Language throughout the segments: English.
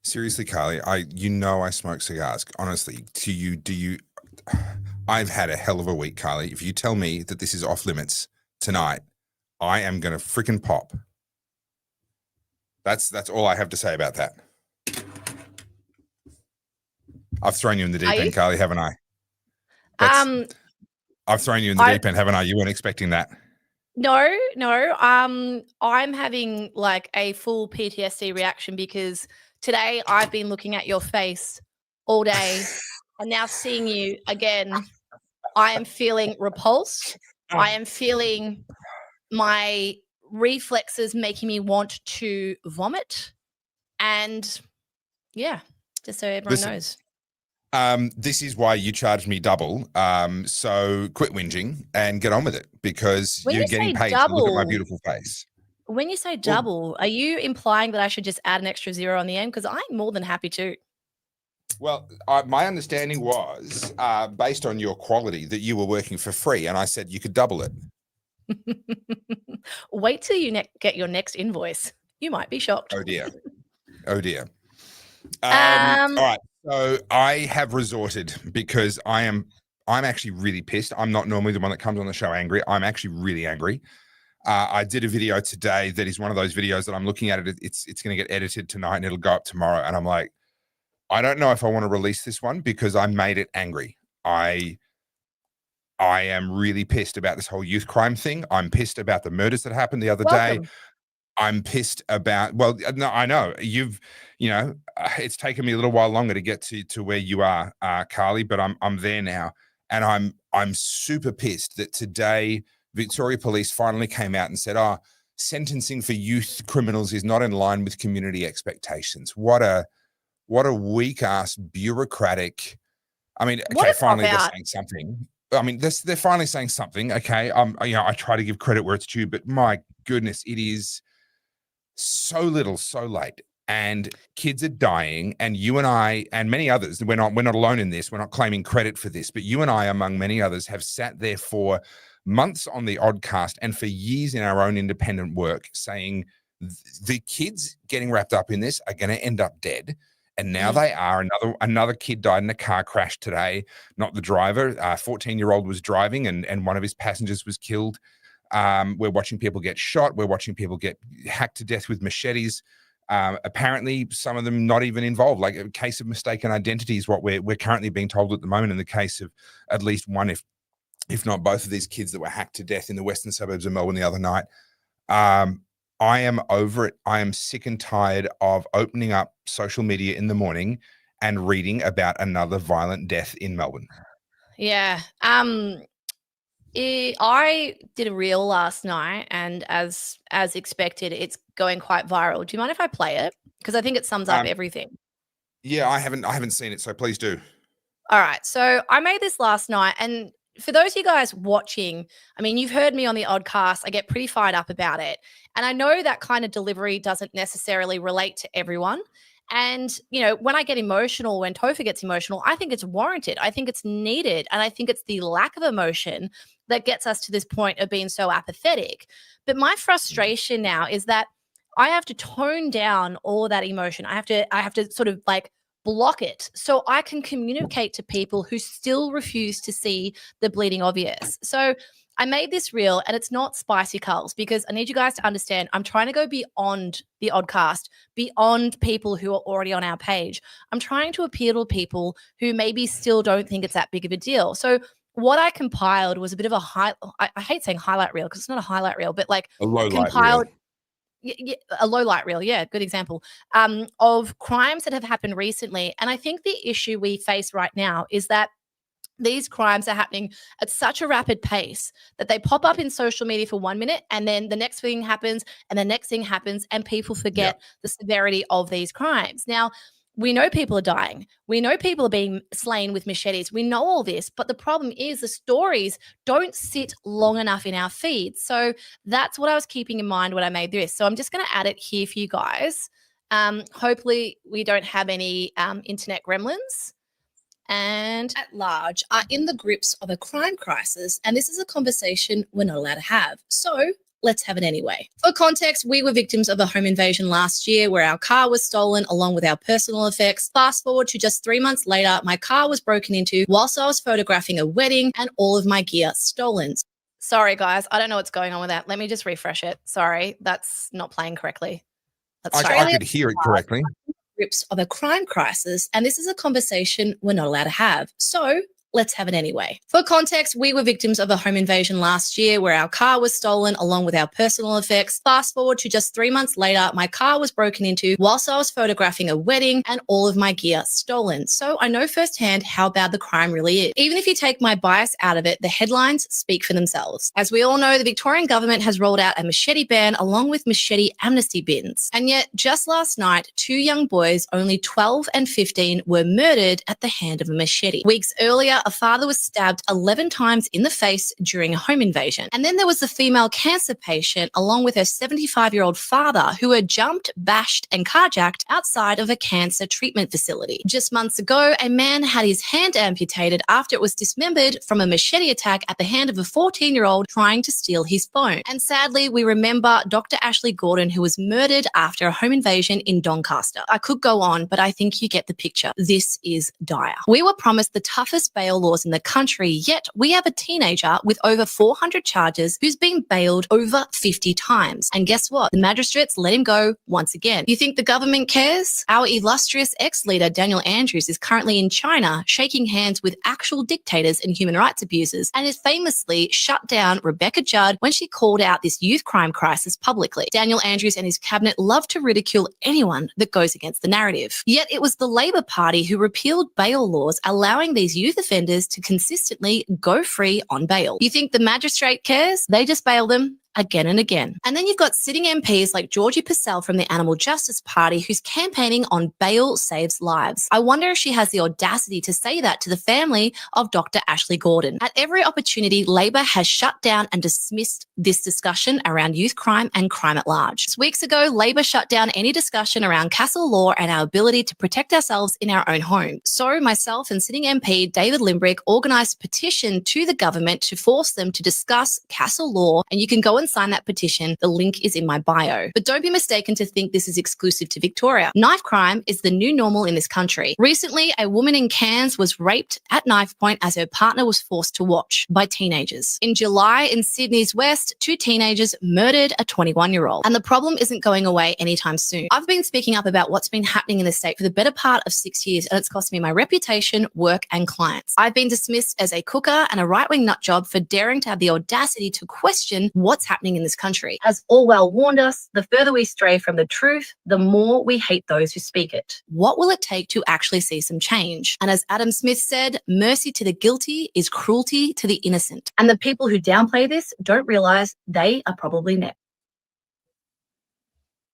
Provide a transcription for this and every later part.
Seriously, Carly, I smoke cigars. Honestly, do you? I've had a hell of a week, Carly. If you tell me that this is off limits tonight, I am going to freaking pop. That's all I have to say about that. I've thrown you in the deep end, Carly, haven't I? I've thrown you in the deep end, haven't I? You weren't expecting that. No. I'm having like a full PTSD reaction because today I've been looking at your face all day and now seeing you again, I am feeling repulsed. I am feeling my reflexes making me want to vomit. And yeah, just so everyone knows. This is why you charged me double. So quit whinging and get on with it, because you're getting paid to look at my beautiful face. When you say double, are you implying that I should just add an extra zero on the end? Because I'm more than happy to. Well, my understanding was, based on your quality, that you were working for free, and I said you could double it. Wait till you get your next invoice. You might be shocked. Oh dear. Oh dear. All right. So I have resorted, because I'm actually really pissed. I'm not normally the one that comes on the show angry. I'm actually really angry. I did a video today that is one of those videos that I'm looking at it. It's going to get edited tonight and it'll go up tomorrow. And I'm like, I don't know if I want to release this one because I made it angry. I am really pissed about this whole youth crime thing. I'm pissed about the murders that happened the other day. I'm pissed about, well, no, I know it's taken me a little while longer to get to where you are, Carly, but I'm there now. And I'm super pissed that today Victoria Police finally came out and said, sentencing for youth criminals is not in line with community expectations. What a weak ass bureaucratic. I mean, okay, finally they're saying something. I mean, they're finally saying something. Okay. I try to give credit where it's due, but my goodness, it is so little, so late, and kids are dying. And you and I and many others, we're not alone in this. We're not claiming credit for this, but you and I, among many others, have sat there for months on the Oddcast and for years in our own independent work saying the kids getting wrapped up in this are going to end up dead. And now they are. Another kid died in a car crash today, not the driver. 14-year-old was driving and one of his passengers was killed. We're watching people get shot. We're watching people get hacked to death with machetes. Apparently, some of them not even involved. Like a case of mistaken identity is what we're currently being told at the moment in the case of at least one, if not both of these kids that were hacked to death in the western suburbs of Melbourne the other night. I am over it. I am sick and tired of opening up social media in the morning and reading about another violent death in Melbourne. Yeah. I did a reel last night, and as expected, it's going quite viral. Do you mind if I play it? Because I think it sums up everything. Yeah, I haven't seen it, so please do. All right. So I made this last night, and for those of you guys watching, I mean, you've heard me on the Oddcast. I get pretty fired up about it. And I know that kind of delivery doesn't necessarily relate to everyone. And, when I get emotional, when Topher gets emotional, I think it's warranted. I think it's needed. And I think it's the lack of emotion that gets us to this point of being so apathetic. But my frustration now is that I have to tone down all of that emotion. I have to sort of like block it so I can communicate to people who still refuse to see the bleeding obvious. So I made this reel, and it's not spicy cults, because I need you guys to understand I'm trying to go beyond the Oddcast, beyond people who are already on our page. I'm trying to appeal to people who maybe still don't think it's that big of a deal. So what I compiled was a bit of I hate saying highlight reel because it's not a highlight reel, but like a low light reel. Yeah, a low light reel. Yeah, good example of crimes that have happened recently. And I think the issue we face right now is that these crimes are happening at such a rapid pace that they pop up in social media for 1 minute, and then the next thing happens, and the next thing happens, and people forget the severity of these crimes. Now, we know people are dying. We know people are being slain with machetes. We know all this, but the problem is the stories don't sit long enough in our feed. So that's what I was keeping in mind when I made this. So I'm just going to add it here for you guys. Hopefully we don't have any internet gremlins. And at large are in the grips of a crime crisis, and this is a conversation we're not allowed to have. So let's have it anyway. For context, we were victims of a home invasion last year where our car was stolen along with our personal effects. Fast forward to just 3 months later, my car was broken into whilst I was photographing a wedding and all of my gear stolen. Sorry, guys. I don't know what's going on with that. Let me just refresh it. Sorry, that's not playing correctly. I could hear it correctly. Grips of a crime crisis, and this is a conversation we're not allowed to have. So let's have it anyway. For context, we were victims of a home invasion last year where our car was stolen along with our personal effects. Fast forward to just 3 months later, my car was broken into whilst I was photographing a wedding and all of my gear stolen. So I know firsthand how bad the crime really is. Even if you take my bias out of it, the headlines speak for themselves. As we all know, the Victorian government has rolled out a machete ban along with machete amnesty bins. And yet, just last night, 2 young boys, only 12 and 15, were murdered at the hand of a machete. Weeks earlier, a father was stabbed 11 times in the face during a home invasion. And then there was the female cancer patient along with her 75-year-old father who were jumped, bashed and carjacked outside of a cancer treatment facility. Just months ago, a man had his hand amputated after it was dismembered from a machete attack at the hand of a 14-year-old trying to steal his phone. And sadly, we remember Dr. Ashley Gordon, who was murdered after a home invasion in Doncaster. I could go on, but I think you get the picture. This is dire. We were promised the toughest bail laws in the country, yet we have a teenager with over 400 charges who's been bailed over 50 times. And guess what? The magistrates let him go once again. You think the government cares? Our illustrious ex-leader Daniel Andrews is currently in China shaking hands with actual dictators and human rights abusers, and has famously shut down Rebecca Judd when she called out this youth crime crisis publicly. Daniel Andrews and his cabinet love to ridicule anyone that goes against the narrative. Yet it was the Labor Party who repealed bail laws allowing these youth offenders to consistently go free on bail. You think the magistrate cares? They just bail them again and again. And then you've got sitting MPs like Georgie Purcell from the Animal Justice Party who's campaigning on bail saves lives. I wonder if she has the audacity to say that to the family of Dr. Ashley Gordon. At every opportunity, Labor has shut down and dismissed this discussion around youth crime and crime at large. Weeks ago, Labor shut down any discussion around castle law and our ability to protect ourselves in our own home. So myself and sitting MP David Limbrick organised a petition to the government to force them to discuss castle law, and you can go and sign that petition. The link is in my bio. But don't be mistaken to think this is exclusive to Victoria. Knife crime is the new normal in this country. Recently, a woman in Cairns was raped at knife point as her partner was forced to watch by teenagers. In July, in Sydney's West, 2 teenagers murdered a 21-year-old. And the problem isn't going away anytime soon. I've been speaking up about what's been happening in the state for the better part of 6 years, and it's cost me my reputation, work and clients. I've been dismissed as a cooker and a right-wing nutjob for daring to have the audacity to question what's happening in this country. As Orwell warned us, the further we stray from the truth, the more we hate those who speak it. What will it take to actually see some change? And as Adam Smith said, mercy to the guilty is cruelty to the innocent. And the people who downplay this don't realize they are probably next.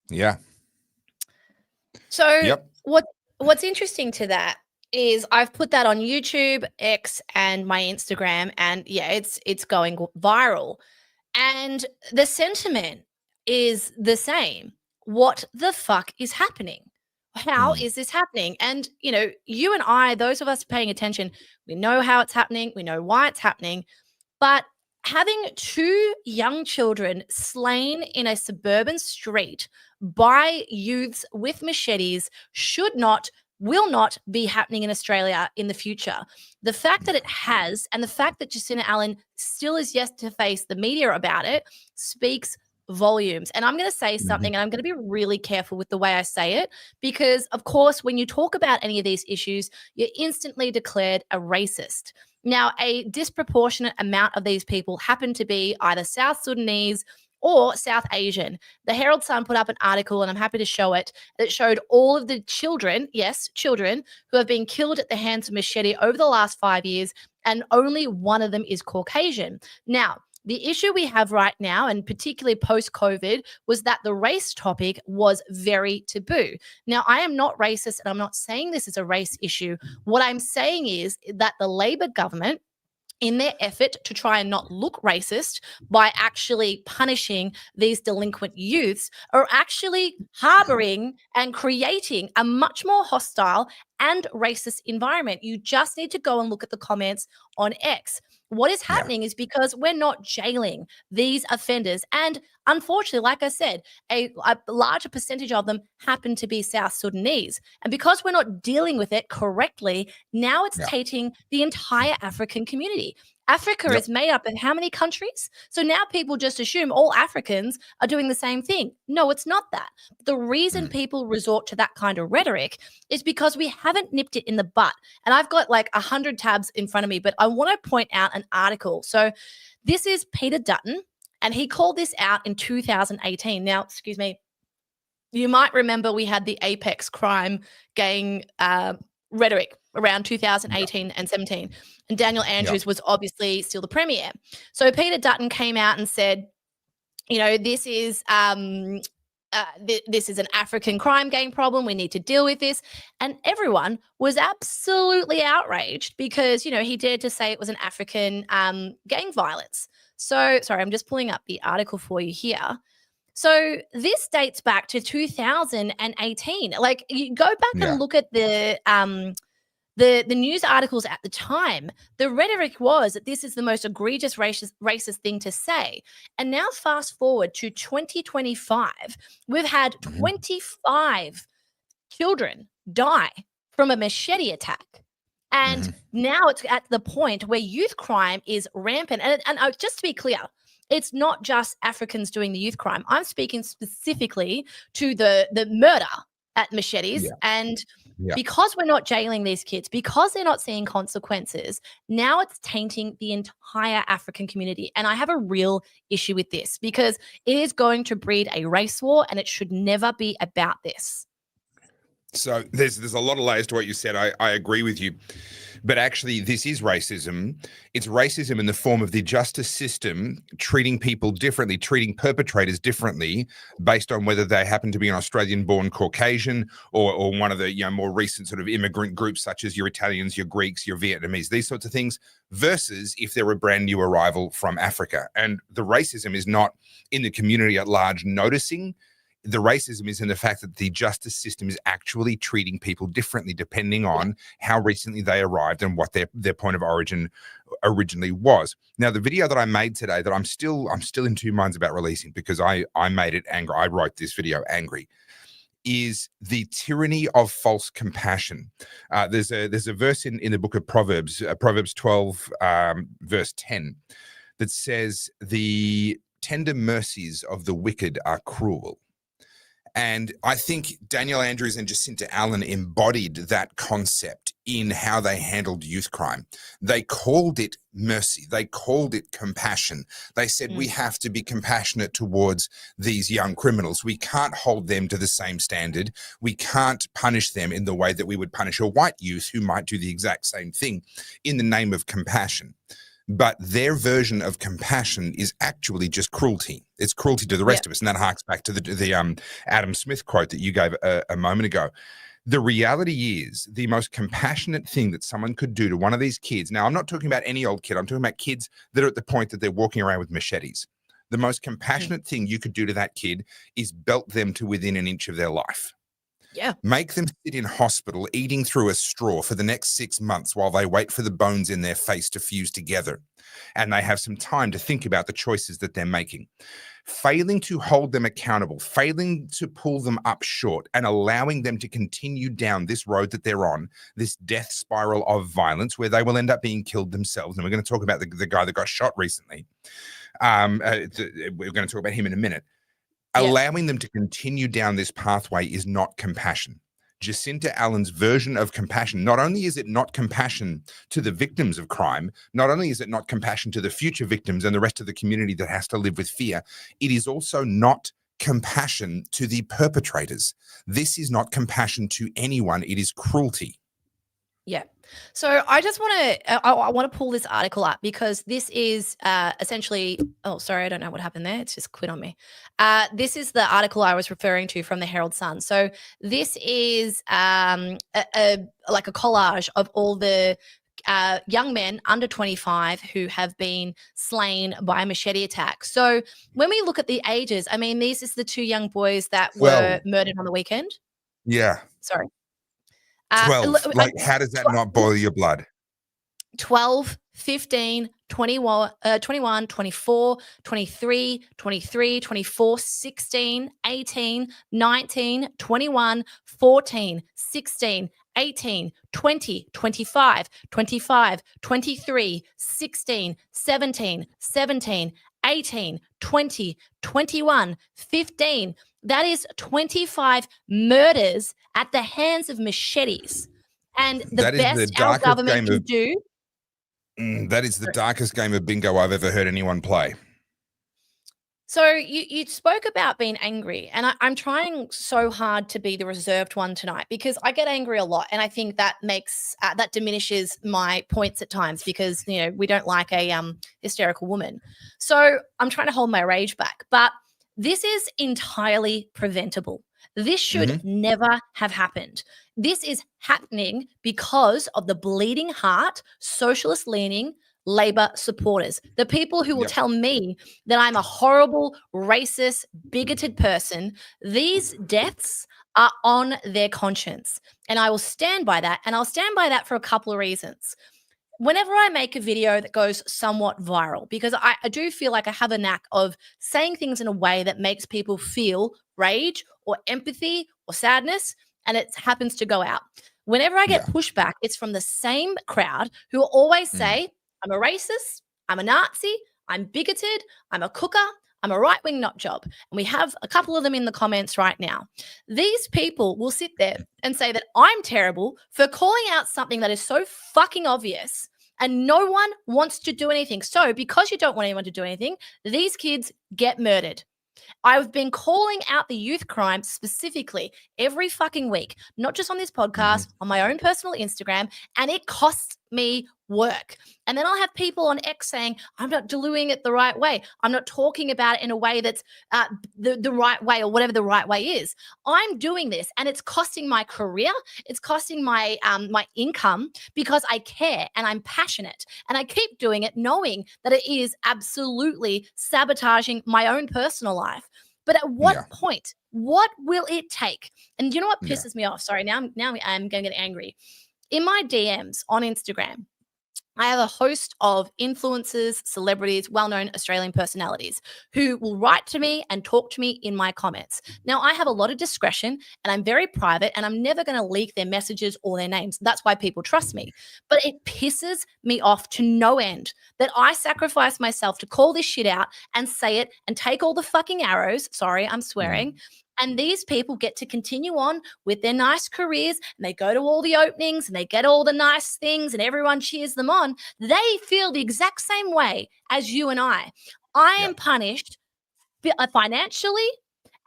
Yeah. So what's interesting to that is I've put that on YouTube, X, and my Instagram, and yeah, it's going viral. And the sentiment is the same. What the fuck is happening? How is this happening? And, you know, you and I, those of us paying attention, we know how it's happening. We know why it's happening. But having 2 young children slain in a suburban street by youths with machetes will not be happening in Australia in the future. The fact that it has, and the fact that Jacinta Allan still is yet to face the media about it, speaks volumes. And I'm going to say something, and I'm going to be really careful with the way I say it, because, of course, when you talk about any of these issues, you're instantly declared a racist. Now, a disproportionate amount of these people happen to be either South Sudanese or South Asian. The Herald Sun put up an article, and I'm happy to show it, that showed all of the children, yes, children, who have been killed at the hands of machete over the last 5 years, and only one of them is Caucasian. Now, the issue we have right now, and particularly post-COVID, was that the race topic was very taboo. Now, I am not racist, and I'm not saying this is a race issue. What I'm saying is that the Labor government, in their effort to try and not look racist by actually punishing these delinquent youths, are actually harboring and creating a much more hostile and racist environment. You just need to go and look at the comments on X. What is happening is because we're not jailing these offenders. And unfortunately, like I said, a larger percentage of them happen to be South Sudanese. And because we're not dealing with it correctly, now it's tainting the entire African community. Africa is made up of how many countries? So now people just assume all Africans are doing the same thing. No, it's not that. The reason people resort to that kind of rhetoric is because we haven't nipped it in the butt. And I've got like 100 tabs in front of me, but I want to point out an article. So this is Peter Dutton, and he called this out in 2018. Now, excuse me, you might remember we had the apex crime gang rhetoric around 2018 and 17. And Daniel Andrews was obviously still the premier. So Peter Dutton came out and said, you know, this is an African crime gang problem. We need to deal with this. And everyone was absolutely outraged because, you know, he dared to say it was an African gang violence. So, sorry, I'm just pulling up the article for you here. So this dates back to 2018. Like, you go back and look at the news articles at the time. The rhetoric was that this is the most egregious racist thing to say. And now fast forward to 2025, we've had 25 children die from a machete attack. And now it's at the point where youth crime is rampant. And just to be clear, it's not just Africans doing the youth crime. I'm speaking specifically to the murder at machetes. And because we're not jailing these kids, because they're not seeing consequences, now it's tainting the entire African community. And I have a real issue with this because it is going to breed a race war, and it should never be about this. So there's a lot of layers to what you said. I agree with you. But actually, this is racism. It's racism in the form of the justice system treating people differently, treating perpetrators differently based on whether they happen to be an Australian-born Caucasian or one of the more recent sort of immigrant groups such as your Italians, your Greeks, your Vietnamese, these sorts of things, versus if they're a brand new arrival from Africa. And the racism is not in the community at large noticing. The racism is in the fact that the justice system is actually treating people differently depending on how recently they arrived and what their point of origin originally was. Now, the video that I made today that I'm still in two minds about releasing because I made it angry. I wrote this video angry. Is the tyranny of false compassion. There's a verse in the book of Proverbs, Proverbs 12, verse 10, that says the tender mercies of the wicked are cruel. And I think Daniel Andrews and Jacinta Allan embodied that concept in how they handled youth crime. They called it mercy. They called it compassion. They said, we have to be compassionate towards these young criminals. We can't hold them to the same standard. We can't punish them in the way that we would punish a white youth who might do the exact same thing in the name of compassion. But their version of compassion is actually just cruelty. It's cruelty to the rest of us. And that harks back to the Adam Smith quote that you gave a moment ago. The reality is the most compassionate thing that someone could do to one of these kids. Now, I'm not talking about any old kid. I'm talking about kids that are at the point that they're walking around with machetes. The most compassionate thing you could do to that kid is belt them to within an inch of their life. Yeah. Make them sit in hospital eating through a straw for the next 6 months while they wait for the bones in their face to fuse together. And they have some time to think about the choices that they're making. Failing to hold them accountable, failing to pull them up short and allowing them to continue down this road that they're on, this death spiral of violence where they will end up being killed themselves. And we're going to talk about the guy that got shot recently. We're going to talk about him in a minute. Allowing them to continue down this pathway is not compassion. Jacinta Allan's version of compassion, not only is it not compassion to the victims of crime, not only is it not compassion to the future victims and the rest of the community that has to live with fear, it is also not compassion to the perpetrators. This is not compassion to anyone. It is cruelty. Yeah. So I just want to, I want to pull this article up because this is essentially, oh, sorry, I don't know what happened there. It's just quit on me. This is the article I was referring to from the Herald Sun. So this is like a collage of all the young men under 25 who have been slain by a machete attack. So when we look at the ages, I mean, these is the two young boys that were murdered on the weekend. Yeah. Sorry. 12. Like, how does that not boil your blood? 12, 15, 21, 21, 24, 23, 23, 24, 16, 18, 19, 21, 14, 16, 18, 20, 25, 25, 23, 16, 17, 17, 18, 20, 21, 15. That is 25 murders at the hands of machetes. And the best our government can do. That is the darkest game of bingo I've ever heard anyone play. So you spoke about being angry, and I'm trying so hard to be the reserved one tonight because I get angry a lot, and I think that makes that diminishes my points at times because we don't like a hysterical woman. So I'm trying to hold my rage back, but this is entirely preventable. This should never have happened. This is happening because of the bleeding heart, socialist-leaning Labor supporters, the people who will tell me that I'm a horrible, racist, bigoted person. These deaths are on their conscience, and I will stand by that, and I'll stand by that for a couple of reasons. Whenever I make a video that goes somewhat viral, because I do feel like I have a knack of saying things in a way that makes people feel rage or empathy or sadness, and it happens to go out. Whenever I get pushback, it's from the same crowd who will always say, I'm a racist, I'm a Nazi, I'm bigoted, I'm a cooker, I'm a right-wing nut job. And we have a couple of them in the comments right now. These people will sit there and say that I'm terrible for calling out something that is so fucking obvious and no one wants to do anything. So because you don't want anyone to do anything, these kids get murdered. I've been calling out the youth crime specifically every fucking week, not just on this podcast, on my own personal Instagram, and it costs me work. And then I'll have people on X saying, I'm not doing it the right way. I'm not talking about it in a way that's the right way or whatever the right way is. I'm doing this and it's costing my career. It's costing my my income because I care and I'm passionate. And I keep doing it knowing that it is absolutely sabotaging my own personal life. But at what point, what will it take? And you know what pisses me off? Sorry, now I'm going to get angry. In my DMs on Instagram, I have a host of influencers, celebrities, well-known Australian personalities who will write to me and talk to me in my comments. Now, I have a lot of discretion and I'm very private and I'm never going to leak their messages or their names. That's why people trust me. But it pisses me off to no end that I sacrifice myself to call this shit out and say it and take all the fucking arrows. Sorry, I'm swearing. And these people get to continue on with their nice careers and they go to all the openings and they get all the nice things and everyone cheers them on. They feel the exact same way as you and I. I am punished financially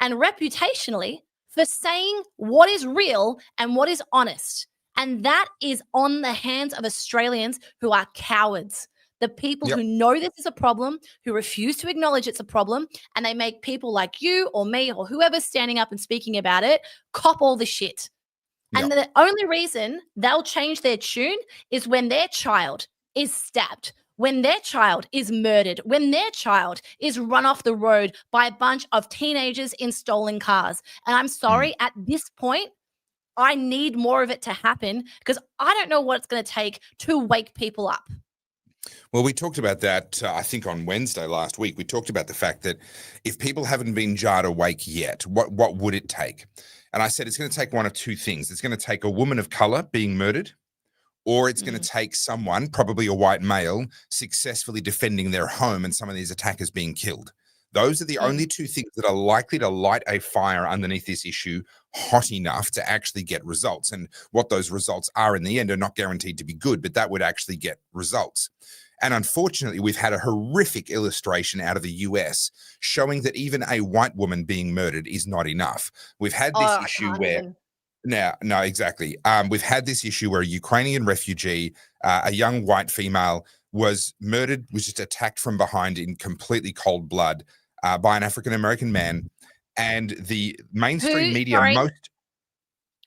and reputationally for saying what is real and what is honest. And that is on the hands of Australians who are cowards. The people who know this is a problem, who refuse to acknowledge it's a problem, and they make people like you or me or whoever's standing up and speaking about it cop all the shit. And the only reason they'll change their tune is when their child is stabbed, when their child is murdered, when their child is run off the road by a bunch of teenagers in stolen cars. And I'm sorry, at this point, I need more of it to happen because I don't know what it's going to take to wake people up. Well, we talked about that, I think, on Wednesday last week. We talked about the fact that if people haven't been jarred awake yet, what would it take? And I said it's going to take one of two things. It's going to take a woman of color being murdered, or it's going to take someone, probably a white male, successfully defending their home and some of these attackers being killed. Those are the only two things that are likely to light a fire underneath this issue hot enough to actually get results. And what those results are in the end are not guaranteed to be good, but that would actually get results. And unfortunately, we've had a horrific illustration out of the US showing that even a white woman being murdered is not enough. We've had this issue where... No, exactly. We've had this issue where a Ukrainian refugee, a young white female, was murdered, was just attacked from behind in completely cold blood by an African-American man. And the mainstream media...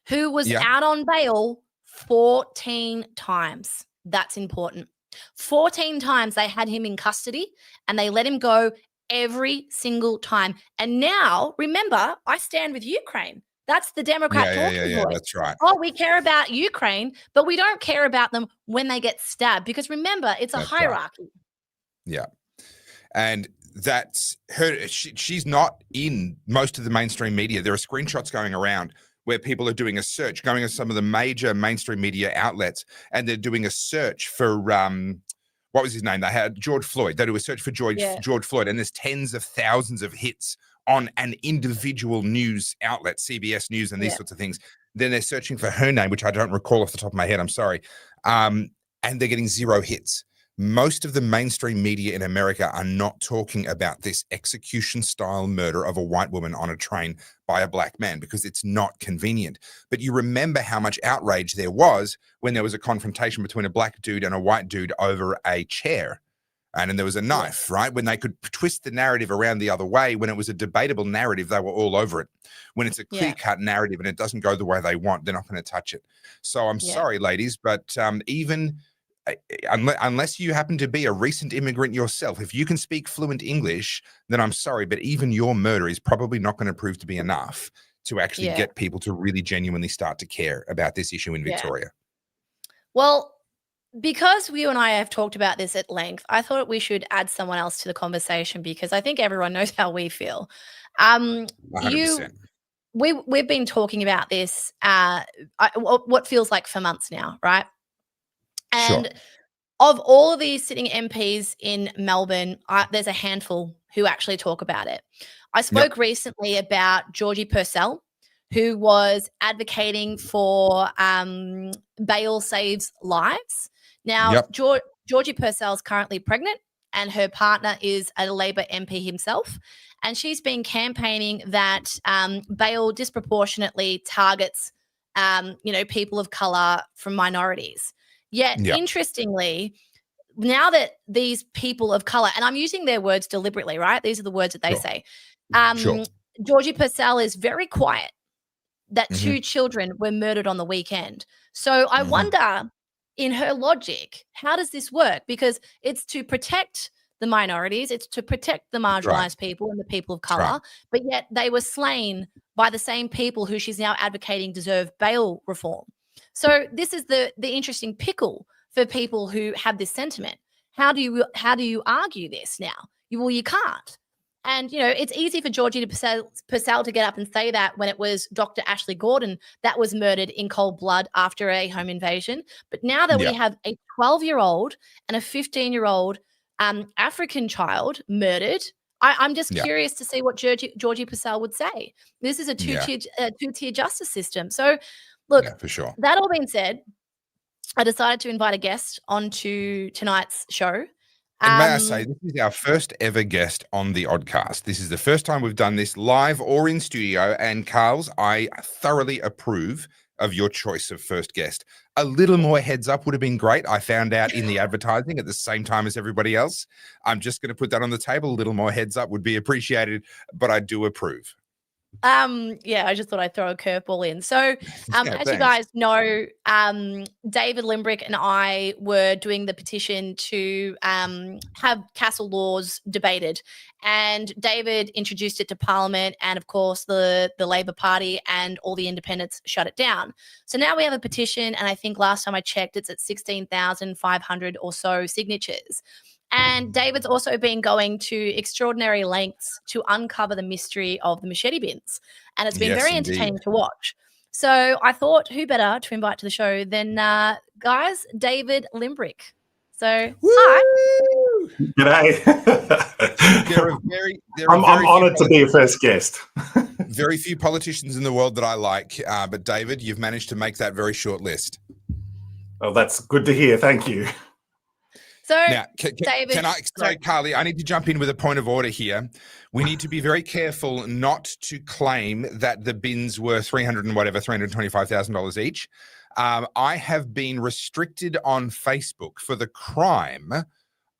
Who was out on bail 14 times. That's important. 14 times they had him in custody and they let him go every single time. And now, remember, I stand with Ukraine. That's the Democrat talking point. That's right. Oh, we care about Ukraine, but we don't care about them when they get stabbed, because remember, it's a hierarchy. Right. Yeah. And that's her. She's not in most of the mainstream media. There are screenshots going around where people are doing a search, going to some of the major mainstream media outlets, and they're doing a search for what was his name? They had George Floyd. They do a search for George Floyd, and there's tens of thousands of hits on an individual news outlet, CBS News and these sorts of things. Then they're searching for her name, which I don't recall off the top of my head. I'm sorry. And they're getting 0 hits. Most of the mainstream media in America are not talking about this execution-style murder of a white woman on a train by a black man because it's not convenient. But you remember how much outrage there was when there was a confrontation between a black dude and a white dude over a chair. And then there was a knife, right? When they could twist the narrative around the other way, when it was a debatable narrative, they were all over it. When it's a clear-cut narrative and it doesn't go the way they want, they're not going to touch it. So I'm sorry, ladies, but even unless you happen to be a recent immigrant yourself, if you can speak fluent English, then I'm sorry, but even your murder is probably not going to prove to be enough to actually get people to really genuinely start to care about this issue in Victoria. Well, because you and I have talked about this at length, I thought we should add someone else to the conversation, because I think everyone knows how we feel. 100%. We've been talking about this what feels like for months now, right? And of all of these sitting MPs in Melbourne, there's a handful who actually talk about it. I spoke recently about Georgie Purcell, who was advocating for bail saves lives. Now, Georgie Purcell is currently pregnant, and her partner is a Labor MP himself. And she's been campaigning that bail disproportionately targets, people of color from minorities. Yet, interestingly, now that these people of color, and I'm using their words deliberately, right? These are the words that they say. Georgie Purcell is very quiet that 2 children were murdered on the weekend. So I wonder, in her logic, how does this work? Because it's to protect the minorities, it's to protect the marginalized people and the people of color, but yet they were slain by the same people who she's now advocating deserve bail reform. So this is the interesting pickle for people who have this sentiment. How do you argue this now? You can't. And, it's easy for Georgie Purcell to get up and say that when it was Dr. Ashley Gordon that was murdered in cold blood after a home invasion. But now that we have a 12-year-old and a 15-year-old African child murdered, I'm just curious to see what Georgie Purcell would say. This is a two-tier justice system. So, look, for sure. That all being said, I decided to invite a guest onto tonight's show. And may I say, this is our first ever guest on the Oddcast. This is the first time we've done this live or in studio. And Carls, I thoroughly approve of your choice of first guest. A little more heads up would have been great. I found out in the advertising at the same time as everybody else. I'm just going to put that on the table. A little more heads up would be appreciated, but I do approve. I just thought I'd throw a curveball in. So, as you guys know, David Limbrick and I were doing the petition to have castle laws debated, and David introduced it to Parliament, and of course the Labor Party and all the independents shut it down. So now we have a petition, and I think last time I checked, it's at 16,500 or so signatures. And David's also been going to extraordinary lengths to uncover the mystery of the machete bins. And it's been very entertaining to watch. So I thought, who better to invite to the show than, guys, David Limbrick. So, hi. G'day. I'm honoured to be your first guest. Very few politicians in the world that I like. But, David, you've managed to make that very short list. Well, that's good to hear. Thank you. So, now, David, sorry, Carly, I need to jump in with a point of order here. We need to be very careful not to claim that the bins were $325,000 each. I have been restricted on Facebook for the crime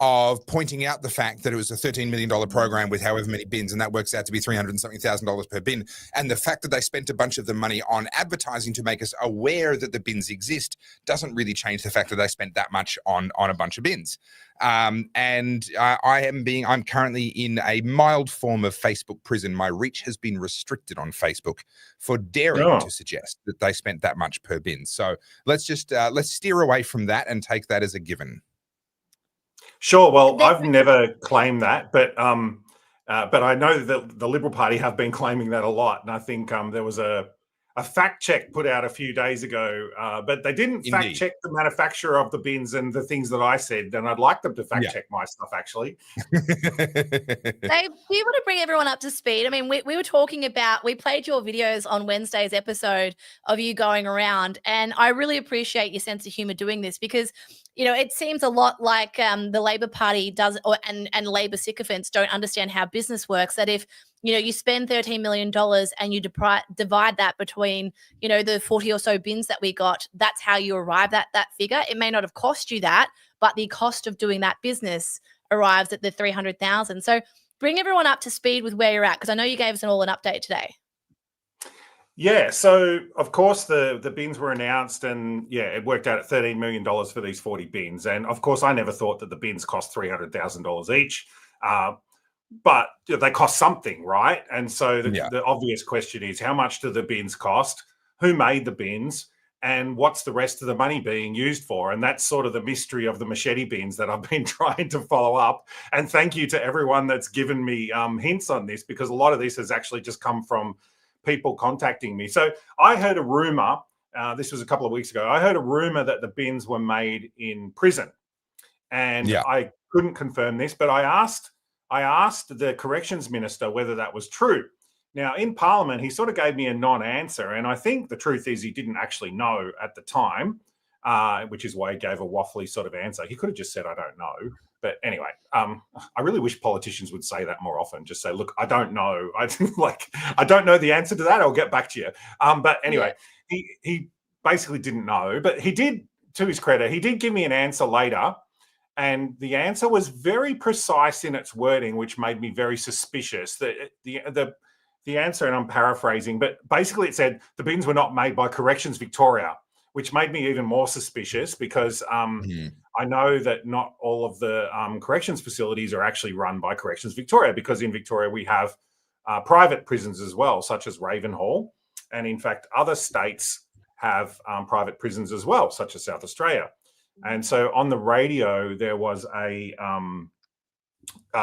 of pointing out the fact that it was a $13 million program with however many bins, and that works out to be $300 and something thousand per bin. And the fact that they spent a bunch of the money on advertising to make us aware that the bins exist doesn't really change the fact that they spent that much on a bunch of bins. I'm currently in a mild form of Facebook prison. My reach has been restricted on Facebook for daring to suggest that they spent that much per bin. So let's steer away from that and take that as a given. Sure. Well, I've never claimed that, but I know that the Liberal Party have been claiming that a lot. And I think there was a fact check put out a few days ago, but they didn't fact check the manufacturer of the bins and the things that I said. And I'd like them to fact check my stuff, actually. Dave, do you want to bring everyone up to speed? I mean, we were talking about, we played your videos on Wednesday's episode of you going around, and I really appreciate your sense of humor doing this because, you know, it seems a lot like the Labor Party does, and Labor sycophants don't understand how business works, that if, you know, you spend $13 million and you divide that between, you know, the 40 or so bins that we got, that's how you arrive at that figure. It may not have cost you that, but the cost of doing that business arrives at the 300,000. So bring everyone up to speed with where you're at, because I know you gave us all an update today. Yeah, so of course the bins were announced, and it worked out at $13 million for these 40 bins. And of course, I never thought that the bins cost $300,000 each, but they cost something, right? And so the obvious question is, how much do the bins cost? Who made the bins? And what's the rest of the money being used for? And that's sort of the mystery of the machete bins that I've been trying to follow up. And thank you to everyone that's given me hints on this, because a lot of this has actually just come from people contacting me. So I heard a rumor, this was a couple of weeks ago, I heard a rumor that the bins were made in prison. And I couldn't confirm this, but I asked the corrections minister whether that was true. Now, in Parliament, he sort of gave me a non-answer, and I think the truth is he didn't actually know at the time, which is why he gave a waffly sort of answer. He could have just said, I don't know. But anyway, I really wish politicians would say that more often. Just say, look, I don't know. I don't know the answer to that. I'll get back to you. But anyway, he basically didn't know. But he did, to his credit, he did give me an answer later. And the answer was very precise in its wording, which made me very suspicious. The answer, and I'm paraphrasing, but basically it said the bins were not made by Corrections Victoria, which made me even more suspicious because I know that not all of the corrections facilities are actually run by Corrections Victoria, because in Victoria we have private prisons as well, such as Ravenhall. And in fact, other states have private prisons as well, such as South Australia. And so on the radio, there was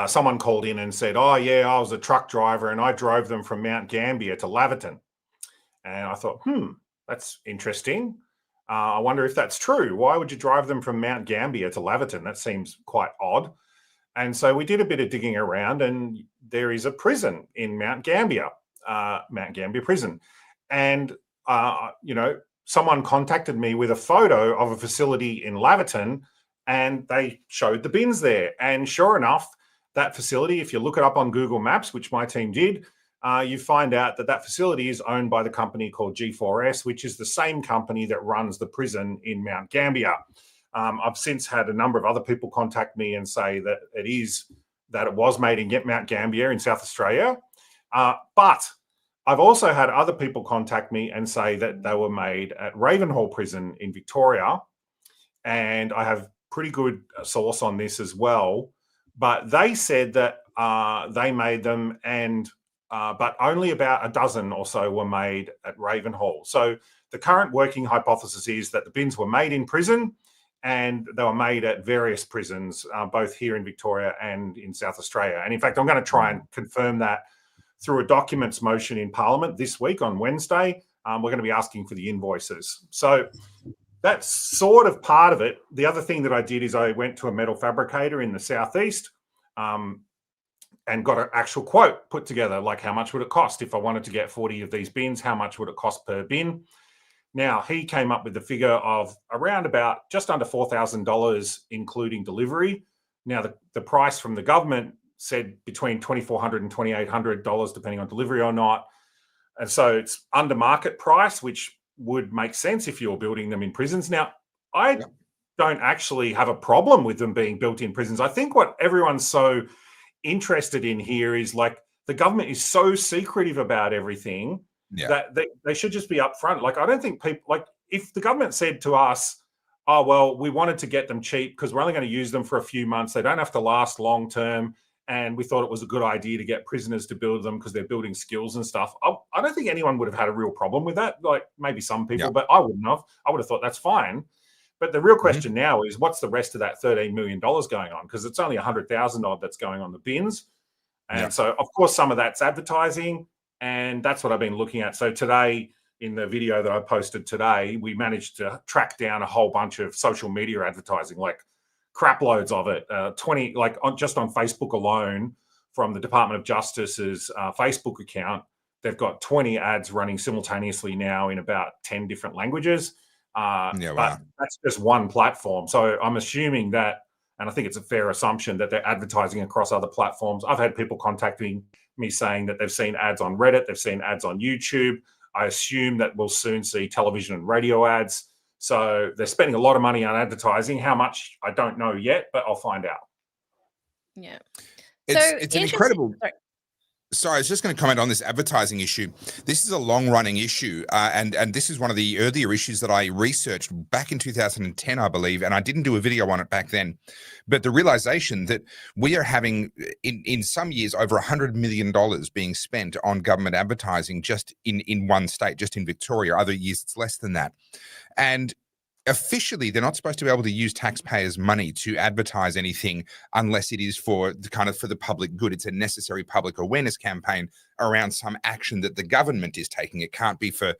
someone called in and said, oh, yeah, I was a truck driver and I drove them from Mount Gambier to Laverton. And I thought, that's interesting. I wonder if that's true. Why would you drive them from Mount Gambier to Laverton? That seems quite odd. And so we did a bit of digging around, and there is a prison in Mount Gambier prison. And, someone contacted me with a photo of a facility in Laverton, and they showed the bins there. And sure enough, that facility, if you look it up on Google Maps, which my team did, you find out that facility is owned by the company called G4S, which is the same company that runs the prison in Mount Gambier. I've since had a number of other people contact me and say that it was made in Mount Gambier in South Australia. But I've also had other people contact me and say that they were made at Ravenhall Prison in Victoria. And I have pretty good source on this as well. But they said that they made them, but only about a dozen or so were made at Ravenhall. So the current working hypothesis is that the bins were made in prison, and they were made at various prisons, both here in Victoria and in South Australia. And in fact, I'm going to try and confirm that through a documents motion in Parliament this week on Wednesday. We're going to be asking for the invoices. So that's sort of part of it. The other thing that I did is I went to a metal fabricator in the southeast and got an actual quote put together, like how much would it cost if I wanted to get 40 of these bins? How much would it cost per bin? Now, he came up with the figure of around about just under $4,000, including delivery. Now, the price from the government said between $2,400 and $2,800, depending on delivery or not. And so it's under market price, which would make sense if you're building them in prisons. Now, I don't actually have a problem with them being built in prisons. I think what everyone's so interested in here is like the government is so secretive about everything that they should just be upfront. Like, I don't think people, like, if the government said to us, oh, well, we wanted to get them cheap because we're only going to use them for a few months, they don't have to last long term, and we thought it was a good idea to get prisoners to build them because they're building skills and stuff, I don't think anyone would have had a real problem with that. Like, maybe some people, but I wouldn't have. I would have thought that's fine. But the real question now is, what's the rest of that $13 million going on? Because it's only 100,000 odd that's going on the bins. And so, of course, some of that's advertising, and that's what I've been looking at. So today, in the video that I posted today, we managed to track down a whole bunch of social media advertising, like crap loads of it, 20, like just on Facebook alone, from the Department of Justice's Facebook account, they've got 20 ads running simultaneously now in about 10 different languages. But that's just one platform. So I'm assuming that, and I think it's a fair assumption, that they're advertising across other platforms. I've had people contacting me saying that they've seen ads on Reddit, they've seen ads on YouTube. I assume that we'll soon see television and radio ads. So they're spending a lot of money on advertising. How much, I don't know yet, but I'll find out. Yeah. It's an incredible... Sorry, I was just going to comment on this advertising issue. This is a long-running issue, and this is one of the earlier issues that I researched back in 2010, I believe, and I didn't do a video on it back then. But the realization that we are having, in some years, over $100 million being spent on government advertising just in one state, just in Victoria. Other years, it's less than that. And officially, they're not supposed to be able to use taxpayers' money to advertise anything unless it is for the public good. It's a necessary public awareness campaign around some action that the government is taking. It can't be for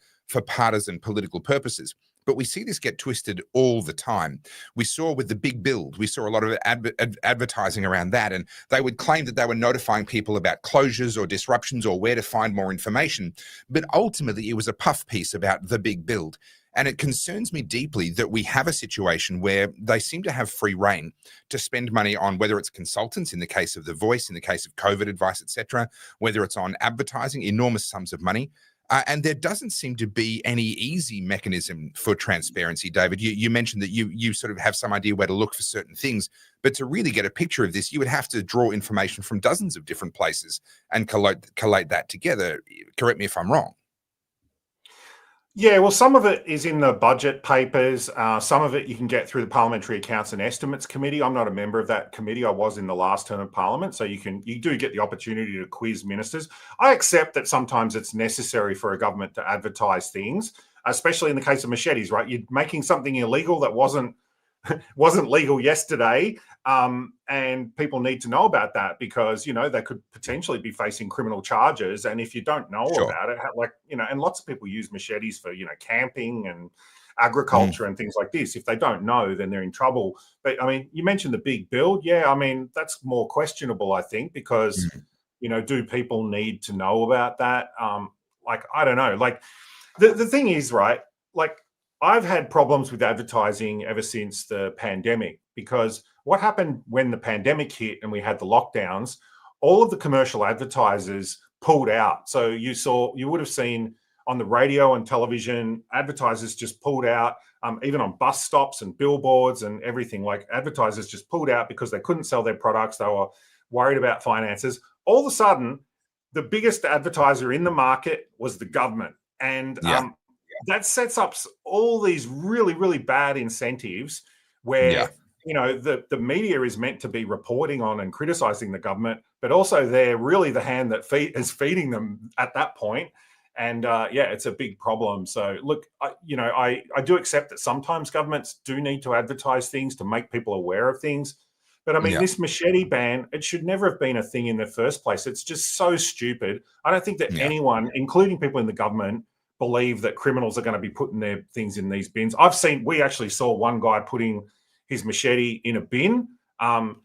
partisan political purposes. But we see this get twisted all the time. We saw with the big build, we saw a lot of advertising around that, and they would claim that they were notifying people about closures or disruptions or where to find more information. But ultimately, it was a puff piece about the big build. And it concerns me deeply that we have a situation where they seem to have free rein to spend money on, whether it's consultants in the case of The Voice, in the case of COVID advice, etc., whether it's on advertising, enormous sums of money. And there doesn't seem to be any easy mechanism for transparency, David. You mentioned that you sort of have some idea where to look for certain things, but to really get a picture of this, you would have to draw information from dozens of different places and collate that together. Correct me if I'm wrong. Yeah, well, some of it is in the budget papers. Some of it you can get through the Parliamentary Accounts and Estimates Committee. I'm not a member of that committee. I was in the last term of Parliament, so you do get the opportunity to quiz ministers. I accept that sometimes it's necessary for a government to advertise things, especially in the case of machetes, right? You're making something illegal that wasn't legal yesterday, and people need to know about that because, you know, they could potentially be facing criminal charges. And if you don't know about it, like, you know, and lots of people use machetes for, you know, camping and agriculture and things like this. If they don't know, then they're in trouble. But I mean, you mentioned the big build. Yeah, I mean, that's more questionable, I think, because, you know, do people need to know about that? Like, I don't know. Like, the thing is, right, like, I've had problems with advertising ever since the pandemic, because what happened when the pandemic hit and we had the lockdowns, all of the commercial advertisers pulled out. So you would have seen on the radio and television, advertisers just pulled out, even on bus stops and billboards and everything. Like, advertisers just pulled out because they couldn't sell their products. They were worried about finances. All of a sudden, the biggest advertiser in the market was the government. And that sets up all these really, really bad incentives where, you know, the media is meant to be reporting on and criticizing the government, but also they're really the hand that is feeding them at that point. And it's a big problem. So look, I do accept that sometimes governments do need to advertise things to make people aware of things. But I mean, this machete ban, it should never have been a thing in the first place. It's just so stupid. I don't think that anyone, including people in the government, believe that criminals are going to be putting their things in these bins. we actually saw one guy putting his machete in a bin.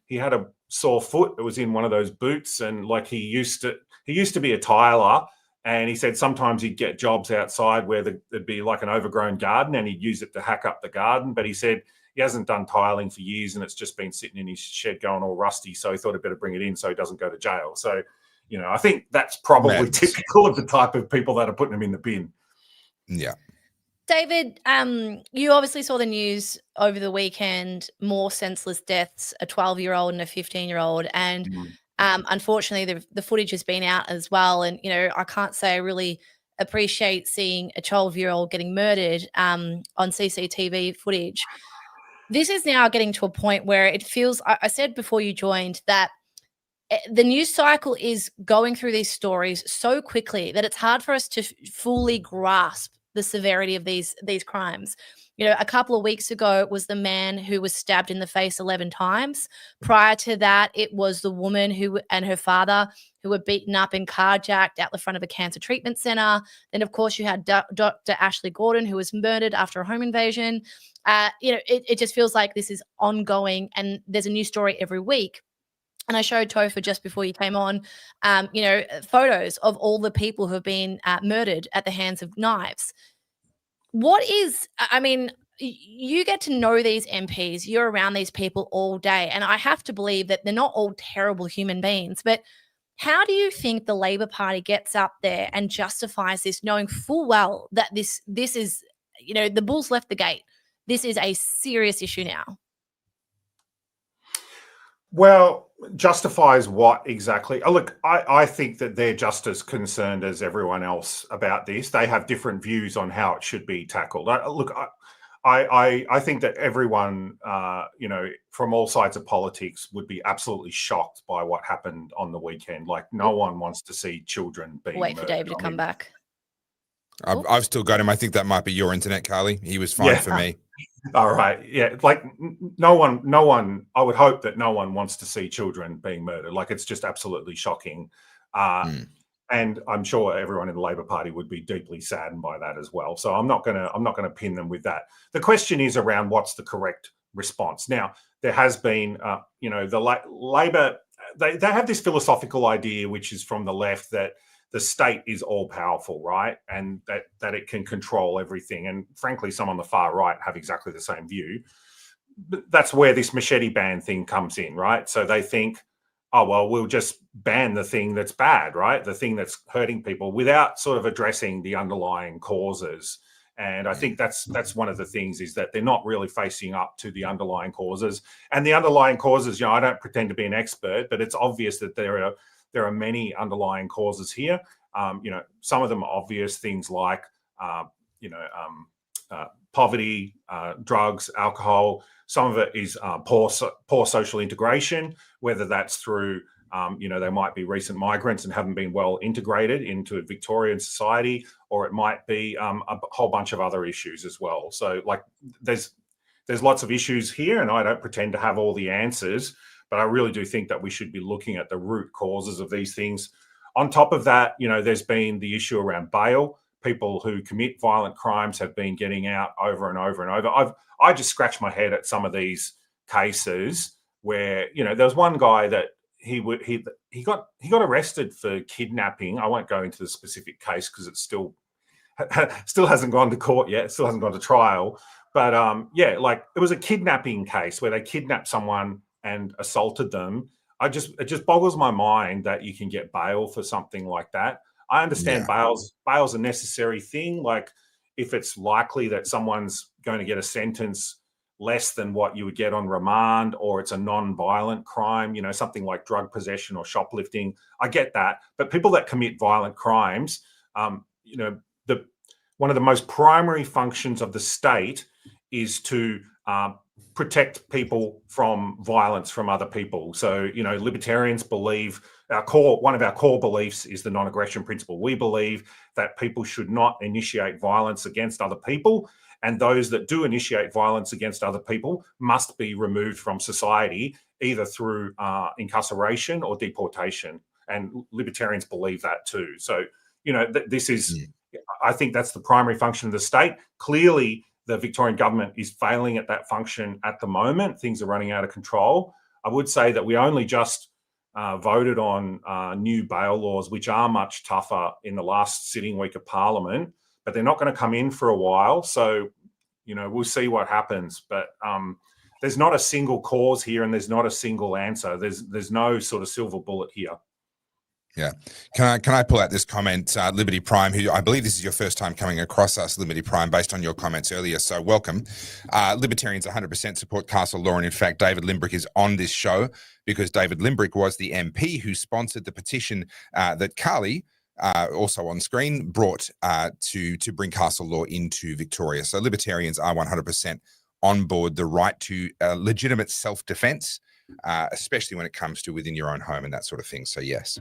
He had a sore foot. It was in one of those boots. And like, he used to be a tiler. And he said sometimes he'd get jobs outside where there'd be like an overgrown garden and he'd use it to hack up the garden. But he said he hasn't done tiling for years and it's just been sitting in his shed going all rusty. So he thought he'd better bring it in so he doesn't go to jail. So, you know, I think that's probably typical of the type of people that are putting them in the bin. Yeah. David, you obviously saw the news over the weekend, more senseless deaths, a 12-year-old and a 15-year-old. And unfortunately, the footage has been out as well. And, you know, I can't say I really appreciate seeing a 12-year-old getting murdered on CCTV footage. This is now getting to a point where it feels, I said before you joined, that the news cycle is going through these stories so quickly that it's hard for us to fully grasp the severity of these crimes. You know, a couple of weeks ago, it was the man who was stabbed in the face 11 times. Prior to that, it was the woman who and her father who were beaten up and carjacked out the front of a cancer treatment center. Then, of course, you had Dr. Ashley Gordon, who was murdered after a home invasion. You know, it just feels like this is ongoing, and there's a new story every week. And I showed Topher just before you came on, you know, photos of all the people who have been murdered at the hands of knives. What is, I mean, you get to know these MPs, you're around these people all day, and I have to believe that they're not all terrible human beings, but how do you think the Labor Party gets up there and justifies this, knowing full well that this is, you know, the bull's left the gate? This is a serious issue now. Well, justifies what exactly? Oh, look, I think that they're just as concerned as everyone else about this. They have different views on how it should be tackled. I think that everyone, you know, from all sides of politics would be absolutely shocked by what happened on the weekend. Like, no one wants to see children being Wait murdered. for David to come back. I've still got him. I think that might be your internet, Carly. He was fine for me. All right. Yeah. Like no one, I would hope that no one wants to see children being murdered. Like, it's just absolutely shocking. And I'm sure everyone in the Labor Party would be deeply saddened by that as well. So I'm not gonna pin them with that. The question is around what's the correct response. Now, there has been, you know, the Labor, they have this philosophical idea, which is from the left, that the state is all powerful, right? And that it can control everything. And frankly, some on the far right have exactly the same view. But that's where this machete ban thing comes in, right? So they think, oh, well, we'll just ban the thing that's bad, right? The thing that's hurting people, without sort of addressing the underlying causes. And I think that's one of the things, is that they're not really facing up to the underlying causes. And the underlying causes, you know, I don't pretend to be an expert, but it's obvious that there are many underlying causes here. You know, some of them are obvious, things like, you know, poverty, drugs, alcohol. Some of it is poor social integration, whether that's through, you know, they might be recent migrants and haven't been well integrated into Victorian society, or it might be a whole bunch of other issues as well. So, like, there's lots of issues here, and I don't pretend to have all the answers, but I really do think that we should be looking at the root causes of these things. On top of that, you know, there's been the issue around bail. People who commit violent crimes have been getting out over and over and over. I just scratch my head at some of these cases where, you know, there was one guy that he got arrested for kidnapping. I won't go into the specific case because it's still hasn't gone to court yet. It still hasn't gone to trial. But yeah, like, it was a kidnapping case where they kidnapped someone and assaulted them. It just boggles my mind that you can get bail for something like that. I understand bail's a necessary thing. Like, if it's likely that someone's going to get a sentence less than what you would get on remand, or it's a non-violent crime, you know, something like drug possession or shoplifting, I get that. But people that commit violent crimes, you know, one of the most primary functions of the state is to protect people from violence from other people. So, you know, libertarians believe one of our core beliefs is the non-aggression principle. We believe that people should not initiate violence against other people, and those that do initiate violence against other people must be removed from society, either through incarceration or deportation. And libertarians believe that too. So, you know, this is, I think that's the primary function of the state. Clearly, the Victorian government is failing at that function at the moment. Things are running out of control. I would say that we only just voted on new bail laws, which are much tougher, in the last sitting week of Parliament, but they're not going to come in for a while. So, you know, we'll see what happens. But there's not a single cause here, and there's not a single answer. There's no sort of silver bullet here. Yeah. Can I pull out this comment, Liberty Prime, who I believe this is your first time coming across us, Liberty Prime, based on your comments earlier. So welcome. Libertarians 100% support castle law. And in fact, David Limbrick is on this show because David Limbrick was the MP who sponsored the petition that Carly, also on screen, brought to bring castle law into Victoria. So Libertarians are 100% on board the right to legitimate self-defense, especially when it comes to within your own home and that sort of thing. So yes.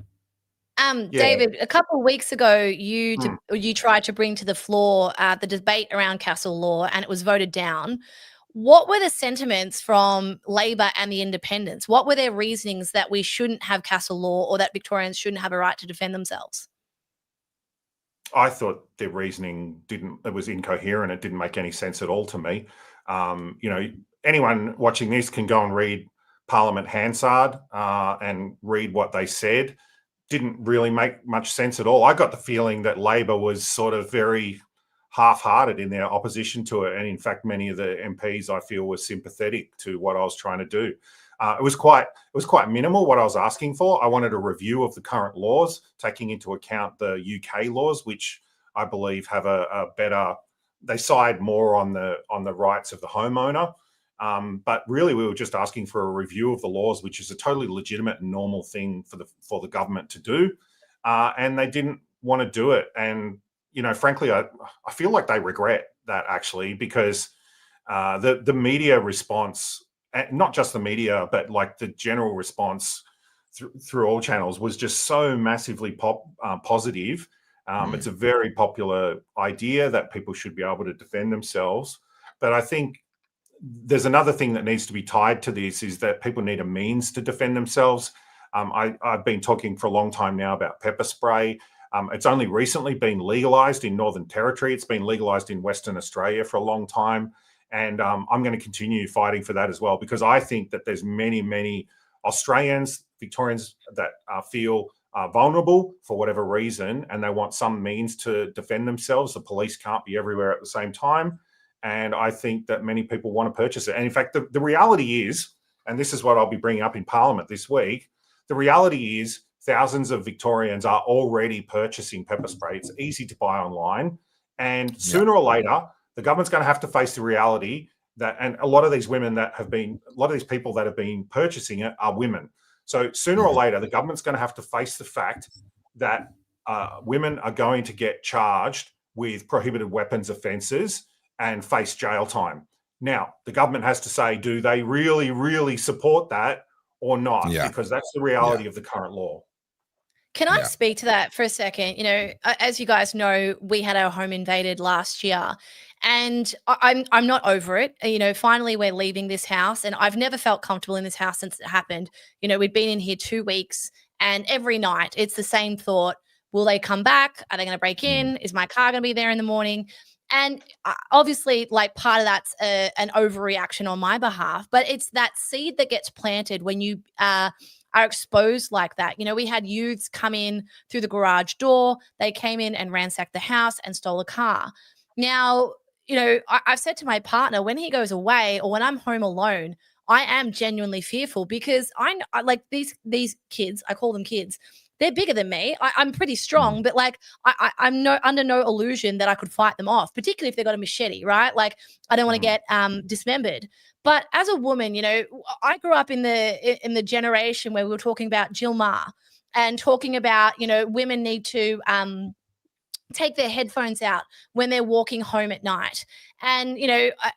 David, a couple of weeks ago, you tried to bring to the floor the debate around castle law, and it was voted down. What were the sentiments from Labor and the Independents? What were their reasonings that we shouldn't have castle law or that Victorians shouldn't have a right to defend themselves? I thought their reasoning was incoherent. It didn't make any sense at all to me. Anyone watching this can go and read Parliament Hansard and read what they said. Didn't really make much sense at all. I got the feeling that Labor was sort of very half-hearted in their opposition to it. And in fact, many of the MPs I feel were sympathetic to what I was trying to do. It was quite minimal what I was asking for. I wanted a review of the current laws, taking into account the UK laws, which I believe have a better, they side more on the rights of the homeowner. But really, we were just asking for a review of the laws, which is a totally legitimate and normal thing for the government to do. And they didn't want to do it. And, frankly, I feel like they regret that, actually, because the media response, not just the media, but like the general response through all channels was just so massively positive. It's a very popular idea that people should be able to defend themselves. But I think there's another thing that needs to be tied to this, is that people need a means to defend themselves. I've been talking for a long time now about pepper spray. It's only recently been legalized in Northern Territory. It's been legalized in Western Australia for a long time. And I'm going to continue fighting for that as well, because I think that there's many, many Australians, Victorians that feel vulnerable for whatever reason, and they want some means to defend themselves. The police can't be everywhere at the same time. And I think that many people want to purchase it. And in fact, the reality is, and this is what I'll be bringing up in Parliament this week, the reality is thousands of Victorians are already purchasing pepper spray. It's easy to buy online. And sooner or later, the government's going to have to face the reality that, and a lot of these people that have been purchasing it are women. So sooner or later, the government's going to have to face the fact that women are going to get charged with prohibited weapons offences and face jail time. Now, the government has to say, do they really, really support that or not? Because that's the reality of the current law. Can I speak to that for a second? As you guys know, we had our home invaded last year, and I'm not over it. Finally we're leaving this house, and I've never felt comfortable in this house since it happened. We'd been in here 2 weeks, and every night it's the same thought: will they come back? Are they going to break in? Is my car going to be there in the morning? And obviously, like, part of that's an overreaction on my behalf, but it's that seed that gets planted when you are exposed like that. We had youths come in through the garage door. They came in and ransacked the house and stole a car. Now, I've said to my partner, when he goes away or when I'm home alone, I am genuinely fearful, because I like these kids, I call them kids. They're bigger than me. I'm pretty strong, but like I'm under no illusion that I could fight them off, particularly if they got a machete, right? Like, I don't want to get dismembered. But as a woman, I grew up in the generation where we were talking about Jill Ma and talking about, women need to take their headphones out when they're walking home at night. And,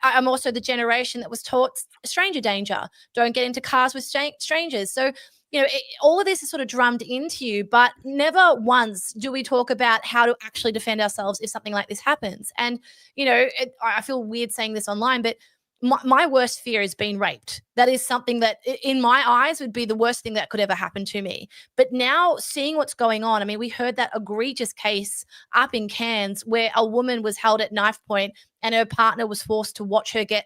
I'm also the generation that was taught stranger danger. Don't get into cars with strangers. So, all of this is sort of drummed into you, but never once do we talk about how to actually defend ourselves if something like this happens. And, I feel weird saying this online, but my worst fear is being raped. That is something that in my eyes would be the worst thing that could ever happen to me. But now seeing what's going on, I mean, we heard that egregious case up in Cairns where a woman was held at knife point and her partner was forced to watch her get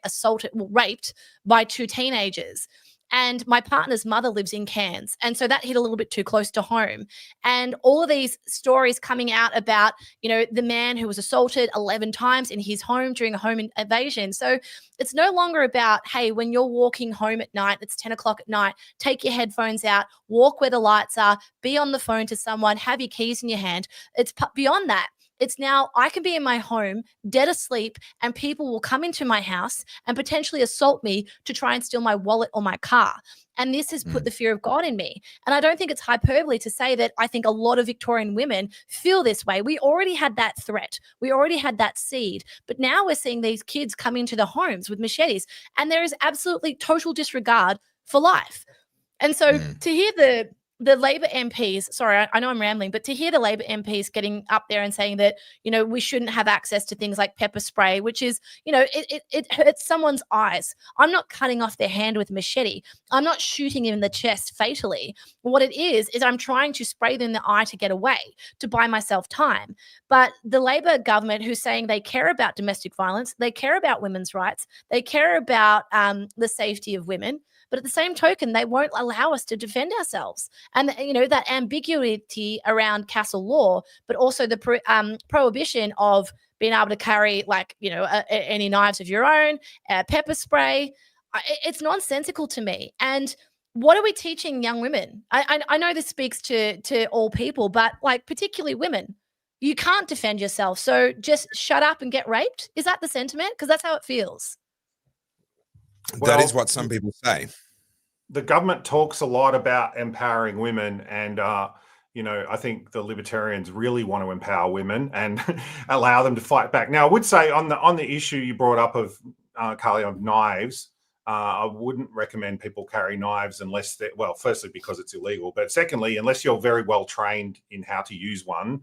raped by 2 teenagers. And my partner's mother lives in Cairns. And so that hit a little bit too close to home. And all of these stories coming out about, the man who was assaulted 11 times in his home during a home invasion. So it's no longer about, hey, when you're walking home at night, it's 10 o'clock at night, take your headphones out, walk where the lights are, be on the phone to someone, have your keys in your hand. It's beyond that. It's now I can be in my home, dead asleep, and people will come into my house and potentially assault me to try and steal my wallet or my car. And this has put the fear of God in me. And I don't think it's hyperbole to say that I think a lot of Victorian women feel this way. We already had that threat. We already had that seed. But now we're seeing these kids come into the homes with machetes, and there is absolutely total disregard for life. And so to hear the Labor MPs, sorry, I know I'm rambling, but to hear the Labor MPs getting up there and saying that, we shouldn't have access to things like pepper spray, which is, it hurts someone's eyes. I'm not cutting off their hand with a machete. I'm not shooting him in the chest fatally. What it is I'm trying to spray them in the eye to get away, to buy myself time. But the Labor government, who's saying they care about domestic violence, they care about women's rights, they care about the safety of women, but at the same token, they won't allow us to defend ourselves. And, that ambiguity around castle law, but also the prohibition of being able to carry any knives of your own, pepper spray. It's nonsensical to me. And what are we teaching young women? I know this speaks to all people, but particularly women. You can't defend yourself. So just shut up and get raped. Is that the sentiment? Because that's how it feels. That is what some people say. The government talks a lot about empowering women, and I think the libertarians really want to empower women and allow them to fight back. Now, I would say on the issue you brought up of Carly, of knives, I wouldn't recommend people carry knives unless firstly because it's illegal, but secondly, unless you're very well trained in how to use one,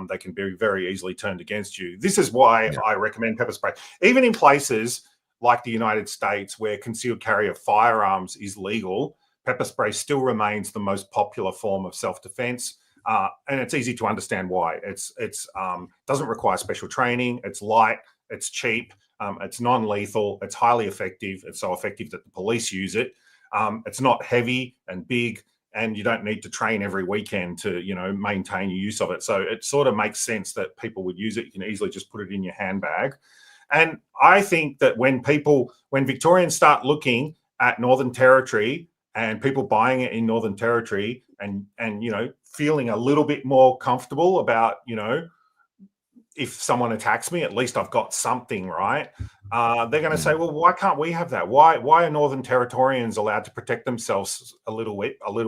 they can be very easily turned against you. This is why I recommend pepper spray, even in places like the United States, where concealed carry of firearms is legal. Pepper spray still remains the most popular form of self-defense, and it's easy to understand why. It's doesn't require special training. It's light. It's cheap. It's non-lethal. It's highly effective. It's so effective that the police use it. It's not heavy and big, and you don't need to train every weekend to maintain your use of it. So it sort of makes sense that people would use it. You can easily just put it in your handbag. And I think that when Victorians start looking at Northern Territory and people buying it in Northern Territory and feeling a little bit more comfortable about, if someone attacks me, at least I've got something, right? They're going to say, well, why can't we have that? Why are Northern Territorians allowed to protect themselves a little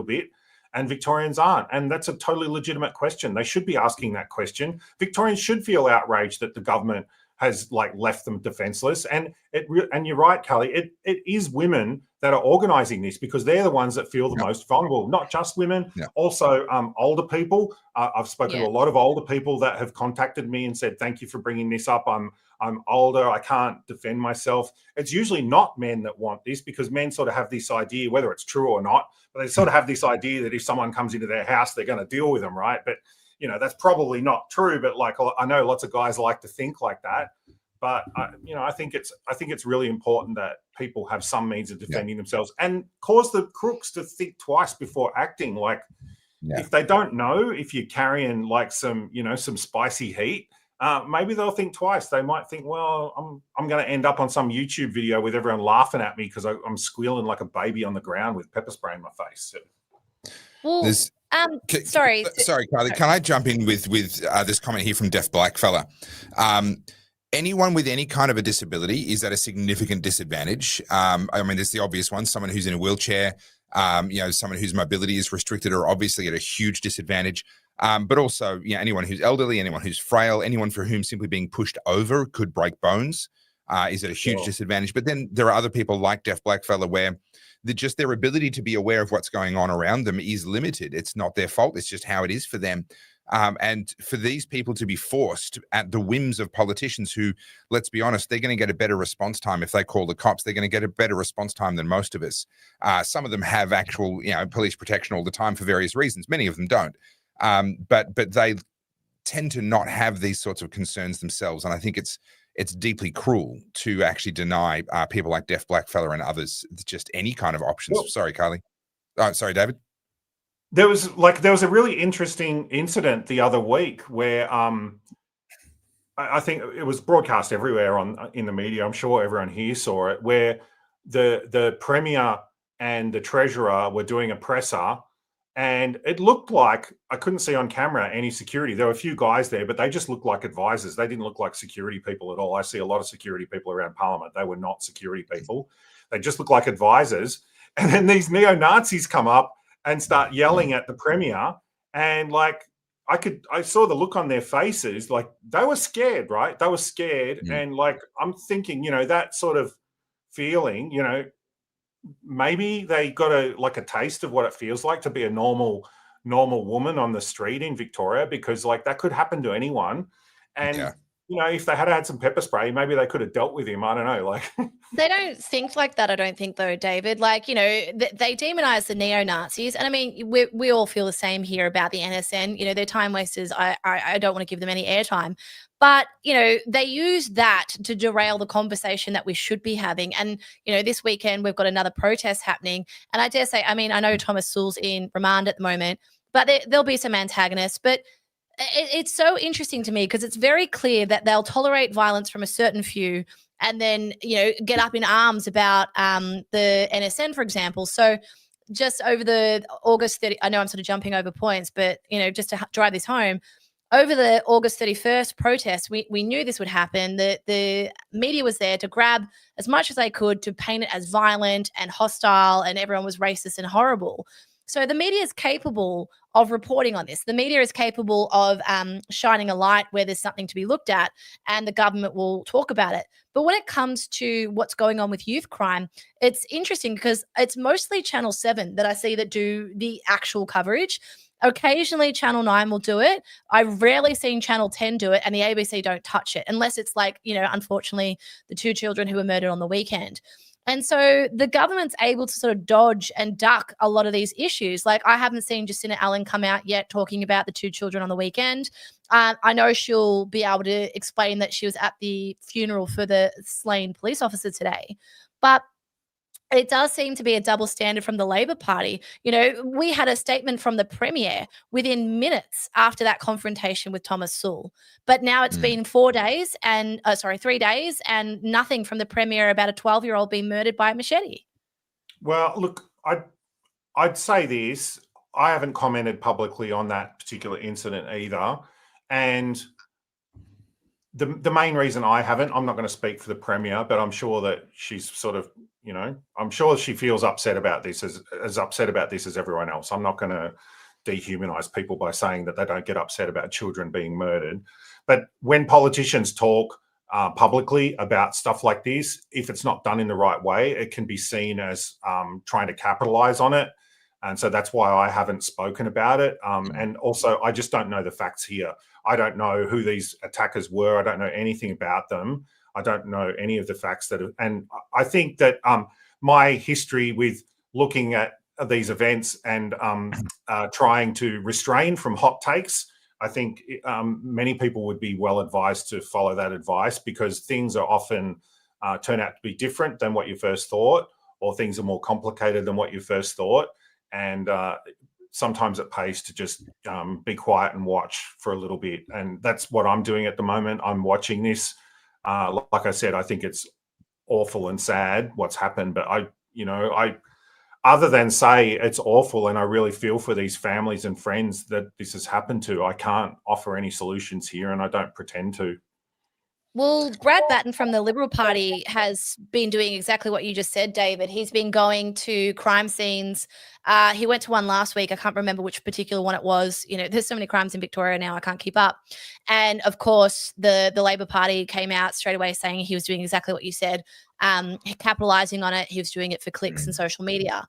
bit and Victorians aren't? And that's a totally legitimate question. They should be asking that question. Victorians should feel outraged that the government has left them defenseless. And you're right, Kelly, it is women that are organizing this because they're the ones that feel the most vulnerable, not just women, also older people. I've spoken to a lot of older people that have contacted me and said, thank you for bringing this up. I'm older, I can't defend myself. It's usually not men that want this because men sort of have this idea, whether it's true or not, but they sort of have this idea that if someone comes into their house, they're going to deal with them, right? But that's probably not true, but I know lots of guys like to think like that. But I think it's really important that people have some means of defending themselves and cause the crooks to think twice before acting. If they don't know if you're carrying some spicy heat, maybe they'll think twice. They might think, well, I'm going to end up on some YouTube video with everyone laughing at me because I'm squealing like a baby on the ground with pepper spray in my face. Well, sorry, Carly, can I jump in with this comment here from Deaf Black Fella? Anyone with any kind of a disability is at a significant disadvantage. There's the obvious one, someone who's in a wheelchair, someone whose mobility is restricted are obviously at a huge disadvantage. But also, anyone who's elderly, anyone who's frail, anyone for whom simply being pushed over could break bones is at a huge disadvantage. But then there are other people like Deaf Black Fella where just their ability to be aware of what's going on around them is limited. It's not their fault. It's just how it is for them. And for these people to be forced at the whims of politicians who, let's be honest, they're going to get a better response time. If they call the cops, they're going to get a better response time than most of us. Some of them have actual, police protection all the time for various reasons. Many of them don't. But they tend to not have these sorts of concerns themselves. And I think it's it's deeply cruel to actually deny people like Deaf Blackfella and others just any kind of options. Well, sorry, Carly. Oh, sorry, David. There was a really interesting incident the other week where I think it was broadcast everywhere in the media. I'm sure everyone here saw it, where the Premier and the Treasurer were doing a presser, and it looked like, I couldn't see on camera any security. There were a few guys there, but they just looked like advisors. They didn't look like security people at all. I see a lot of security people around Parliament. They were not security people. They just looked like advisors. And then these neo-Nazis come up and start yelling at the Premier, and like I saw the look on their faces, like they were scared, right? They were scared. And like, I'm thinking, that sort of feeling, maybe they got a taste of what it feels like to be a normal woman on the street in Victoria, because like that could happen to anyone. And if they had some pepper spray, maybe they could have dealt with him. I don't know. Like they don't think like that, I don't think, though, David. Like, they demonize the neo-Nazis. And I mean, we all feel the same here about the NSN. They're time wasters. I don't want to give them any airtime. But, they use that to derail the conversation that we should be having. And, this weekend we've got another protest happening. And I dare say, I mean, I know Thomas Sewell's in remand at the moment, but there'll be some antagonists. But it's so interesting to me because it's very clear that they'll tolerate violence from a certain few and then, get up in arms about the NSN, for example. So just over the August 30, I know I'm sort of jumping over points, but, just to drive this home, over the August 31st protest, we knew this would happen. The media was there to grab as much as they could to paint it as violent and hostile, and everyone was racist and horrible. So the media is capable of reporting on this. The media is capable of shining a light where there's something to be looked at, and the government will talk about it. But when it comes to what's going on with youth crime, it's interesting because it's mostly Channel 7 that I see that do the actual coverage. Occasionally Channel 9 will do it. I've rarely seen Channel 10 do it, and the ABC don't touch it unless it's like, unfortunately, the 2 children who were murdered on the weekend. And so the government's able to sort of dodge and duck a lot of these issues. Like, I haven't seen Jacinta Allan come out yet talking about the 2 children on the weekend. I know she'll be able to explain that she was at the funeral for the slain police officer today. But it does seem to be a double standard from the Labor Party. We had a statement from the Premier within minutes after that confrontation with Thomas Sewell. But now it's been 3 days and nothing from the Premier about a 12-year-old being murdered by a machete. Well, look, I'd say this. I haven't commented publicly on that particular incident either. And the main reason I haven't, I'm not going to speak for the Premier, but I'm sure that she's sort of, I'm sure she feels upset about this, as upset about this as everyone else. I'm not going to dehumanize people by saying that they don't get upset about children being murdered. But when politicians talk publicly about stuff like this, if it's not done in the right way, it can be seen as trying to capitalize on it. And so that's why I haven't spoken about it. And also, I just don't know the facts here. I don't know who these attackers were. I don't know anything about them. I don't know any of the facts and I think that my history with looking at these events and trying to restrain from hot takes, I think many people would be well advised to follow that advice, because things are often turn out to be different than what you first thought, or things are more complicated than what you first thought. And sometimes it pays to just be quiet and watch for a little bit. And that's what I'm doing at the moment. I'm watching this. Like I said, I think it's awful and sad what's happened, but I other than say it's awful and I really feel for these families and friends that this has happened to, I can't offer any solutions here, and I don't pretend to. Well, Brad Batten from the Liberal Party has been doing exactly what you just said, David. He's been going to crime scenes. He went to one last week. I can't remember which particular one it was. There's so many crimes in Victoria now, I can't keep up. And of course, the Labor Party came out straight away saying he was doing exactly what you said, capitalizing on it. He was doing it for clicks and social media.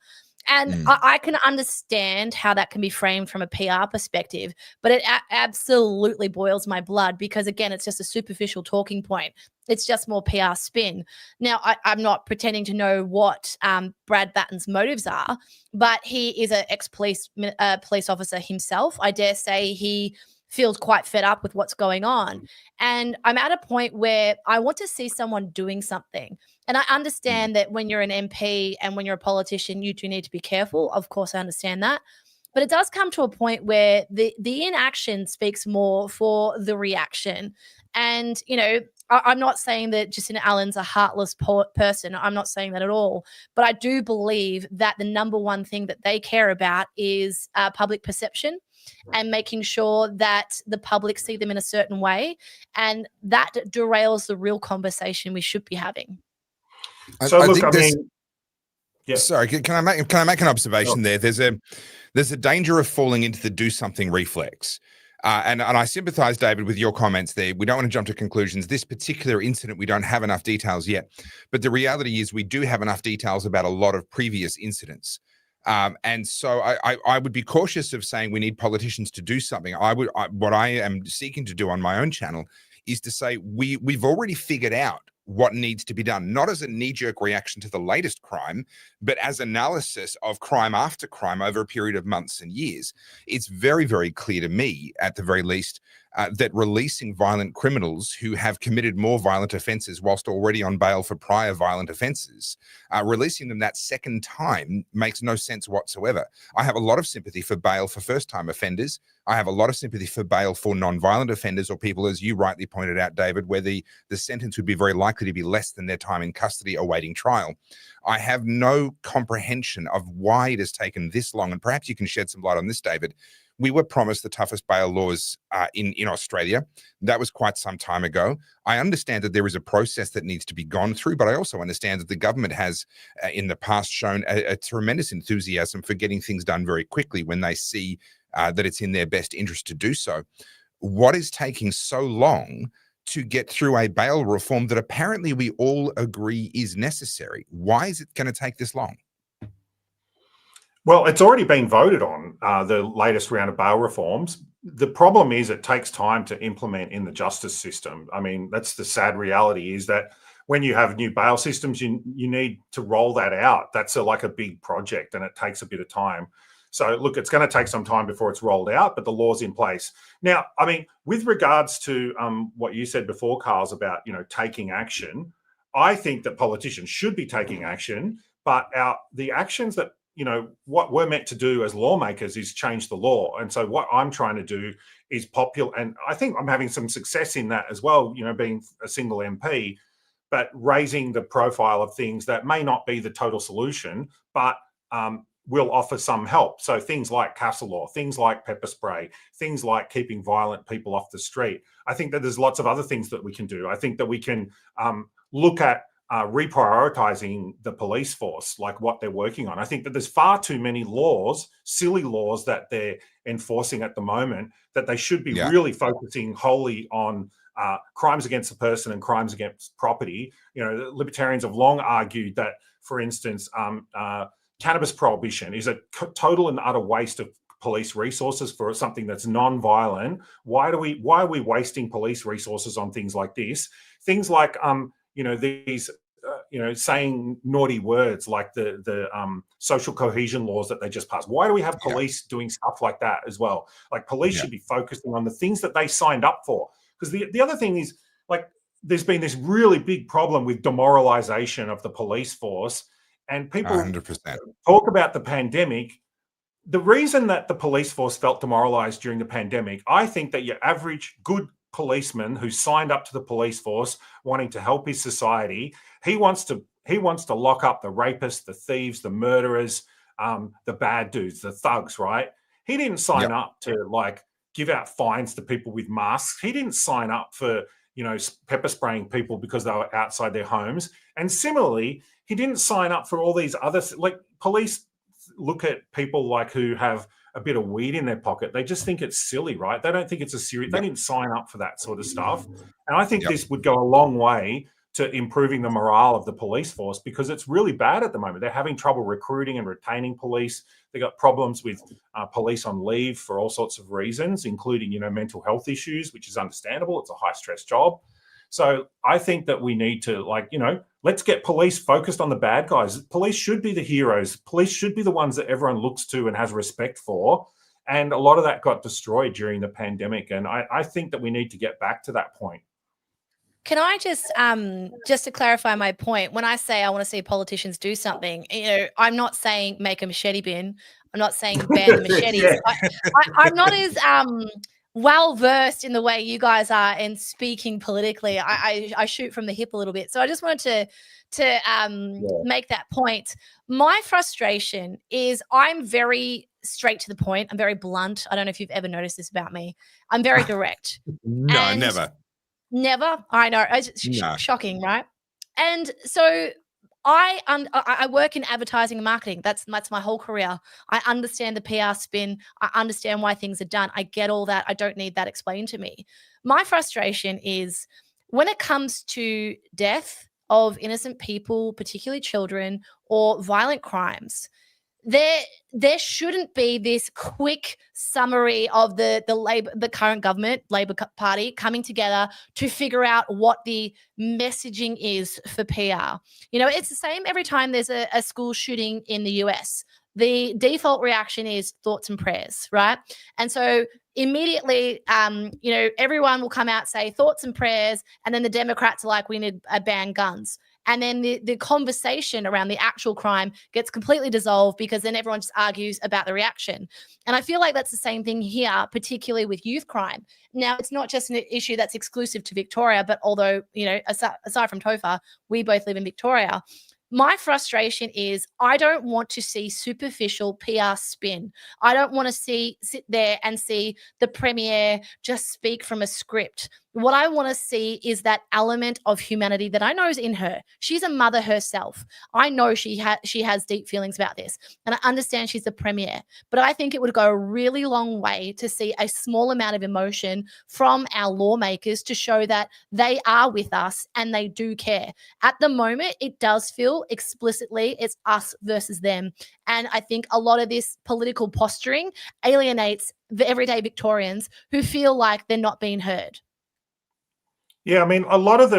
And I can understand how that can be framed from a PR perspective, but it absolutely boils my blood because, again, it's just a superficial talking point. It's just more PR spin. Now, I'm not pretending to know what Brad Batten's motives are, but he is an ex-police police officer himself. I dare say he feels quite fed up with what's going on. And I'm at a point where I want to see someone doing something. And I understand that when you're an MP and when you're a politician, you do need to be careful. Of course, I understand that. But it does come to a point where the inaction speaks more for the reaction. And, you know, I'm not saying that Jacinta Allan's a heartless person. I'm not saying that at all. But I do believe that the number one thing that they care about is public perception and making sure that the public see them in a certain way. And that derails the real conversation we should be having. So look, I mean, yeah. Sorry, can I make an observation there? There's a danger of falling into the do something reflex. And I sympathize, David, with your comments there. We don't want to jump to conclusions. This particular incident, we don't have enough details yet. But the reality is we do have enough details about a lot of previous incidents. And so I would be cautious of saying we need politicians to do something. What I am seeking to do on my own channel is to say we've already figured out what needs to be done, not as a knee-jerk reaction to the latest crime, but as analysis of crime after crime over a period of months and years. It's very, very clear to me, at the very least, that releasing violent criminals who have committed more violent offences whilst already on bail for prior violent offences, releasing them that second time makes no sense whatsoever. I have a lot of sympathy for bail for first-time offenders. I have a lot of sympathy for bail for non-violent offenders or people, as you rightly pointed out, David, where the sentence would be very likely to be less than their time in custody awaiting trial. I have no comprehension of why it has taken this long, and perhaps you can shed some light on this, David. We were promised the toughest bail laws in Australia. That was quite some time ago. I understand that there is a process that needs to be gone through, but I also understand that the government has in the past shown a tremendous enthusiasm for getting things done very quickly when they see that it's in their best interest to do so. What is taking so long to get through a bail reform that apparently we all agree is necessary? Why is it going to take this long? Well, it's already been voted on, the latest round of bail reforms. The problem is it takes time to implement in the justice system. I mean, that's the sad reality, is that when you have new bail systems, you need to roll that out. That's like a big project, and it takes a bit of time. So look, it's going to take some time before it's rolled out, but the law's in place. Now, I mean, with regards to what you said before, Carl's, about, you know, taking action, I think that politicians should be taking action, but the actions that, you know, what we're meant to do as lawmakers is change the law. And so what I'm trying to do is popular, and I think I'm having some success in that as well, you know, being a single MP, but raising the profile of things that may not be the total solution, but will offer some help. So things like castle law, things like pepper spray, things like keeping violent people off the street. I think that there's lots of other things that we can do. I think that we can look at reprioritizing the police force, like what they're working on. I think that there's far too many laws, silly laws that they're enforcing at the moment, that they should be really focusing wholly on crimes against the person and crimes against property. You know, the libertarians have long argued that, for instance, cannabis prohibition is a total and utter waste of police resources for something that's non-violent. Why are we wasting police resources on things like this? Things like you know, these you know, saying naughty words, like the social cohesion laws that they just passed. Why do we have police doing stuff like that as well? Like, police should be focusing on the things that they signed up for. Because the other thing is, like, there's been this really big problem with demoralization of the police force. And people 100% talk about the pandemic. The reason that the police force felt demoralized during the pandemic, I think that your average good policeman who signed up to the police force wanting to help his society, he wants to lock up the rapists, the thieves, the murderers, the bad dudes, the thugs, right? He didn't sign up to, like, give out fines to people with masks. He didn't sign up for, you know, pepper spraying people because they were outside their homes. And similarly, he didn't sign up for all these other, like, police look at people like who have a bit of weed in their pocket. They just think it's silly, right? They don't think it's a serious, they didn't sign up for that sort of stuff. And I think this would go a long way to improving the morale of the police force, because it's really bad at the moment. They're having trouble recruiting and retaining police. They got problems with police on leave for all sorts of reasons, including, you know, mental health issues, which is understandable. It's a high stress job. So I think that we need to, like, you know, let's get police focused on the bad guys. Police should be the heroes. Police should be the ones that everyone looks to and has respect for. And a lot of that got destroyed during the pandemic. And I think that we need to get back to that point. Can I just to clarify my point, when I say I want to see politicians do something, I'm not saying make a machete bin. I'm not saying ban the machetes. Yeah. I'm not as well versed in the way you guys are in speaking politically. I shoot from the hip a little bit. So I just wanted to make that point. My frustration is I'm very straight to the point. I'm very blunt. I don't know if you've ever noticed this about me. I'm very direct. No, never. Never. I know. It's No. shocking, right? And so I work in advertising and marketing. That's my whole career. I understand the PR spin. I understand why things are done. I get all that. I don't need that explained to me. My frustration is when it comes to death of innocent people, particularly children, or violent crimes, there shouldn't be this quick summary of the current government, Labor Party, coming together to figure out what the messaging is for PR. It's the same every time there's a school shooting in the US. The default reaction is thoughts and prayers, right? And so immediately, everyone will come out, say thoughts and prayers, and then the Democrats are like, we need to ban guns. And then the conversation around the actual crime gets completely dissolved because then everyone just argues about the reaction. And I feel like that's the same thing here, particularly with youth crime. Now, it's not just an issue that's exclusive to Victoria, but although, aside from Topher, we both live in Victoria. My frustration is I don't want to see superficial PR spin. I don't want to sit there and see the Premier just speak from a script. What I want to see is that element of humanity that I know is in her. She's a mother herself. I know she has deep feelings about this, and I understand she's the Premier. But I think it would go a really long way to see a small amount of emotion from our lawmakers to show that they are with us and they do care. At the moment, it does feel explicitly it's us versus them. And I think a lot of this political posturing alienates the everyday Victorians who feel like they're not being heard. Yeah, I mean, a lot of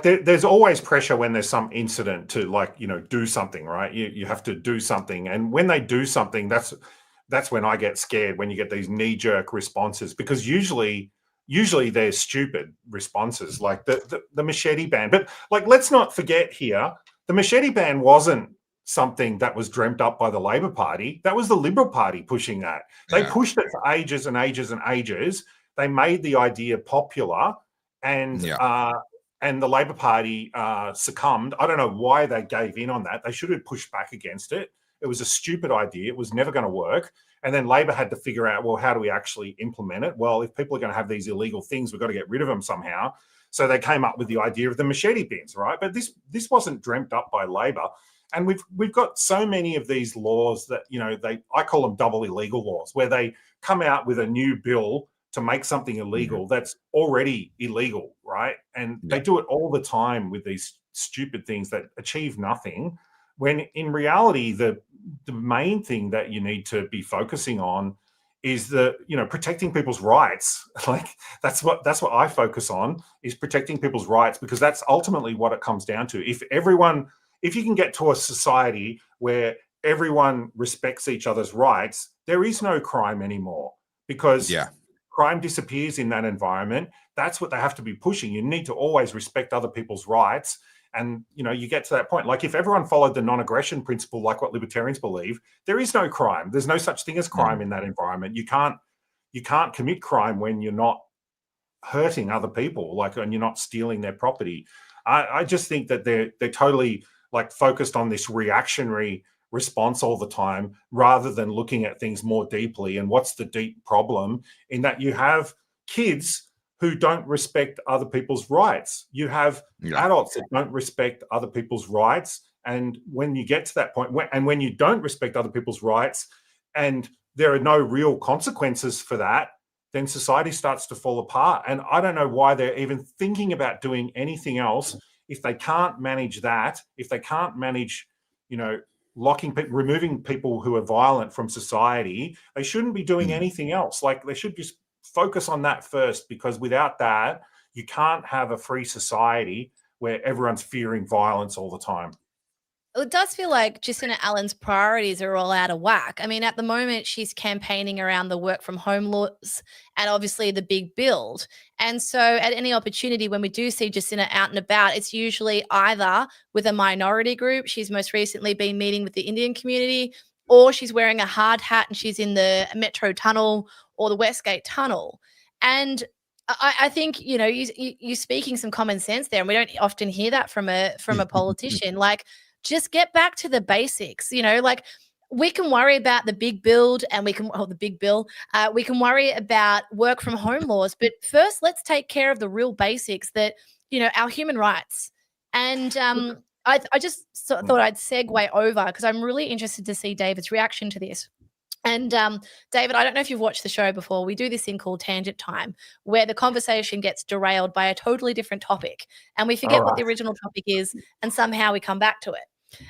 there's always pressure when there's some incident to do something, right? You have to do something. And when they do something, that's when I get scared, when you get these knee-jerk responses, because usually they're stupid responses, like the machete ban. But let's not forget here, the machete ban wasn't something that was dreamt up by the Labor Party. That was the Liberal Party pushing that. They pushed it for ages and ages and ages. They made the idea popular. And the Labor Party succumbed. I don't know why they gave in on that. They should have pushed back against it. It was a stupid idea. It was never going to work. And then Labor had to figure out, well, how do we actually implement it? Well, if people are going to have these illegal things, we've got to get rid of them somehow. So they came up with the idea of the machete bins, right? But this wasn't dreamt up by Labor. And we've got so many of these laws that, I call them double illegal laws, where they come out with a new bill to make something illegal that's already illegal, right? And they do it all the time with these stupid things that achieve nothing, when in reality, the main thing that you need to be focusing on is protecting people's rights. That's what I focus on, is protecting people's rights, because that's ultimately what it comes down to. If you can get to a society where everyone respects each other's rights, there is no crime anymore, because crime disappears in that environment. That's what they have to be pushing. You need to always respect other people's rights. And, you get to that point. Like, if everyone followed the non-aggression principle, like what libertarians believe, there is no crime. There's no such thing as crime in that environment. You can't commit crime when you're not hurting other people, and you're not stealing their property. I just think that they're totally focused on this reactionary response all the time, rather than looking at things more deeply. And what's the deep problem in that? You have kids who don't respect other people's rights. You have adults that don't respect other people's rights. And when you get to that point, when you don't respect other people's rights and there are no real consequences for that, then society starts to fall apart. And I don't know why they're even thinking about doing anything else if they can't manage that, if they can't manage, removing people who are violent from society. They shouldn't be doing anything else. They should just focus on that first, because without that, you can't have a free society where everyone's fearing violence all the time. It does feel like Jacinta Allan's priorities are all out of whack. I mean, at the moment, she's campaigning around the work from home laws and obviously the big build. And so at any opportunity when we do see Jacinta out and about, it's usually either with a minority group. She's most recently been meeting with the Indian community, or she's wearing a hard hat and she's in the Metro Tunnel or the Westgate Tunnel. And I think, you know, you're speaking some common sense there, and we don't often hear that from a politician. Like, just get back to the basics, you know, like we can worry about the big build and we can worry about work from home laws, but first let's take care of the real basics that, you know, our human rights. And I just thought I'd segue over because I'm really interested to see David's reaction to this. And David, I don't know if you've watched the show before. We do this thing called Tangent Time, where the conversation gets derailed by a totally different topic, and we forget what the original topic is, and somehow we come back to it.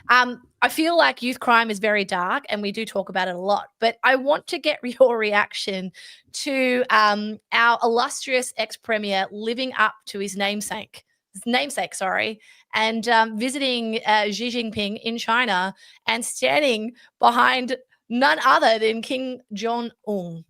I feel like youth crime is very dark, and we do talk about it a lot. But I want to get your reaction to our illustrious ex-premier living up to his namesake, and visiting Xi Jinping in China and standing behind none other than Kim Jong-un.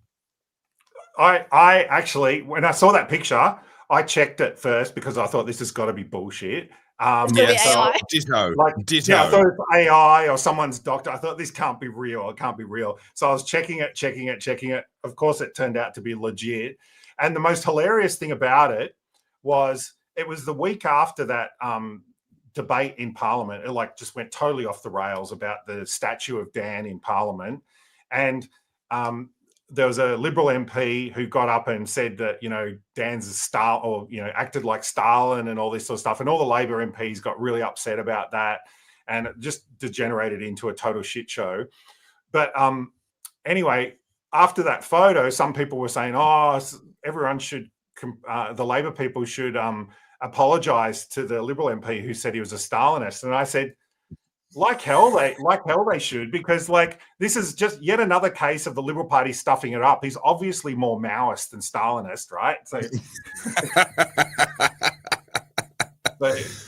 I actually, when I saw that picture, I checked it first because I thought this has got to be bullshit. Ditto. I thought it was AI or someone's doctor. I thought this can't be real. It can't be real. So I was checking it. Of course, it turned out to be legit. And the most hilarious thing about it was the week after that debate in Parliament. It like just went totally off the rails about the statue of Dan in Parliament. And there was a Liberal MP who got up and said that, you know, Dan's a star, or, you know, acted like Stalin and all this sort of stuff. And all the Labor MPs got really upset about that, and it just degenerated into a total shit show. But anyway, after that photo, some people were saying, oh, everyone should, the Labor people should apologize to the Liberal MP who said he was a Stalinist. And I said, like hell they should, because like this is just yet another case of the Liberal Party stuffing it up. He's obviously more Maoist than Stalinist, right? So,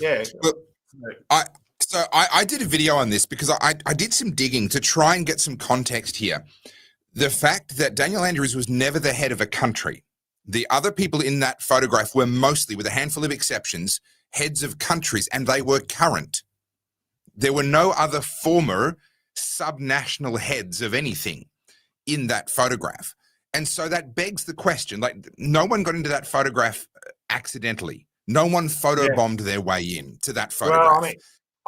yeah. I did a video on this because I did some digging to try and get some context here. The fact that Daniel Andrews was never the head of a country. The other people in that photograph were mostly, with a handful of exceptions, heads of countries, and they were current. There were no other former subnational heads of anything in that photograph. And so that begs the question, like, no one got into that photograph accidentally. No one photobombed their way in to that photograph. Well, I mean,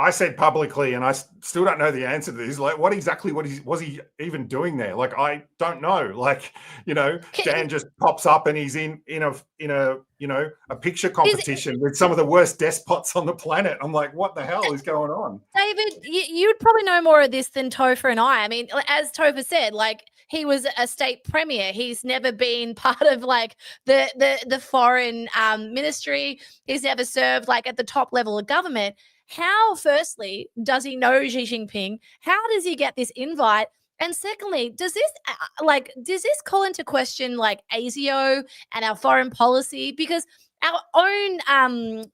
I said publicly, and I still don't know the answer to this. Like, what exactly was he even doing there? Like, I don't know. Like, you know, Dan just pops up and he's in a you know, a picture competition with some of the worst despots on the planet. I'm like, what the hell is going on? David, you'd probably know more of this than Topher and I. I mean, as Topher said, like, he was a state premier. He's never been part of like the foreign ministry. He's never served like at the top level of government. How, firstly, does he know Xi Jinping? How does he get this invite? And secondly, does this call into question like ASIO and our foreign policy? Because our own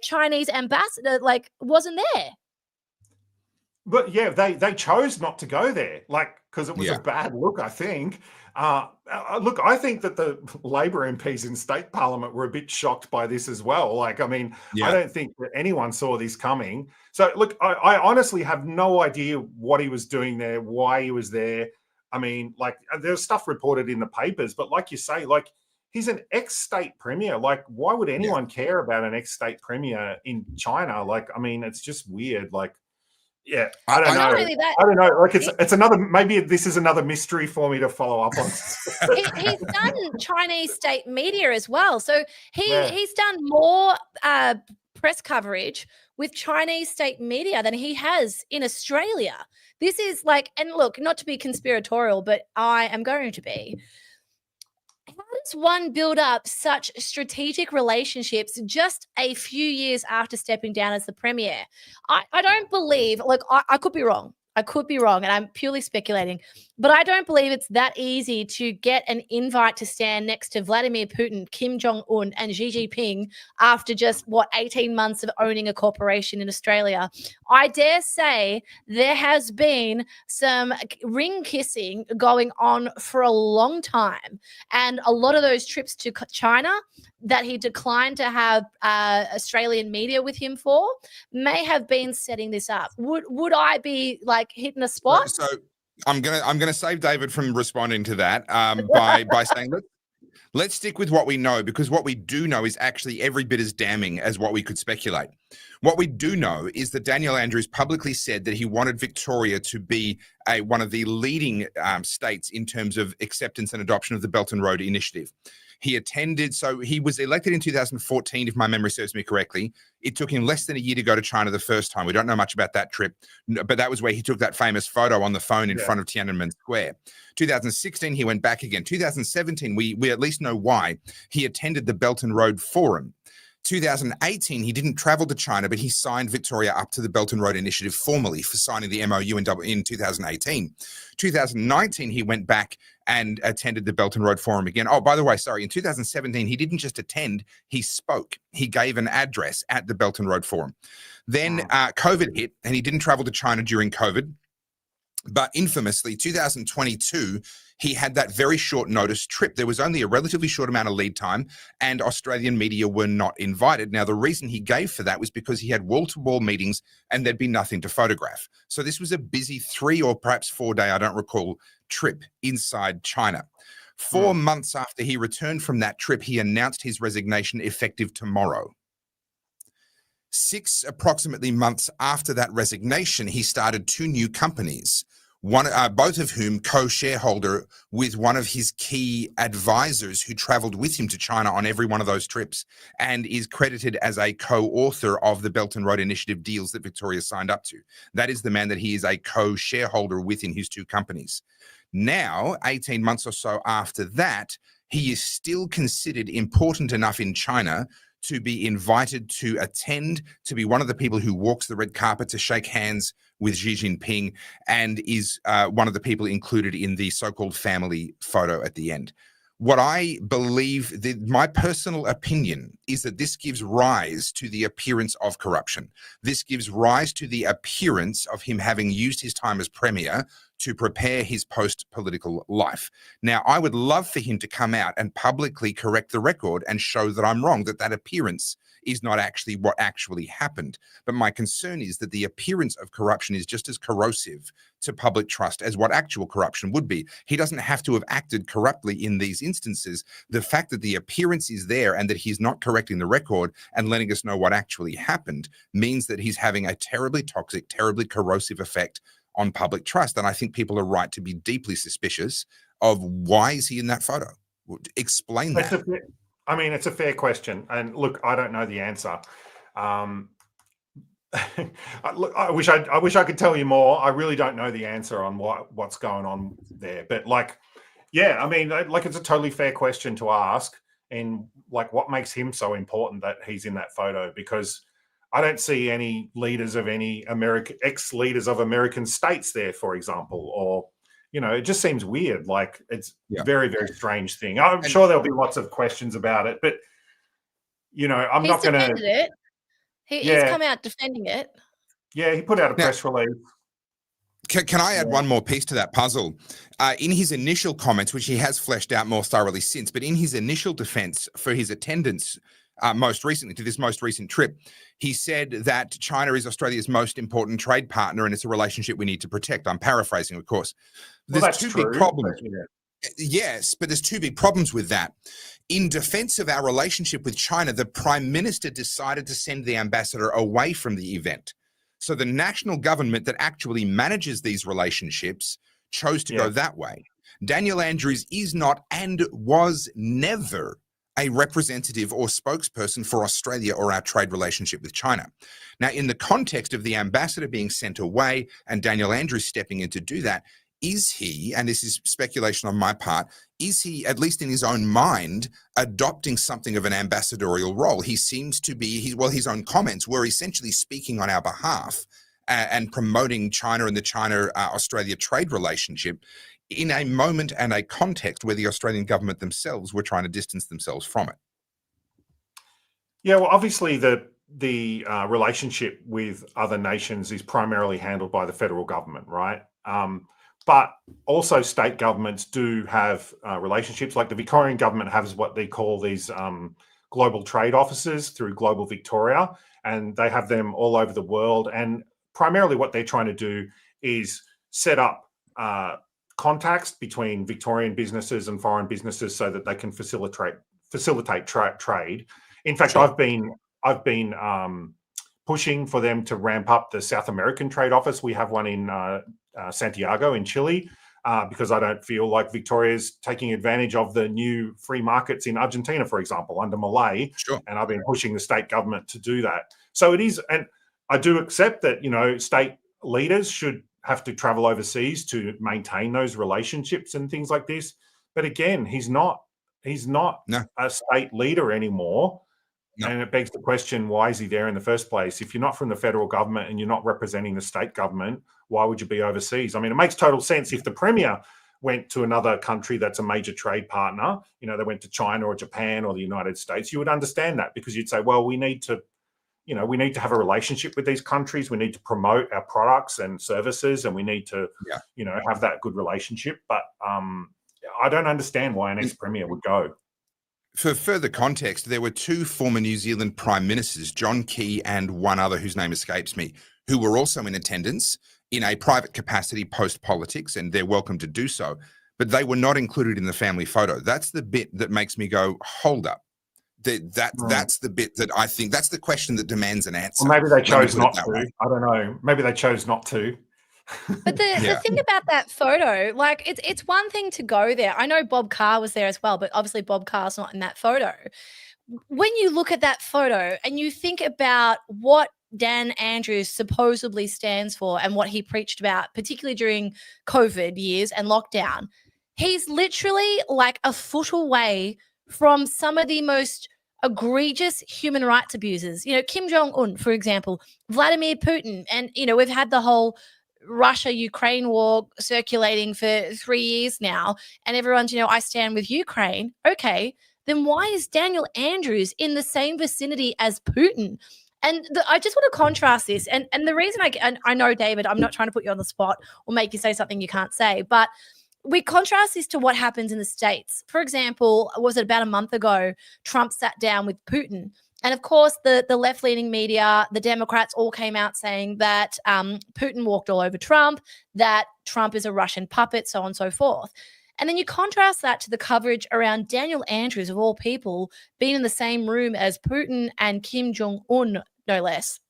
Chinese ambassador like wasn't there. But yeah, they chose not to go there, like, because it was a bad look, I think. Look, I think that the Labor MPs in state parliament were a bit shocked by this as well. Like, I mean, I don't think that anyone saw this coming. So look, I honestly have no idea what he was doing there, why he was there. I mean, like, there's stuff reported in the papers, but like you say, like, he's an ex-state premier. Like, why would anyone care about an ex-state premier in China? Like, I mean, it's just weird. Like, yeah, I don't know. I don't know. Like, it's another, maybe this is another mystery for me to follow up on. He's done Chinese state media as well. So he's done more press coverage with Chinese state media than he has in Australia. This is like, and look, not to be conspiratorial, but I am going to be. How does one build up such strategic relationships just a few years after stepping down as the premier? I don't believe, like, I could be wrong. I could be wrong, and I'm purely speculating, but I don't believe it's that easy to get an invite to stand next to Vladimir Putin, Kim Jong-un, and Xi Jinping after just, 18 months of owning a corporation in Australia. I dare say there has been some ring kissing going on for a long time, and a lot of those trips to China that he declined to have Australian media with him for may have been setting this up. Would I be like hitting a spot? So I'm gonna save David from responding to that by saying let's stick with what we know, because what we do know is actually every bit as damning as what we could speculate. What we do know is that Daniel Andrews publicly said that he wanted Victoria to be one of the leading states in terms of acceptance and adoption of the Belt and Road Initiative. He attended, so he was elected in 2014, if my memory serves me correctly. It took him less than a year to go to China the first time. We don't know much about that trip, but that was where he took that famous photo on the phone in front of Tiananmen Square. 2016, he went back again. 2017, we at least know why. He attended the Belt and Road Forum. 2018, he didn't travel to China, but he signed Victoria up to the Belt and Road Initiative formally for signing the MOU in 2018. 2019, he went back and attended the Belt and Road Forum again. Oh, by the way, sorry, in 2017, he didn't just attend, he spoke. He gave an address at the Belt and Road Forum. Then COVID hit, and he didn't travel to China during COVID. But infamously, 2022, he had that very short notice trip. There was only a relatively short amount of lead time, and Australian media were not invited. Now, the reason he gave for that was because he had wall-to-wall meetings and there'd be nothing to photograph. So this was a busy 3 or perhaps 4 day, I don't recall, trip inside China. 4 months after he returned from that trip, he announced his resignation effective tomorrow. 6 approximately months after that resignation, he started 2 new companies, both of whom co-shareholder with one of his key advisors who traveled with him to China on every one of those trips, and is credited as a co-author of the Belt and Road Initiative deals that Victoria signed up to. That is the man that he is a co-shareholder with in his 2 companies. Now, 18 months or so after that, he is still considered important enough in China to be invited to attend, to be one of the people who walks the red carpet, to shake hands with Xi Jinping, and is one of the people included in the so-called family photo at the end. What I believe, my personal opinion, is that this gives rise to the appearance of corruption. This gives rise to the appearance of him having used his time as premier to prepare his post-political life. Now, I would love for him to come out and publicly correct the record and show that I'm wrong, that appearance is not actually what actually happened. But my concern is that the appearance of corruption is just as corrosive to public trust as what actual corruption would be. He doesn't have to have acted corruptly in these instances. The fact that the appearance is there and that he's not correcting the record and letting us know what actually happened means that he's having a terribly toxic, terribly corrosive effect on public trust. And I think people are right to be deeply suspicious of why is he in that photo. Explain that. I mean, it's a fair question. And look, I don't know the answer. Look, I wish I could tell you more. I really don't know the answer on what's going on there. But yeah, I mean, it's a totally fair question to ask. And what makes him so important that he's in that photo? Because I don't see any leaders of any ex-leaders of American states there, for example, or, it just seems weird. It's very, very strange thing. I'm sure there'll be lots of questions about it, but, I'm not going to. It. He's come out defending it. Yeah, he put out a press release. Can I add one more piece to that puzzle? In his initial comments, which he has fleshed out more thoroughly since, but in his initial defense for his attendance most recently to this most recent trip, he said that China is Australia's most important trade partner and it's a relationship we need to protect. I'm paraphrasing, of course. There's two big problems. Yes, but there's 2 big problems with that. In defense of our relationship with China, the Prime Minister decided to send the ambassador away from the event. So the national government that actually manages these relationships chose to go that way. Daniel Andrews is not and was never a representative or spokesperson for Australia or our trade relationship with China. Now, in the context of the ambassador being sent away and Daniel Andrews stepping in to do that, is he, and this is speculation on my part, is he, at least in his own mind, adopting something of an ambassadorial role? He seems to be, his own comments were essentially speaking on our behalf and promoting China and the China-Australia trade relationship in a moment and a context where the Australian government themselves were trying to distance themselves from it. Yeah, well, obviously the relationship with other nations is primarily handled by the federal government, right? But also state governments do have relationships. Like the Victorian government has what they call these global trade offices through Global Victoria, and they have them all over the world. And primarily what they're trying to do is set up contacts between Victorian businesses and foreign businesses so that they can facilitate trade. In fact, Sure. I've been pushing for them to ramp up the South American trade office. We have one in Santiago in Chile, because I don't feel like Victoria's taking advantage of the new free markets in Argentina, for example, under Malay. Sure. And I've been pushing the state government to do that. So it is, and I do accept that, you know, state leaders should have to travel overseas to maintain those relationships and things like this. But again, he's not No. a state leader anymore. No. And it begs the question, why is he there in the first place? If you're not from the federal government and you're not representing the state government, why would you be overseas? I mean, it makes total sense if the premier went to another country that's a major trade partner, you know, they went to China or Japan or the United States, you would understand that, because you'd say, well, we need to have a relationship with these countries. We need to promote our products and services, and we need to, you know, have that good relationship. But I don't understand why an ex-premier would go. For further context, there were two former New Zealand prime ministers, John Key and one other whose name escapes me, who were also in attendance in a private capacity post-politics, and they're welcome to do so, but they were not included in the family photo. That's the bit that makes me go, hold up. That's the bit that I think, that's the question that demands an answer. Well, maybe they chose not to. I don't know. Maybe they chose not to. But the thing about that photo, like it's one thing to go there. I know Bob Carr was there as well, but obviously Bob Carr's not in that photo. When you look at that photo and you think about what Dan Andrews supposedly stands for and what he preached about, particularly during COVID years and lockdown, he's literally like a foot away from some of the most egregious human rights abusers. You know, Kim Jong-un, for example, Vladimir Putin, and, you know, we've had the whole Russia-Ukraine war circulating for 3 years now, and everyone's, you know, I stand with Ukraine. Okay, then why is Daniel Andrews in the same vicinity as Putin? And I just want to contrast this. And the reason I know, David, I'm not trying to put you on the spot or make you say something you can't say, but we contrast this to what happens in the States. For example, was it about a month ago, Trump sat down with Putin. And of course, the left-leaning media, the Democrats all came out saying that Putin walked all over Trump, that Trump is a Russian puppet, so on and so forth. And then you contrast that to the coverage around Daniel Andrews, of all people, being in the same room as Putin and Kim Jong-un, no less.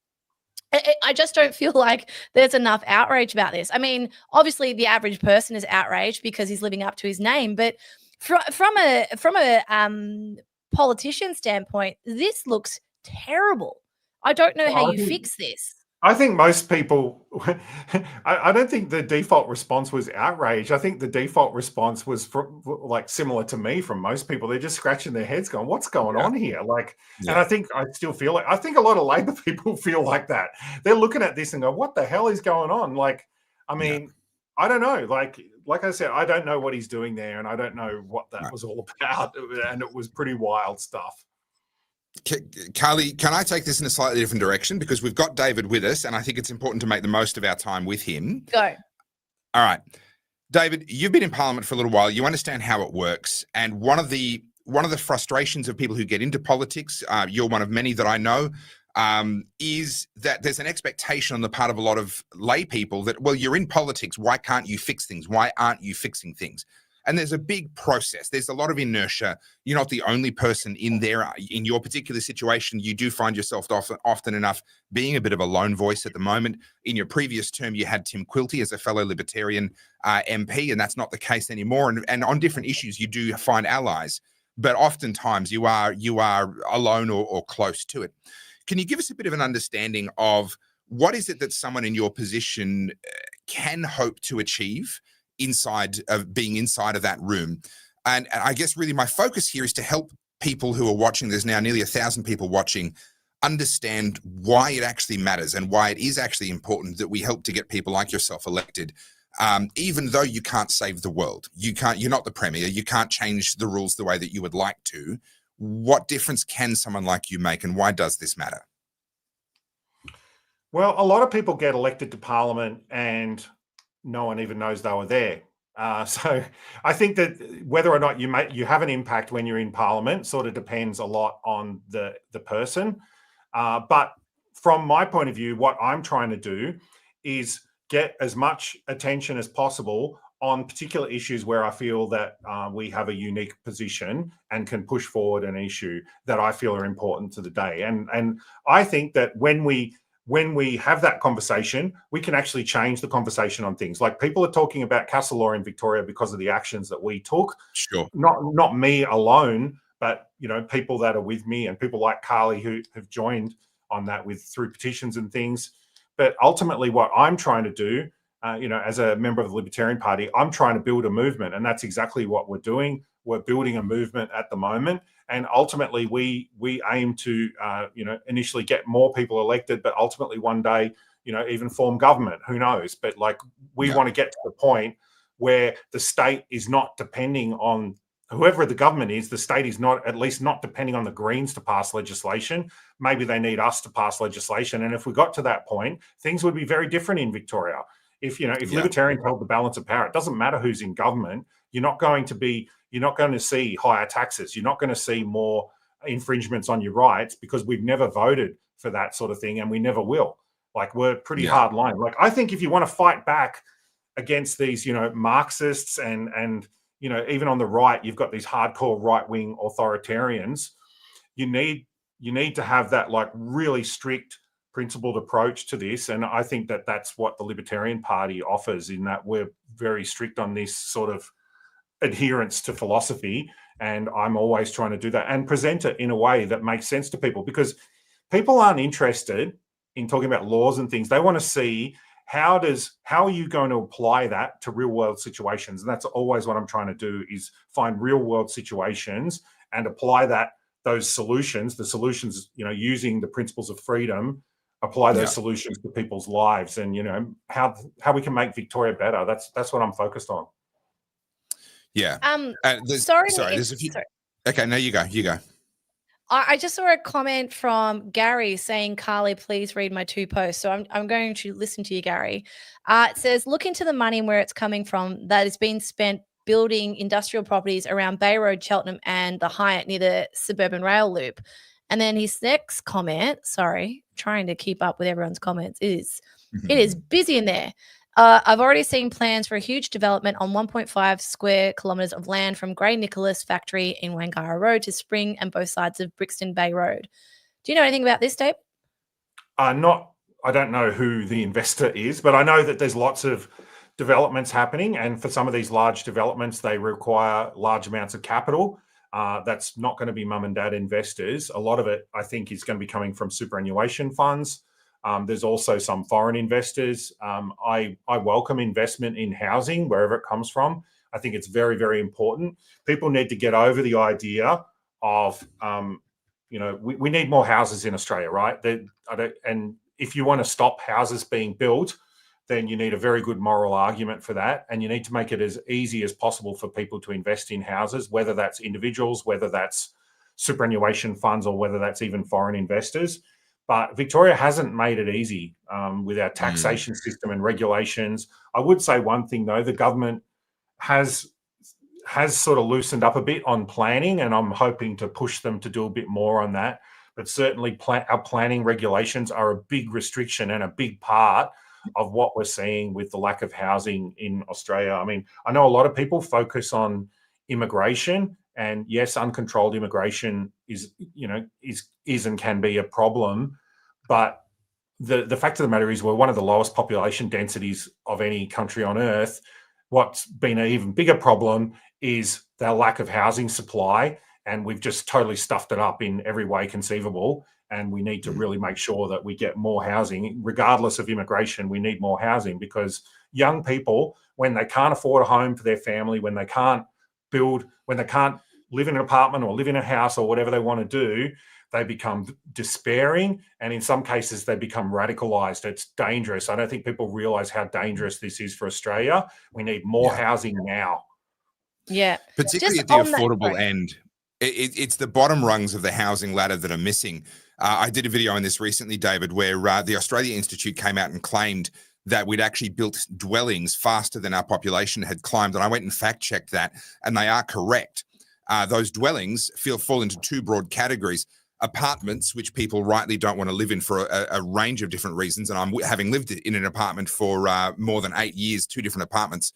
I just don't feel like there's enough outrage about this. I mean, obviously, the average person is outraged because he's living up to his name, but from a politician standpoint, this looks terrible. I don't know how you fix this. I think most people, I don't think the default response was outrage. I think the default response was like similar to me from most people. They're just scratching their heads going, what's going on here? Like, and I think I still feel like, I think a lot of Labor people feel like that. They're looking at this and go, what the hell is going on? Like, I mean, I don't know. Like I said, I don't know what he's doing there, and I don't know what that was all about. And it was pretty wild stuff. Carly, can I take this in a slightly different direction? Because we've got David with us, and I think it's important to make the most of our time with him. Go. All right. David, you've been in Parliament for a little while. You understand how it works. And one of the frustrations of people who get into politics, you're one of many that I know, is that there's an expectation on the part of a lot of lay people that, well, you're in politics. Why can't you fix things? Why aren't you fixing things? And there's a big process. There's a lot of inertia. You're not the only person in there. In your particular situation, you do find yourself often enough being a bit of a lone voice at the moment. In your previous term, you had Tim Quilty as a fellow Libertarian MP, and that's not the case anymore. And on different issues, you do find allies, but oftentimes you are alone or close to it. Can you give us a bit of an understanding of what is it that someone in your position can hope to achieve inside of that room? And I guess really my focus here is to help people who are watching. There's now nearly 1,000 people watching, understand why it actually matters and why it is actually important that we help to get people like yourself elected, even though you can't save the world. You're not the premier. You can't change the rules the way that you would like to. What difference can someone like you make, and why does this matter? Well, a lot of people get elected to parliament and no one even knows they were there. So I think that whether or not you have an impact when you're in parliament sort of depends a lot on the person. But from my point of view, what I'm trying to do is get as much attention as possible on particular issues where I feel that we have a unique position and can push forward an issue that I feel are important to the day. And I think that when we have that conversation, we can actually change the conversation on things. Like, people are talking about castle law in Victoria because of the actions that we took. Sure. Not me alone, but people that are with me and people like Carly who have joined on that through petitions and things. But ultimately, what I'm trying to do, as a member of the Libertarian Party, I'm trying to build a movement, and that's exactly what we're doing. We're building a movement at the moment, and ultimately, we aim to, initially get more people elected, but ultimately one day, even form government. Who knows? But we want to get to the point where the state is not depending on whoever the government is. The state is not, at least not depending on the Greens to pass legislation. Maybe they need us to pass legislation. And if we got to that point, things would be very different in Victoria. If Libertarians held the balance of power, it doesn't matter who's in government. You're not going to see higher taxes. You're not going to see more infringements on your rights, because we've never voted for that sort of thing, and we never will. We're pretty hard line. I think if you want to fight back against these, Marxists and even on the right, you've got these hardcore right-wing authoritarians. You need to have that really strict, principled approach to this, and I think that that's what the Libertarian Party offers, in that we're very strict on this sort of adherence to philosophy, and I'm always trying to do that and present it in a way that makes sense to people, because people aren't interested in talking about laws and things. They want to see how are you going to apply that to real world situations, and that's always what I'm trying to do, is find real world situations and apply those solutions, using the principles of freedom, apply those solutions to people's lives, and how we can make Victoria better. That's what I'm focused on. Yeah. Sorry. There's a few. Sorry. Okay, no, you go. I just saw a comment from Gary saying, Carly, please read my 2 posts. So I'm going to listen to you, Gary. It says, look into the money and where it's coming from that has been spent building industrial properties around Bay Road, Cheltenham, and the Hyatt near the suburban rail loop. And then his next comment, sorry, trying to keep up with everyone's comments, it is busy in there. I've already seen plans for a huge development on 1.5 square kilometres of land from Grey Nicholas factory in Wangara Road to Spring and both sides of Brixton Bay Road. Do you know anything about this, Dave? I don't know who the investor is, but I know that there's lots of developments happening, and for some of these large developments, they require large amounts of capital. That's not going to be mum and dad investors. A lot of it, I think, is going to be coming from superannuation funds. There's also some foreign investors. I welcome investment in housing wherever it comes from. I think it's very, very important. People need to get over the idea of, we need more houses in Australia, right? And if you want to stop houses being built, then you need a very good moral argument for that. And you need to make it as easy as possible for people to invest in houses, whether that's individuals, whether that's superannuation funds, or whether that's even foreign investors. But Victoria hasn't made it easy with our taxation system and regulations. I would say one thing, though, the government has sort of loosened up a bit on planning, and I'm hoping to push them to do a bit more on that. But certainly our planning regulations are a big restriction and a big part of what we're seeing with the lack of housing in Australia. I mean, I know a lot of people focus on immigration, and yes, uncontrolled immigration is and can be a problem. But the fact of the matter is, we're one of the lowest population densities of any country on earth. What's been an even bigger problem is the lack of housing supply, and we've just totally stuffed it up in every way conceivable. And we need to really make sure that we get more housing, regardless of immigration. We need more housing, because young people, when they can't afford a home for their family, when they can't live in an apartment or live in a house or whatever they want to do, they become despairing, and in some cases they become radicalized. It's dangerous. I don't think people realize how dangerous this is for Australia. We need more housing now. Yeah. Particularly at the affordable end. It's the bottom rungs of the housing ladder that are missing. I did a video on this recently, David, where the Australia Institute came out and claimed that we'd actually built dwellings faster than our population had climbed. And I went and fact-checked that, and they are correct. Those dwellings fall into two broad categories. Apartments, which people rightly don't want to live in for a range of different reasons. And I'm having lived in an apartment for more than 8 years, 2 different apartments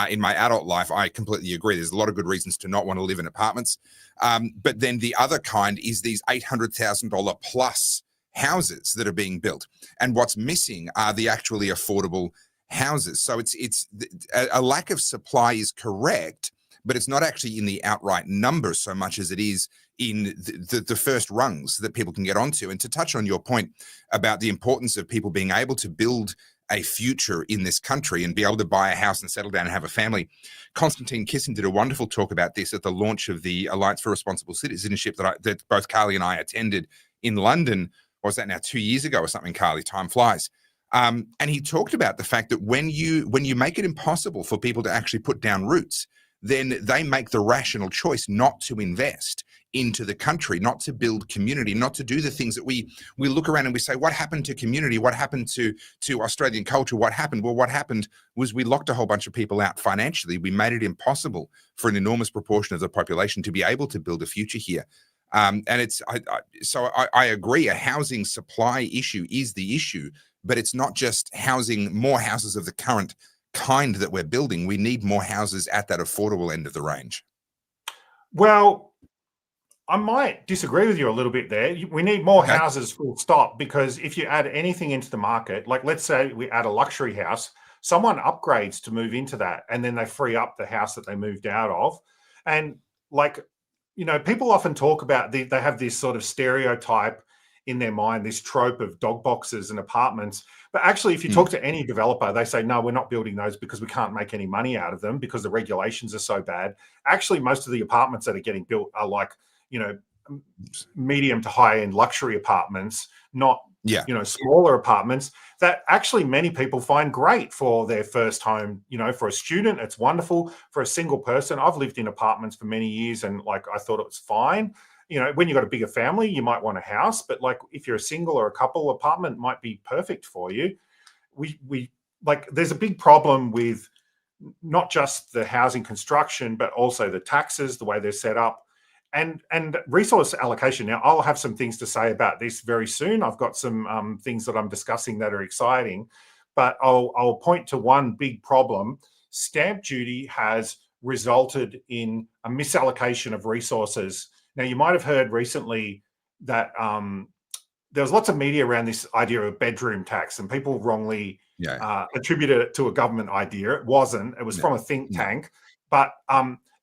in my adult life. I completely agree. There's a lot of good reasons to not want to live in apartments. But then the other kind is these $800,000 plus houses that are being built. And what's missing are the actually affordable houses. So it's a lack of supply is correct, but it's not actually in the outright numbers so much as it is in the first rungs that people can get onto. And to touch on your point about the importance of people being able to build a future in this country and be able to buy a house and settle down and have a family. Konstantin Kisin did a wonderful talk about this at the launch of the Alliance for Responsible Citizenship that both Carly and I attended in London. Or was that now 2 years ago or something, Carly? Time flies. And he talked about the fact that when you make it impossible for people to actually put down roots, then they make the rational choice not to invest into the country, not to build community, not to do the things that we look around and we say, what happened to community? What happened to Australian culture? What happened? Well, what happened was we locked a whole bunch of people out financially. We made it impossible for an enormous proportion of the population to be able to build a future here. And I agree, a housing supply issue is the issue, but it's not just housing, more houses of the current kind that we're building. We need more houses at that affordable end of the range. Well, I might disagree with you a little bit there. We need more houses, full stop, because if you add anything into the market, like let's say we add a luxury house, someone upgrades to move into that, and then they free up the house that they moved out of. And like, you know, people often talk about they have this sort of stereotype in their mind, this trope of dog boxes and apartments. But actually, if you talk to any developer, they say, no, we're not building those because we can't make any money out of them because the regulations are so bad. Actually, most of the apartments that are getting built are like, you know, medium to high end luxury apartments, not, you know, smaller apartments that actually many people find great for their first home. You know, for a student, it's wonderful. For a single person, I've lived in apartments for many years and like, I thought it was fine. You know, when you've got a bigger family, you might want a house, but like if you're a single or a couple, apartment might be perfect for you. We like, there's a big problem with not just the housing construction, but also the taxes, the way they're set up, and resource allocation. Now, I'll have some things to say about this very soon. I've got some things that I'm discussing that are exciting, but I'll point to one big problem. Stamp duty has resulted in a misallocation of resources. Now, you might have heard recently that there was lots of media around this idea of bedroom tax, and people wrongly attributed it to a government idea. It wasn't. It was from a think tank. But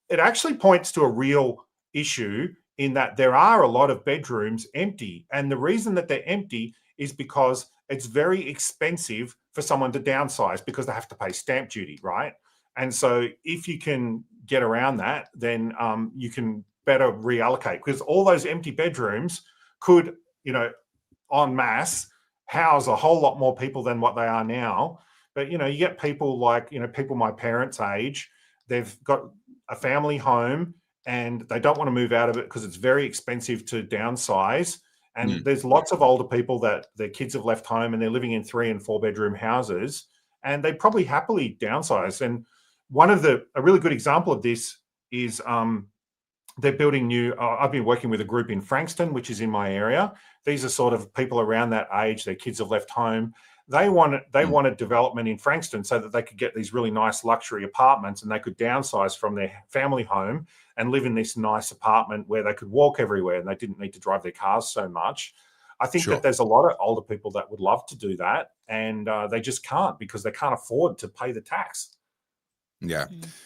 it actually points to a real issue in that there are a lot of bedrooms empty. And the reason that they're empty is because it's very expensive for someone to downsize because they have to pay stamp duty, right? And so if you can get around that, then you can better reallocate, because all those empty bedrooms could, you know, en masse house a whole lot more people than what they are now. But, you know, you get people like, you know, people my parents' age, they've got a family home and they don't want to move out of it because it's very expensive to downsize. And there's lots of older people that their kids have left home and they're living in 3 and 4 bedroom houses, and they probably happily downsize. And a really good example of this is they're building new. I've been working with a group in Frankston, which is in my area. These are sort of people around that age. Their kids have left home. They wanted development in Frankston so that they could get these really nice luxury apartments, and they could downsize from their family home and live in this nice apartment where they could walk everywhere and they didn't need to drive their cars so much. I think that there's a lot of older people that would love to do that, and they just can't because they can't afford to pay the tax. Yeah,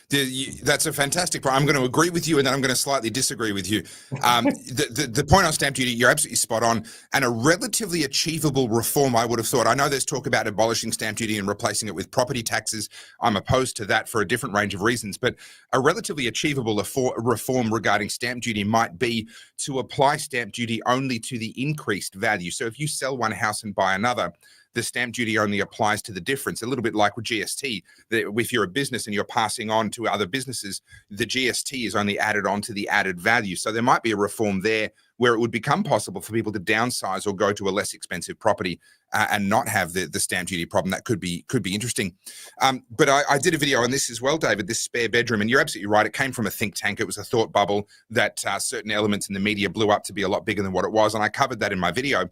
that's a fantastic point. I'm going to agree with you, and then I'm going to slightly disagree with you. The point on stamp duty, you're absolutely spot on, and a relatively achievable reform, I would have thought. I know there's talk about abolishing stamp duty and replacing it with property taxes. I'm opposed to that for a different range of reasons, but a relatively achievable reform regarding stamp duty might be to apply stamp duty only to the increased value. So if you sell one house and buy another, the stamp duty only applies to the difference, a little bit like with GST. If you're a business and you're passing on to other businesses, the GST is only added on to the added value. So there might be a reform there where it would become possible for people to downsize or go to a less expensive property and not have the stamp duty problem. That could be interesting. But I did a video on this as well, David, this spare bedroom, and you're absolutely right. It came from a think tank. It was a thought bubble that certain elements in the media blew up to be a lot bigger than what it was, and I covered that in my video.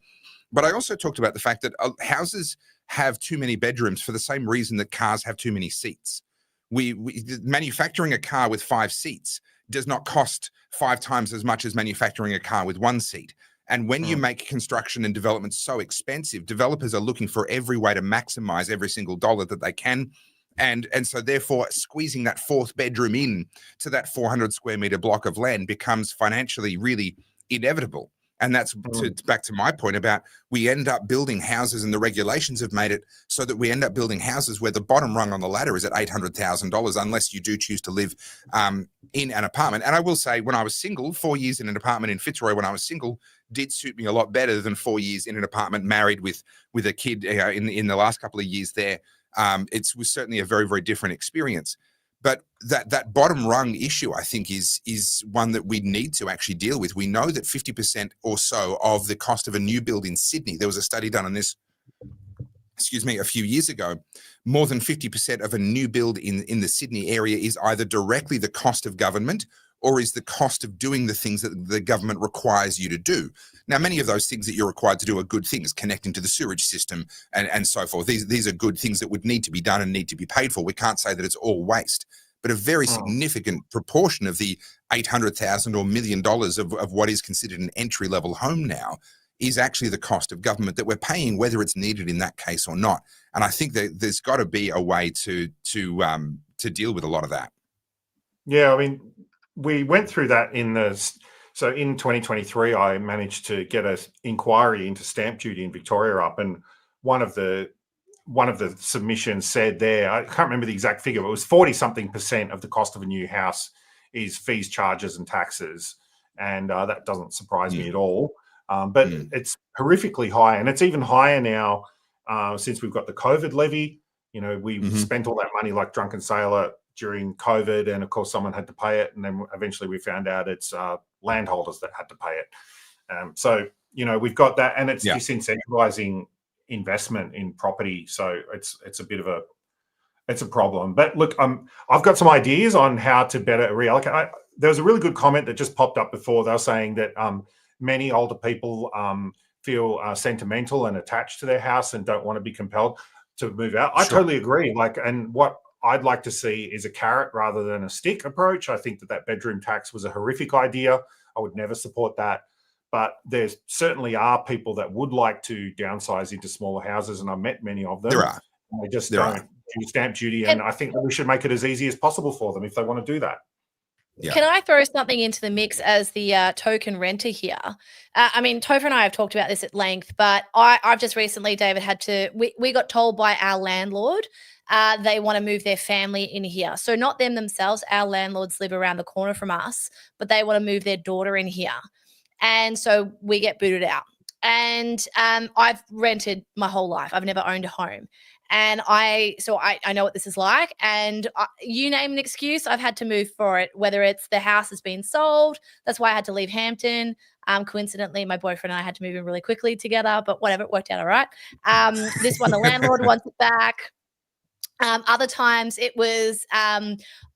But I also talked about the fact that houses have too many bedrooms for the same reason that cars have too many seats. Manufacturing a car with 5 seats does not cost 5 times as much as manufacturing a car with 1 seat. And when you make construction and development so expensive, developers are looking for every way to maximize every single dollar that they can. And so therefore squeezing that 4th bedroom in to that 400 square meter block of land becomes financially really inevitable. And that's back to my point about we end up building houses, and the regulations have made it so that we end up building houses where the bottom rung on the ladder is at $800,000, unless you do choose to live in an apartment. And I will say, when I was single, 4 years in an apartment in Fitzroy when I was single did suit me a lot better than 4 years in an apartment married with a kid in the last couple of years there. It was certainly a very, very different experience. But that bottom rung issue, I think, is one that we need to actually deal with. We know that 50% or so of the cost of a new build in Sydney, there was a study done on this, a few years ago, more than 50% of a new build in the Sydney area is either directly the cost of government or is the cost of doing the things that the government requires you to do. Now, many of those things that you're required to do are good things, connecting to the sewage system and so forth. These are good things that would need to be done and need to be paid for. We can't say that it's all waste, but a very significant proportion of the $800,000 or $1 million of what is considered an entry-level home now is actually the cost of government that we're paying, whether it's needed in that case or not. And I think that there's got to be a way to deal with a lot of that. Yeah, I mean, we went through that in 2023, I managed to get an inquiry into stamp duty in Victoria up, and one of the submissions said there, I can't remember the exact figure, but it was 40-something% of the cost of a new house is fees, charges, and taxes, and that doesn't surprise me at all. But it's horrifically high, and it's even higher now since we've got the COVID levy. You know, we've spent all that money like drunken sailor during COVID, and of course someone had to pay it, and then eventually we found out it's landholders that had to pay it. So, you know, we've got that, and it's disincentivizing investment in property. So it's a bit of a problem. But look, I've got some ideas on how to better reallocate. There was a really good comment that just popped up before. They were saying that many older people feel sentimental and attached to their house and don't want to be compelled to move out. I totally agree. And what I'd like to see is a carrot rather than a stick approach. I think that bedroom tax was a horrific idea. I would never support that. But there certainly are people that would like to downsize into smaller houses, and I've met many of them. There are. And they just don't do stamp duty, and I think that we should make it as easy as possible for them if they want to do that. Yeah. Can I throw something into the mix as the token renter here? I mean, Topher and I have talked about this at length, but I've just recently, David, we got told by our landlord they want to move their family in here. So not them themselves, our landlords live around the corner from us, but they want to move their daughter in here. And so we get booted out. And I've rented my whole life. I've never owned a home. And I know what this is like. And you name an excuse, I've had to move for it, whether it's the house has been sold. That's why I had to leave Hampton. Coincidentally, my boyfriend and I had to move in really quickly together, but whatever, it worked out all right. This one, the landlord wants it back. Other times it was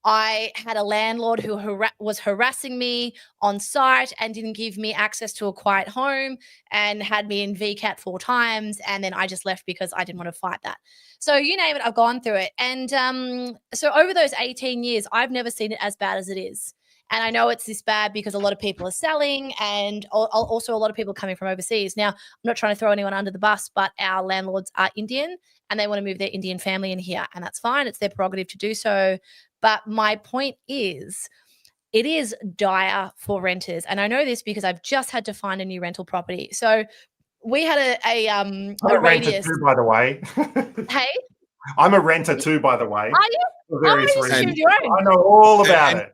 I had a landlord who was harassing me on site and didn't give me access to a quiet home and had me in VCAT 4 times. And then I just left because I didn't want to fight that. So you name it, I've gone through it. And so over those 18 years, I've never seen it as bad as it is. And I know it's this bad because a lot of people are selling and also a lot of people coming from overseas. Now, I'm not trying to throw anyone under the bus, but our landlords are Indian and they want to move their Indian family in here. And that's fine. It's their prerogative to do so. But my point is, it is dire for renters. And I know this because I've just had to find a new rental property. So we had I'm a a renter radius. too, by the way. Hey? I'm a renter too, by the way. Are you? For various I reasons. your own. I know all about it.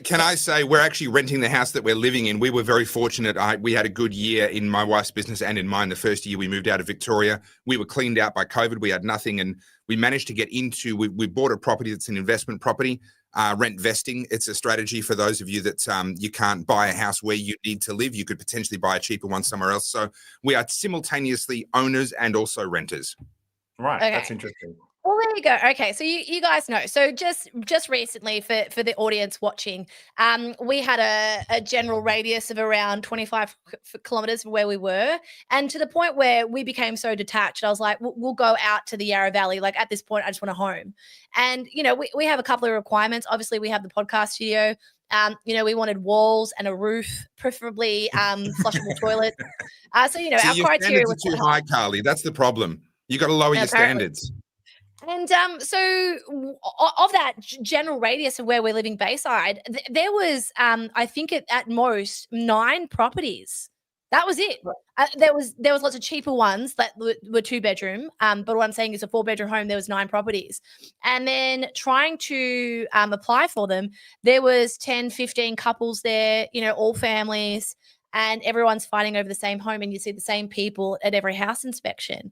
Can I say we're actually renting the house that we're living in? We were very fortunate. We had a good year in my wife's business and in mine. The first year we moved out of Victoria, we were cleaned out by COVID. We had nothing, and we managed to get into. We bought a property that's an investment property, rent vesting. It's a strategy for those of you that you can't buy a house where you need to live. You could potentially buy a cheaper one somewhere else. So we are simultaneously owners and also renters. Right, Okay. that's interesting. Well, there you go. Okay, so you guys know. So just recently for the audience watching, we had a general radius of around 25 kilometers from where we were, and to the point where we became so detached. I was like, we'll go out to the Yarra Valley. Like at this point, I just want a home. And we have a couple of requirements. Obviously, we have the podcast studio. We wanted walls and a roof, preferably flushable toilets. So our your criteria standards was are too high, Carly. That's the problem. You got to lower your standards. And so of that general radius of where we're living Bayside, there was, I think at most 9 properties. That was it. There was lots of cheaper ones that were 2-bedroom. But what I'm saying is a 4-bedroom home, there was 9 properties. And then trying to apply for them, there was 10, 15 couples there, all families, and everyone's fighting over the same home, and you see the same people at every house inspection.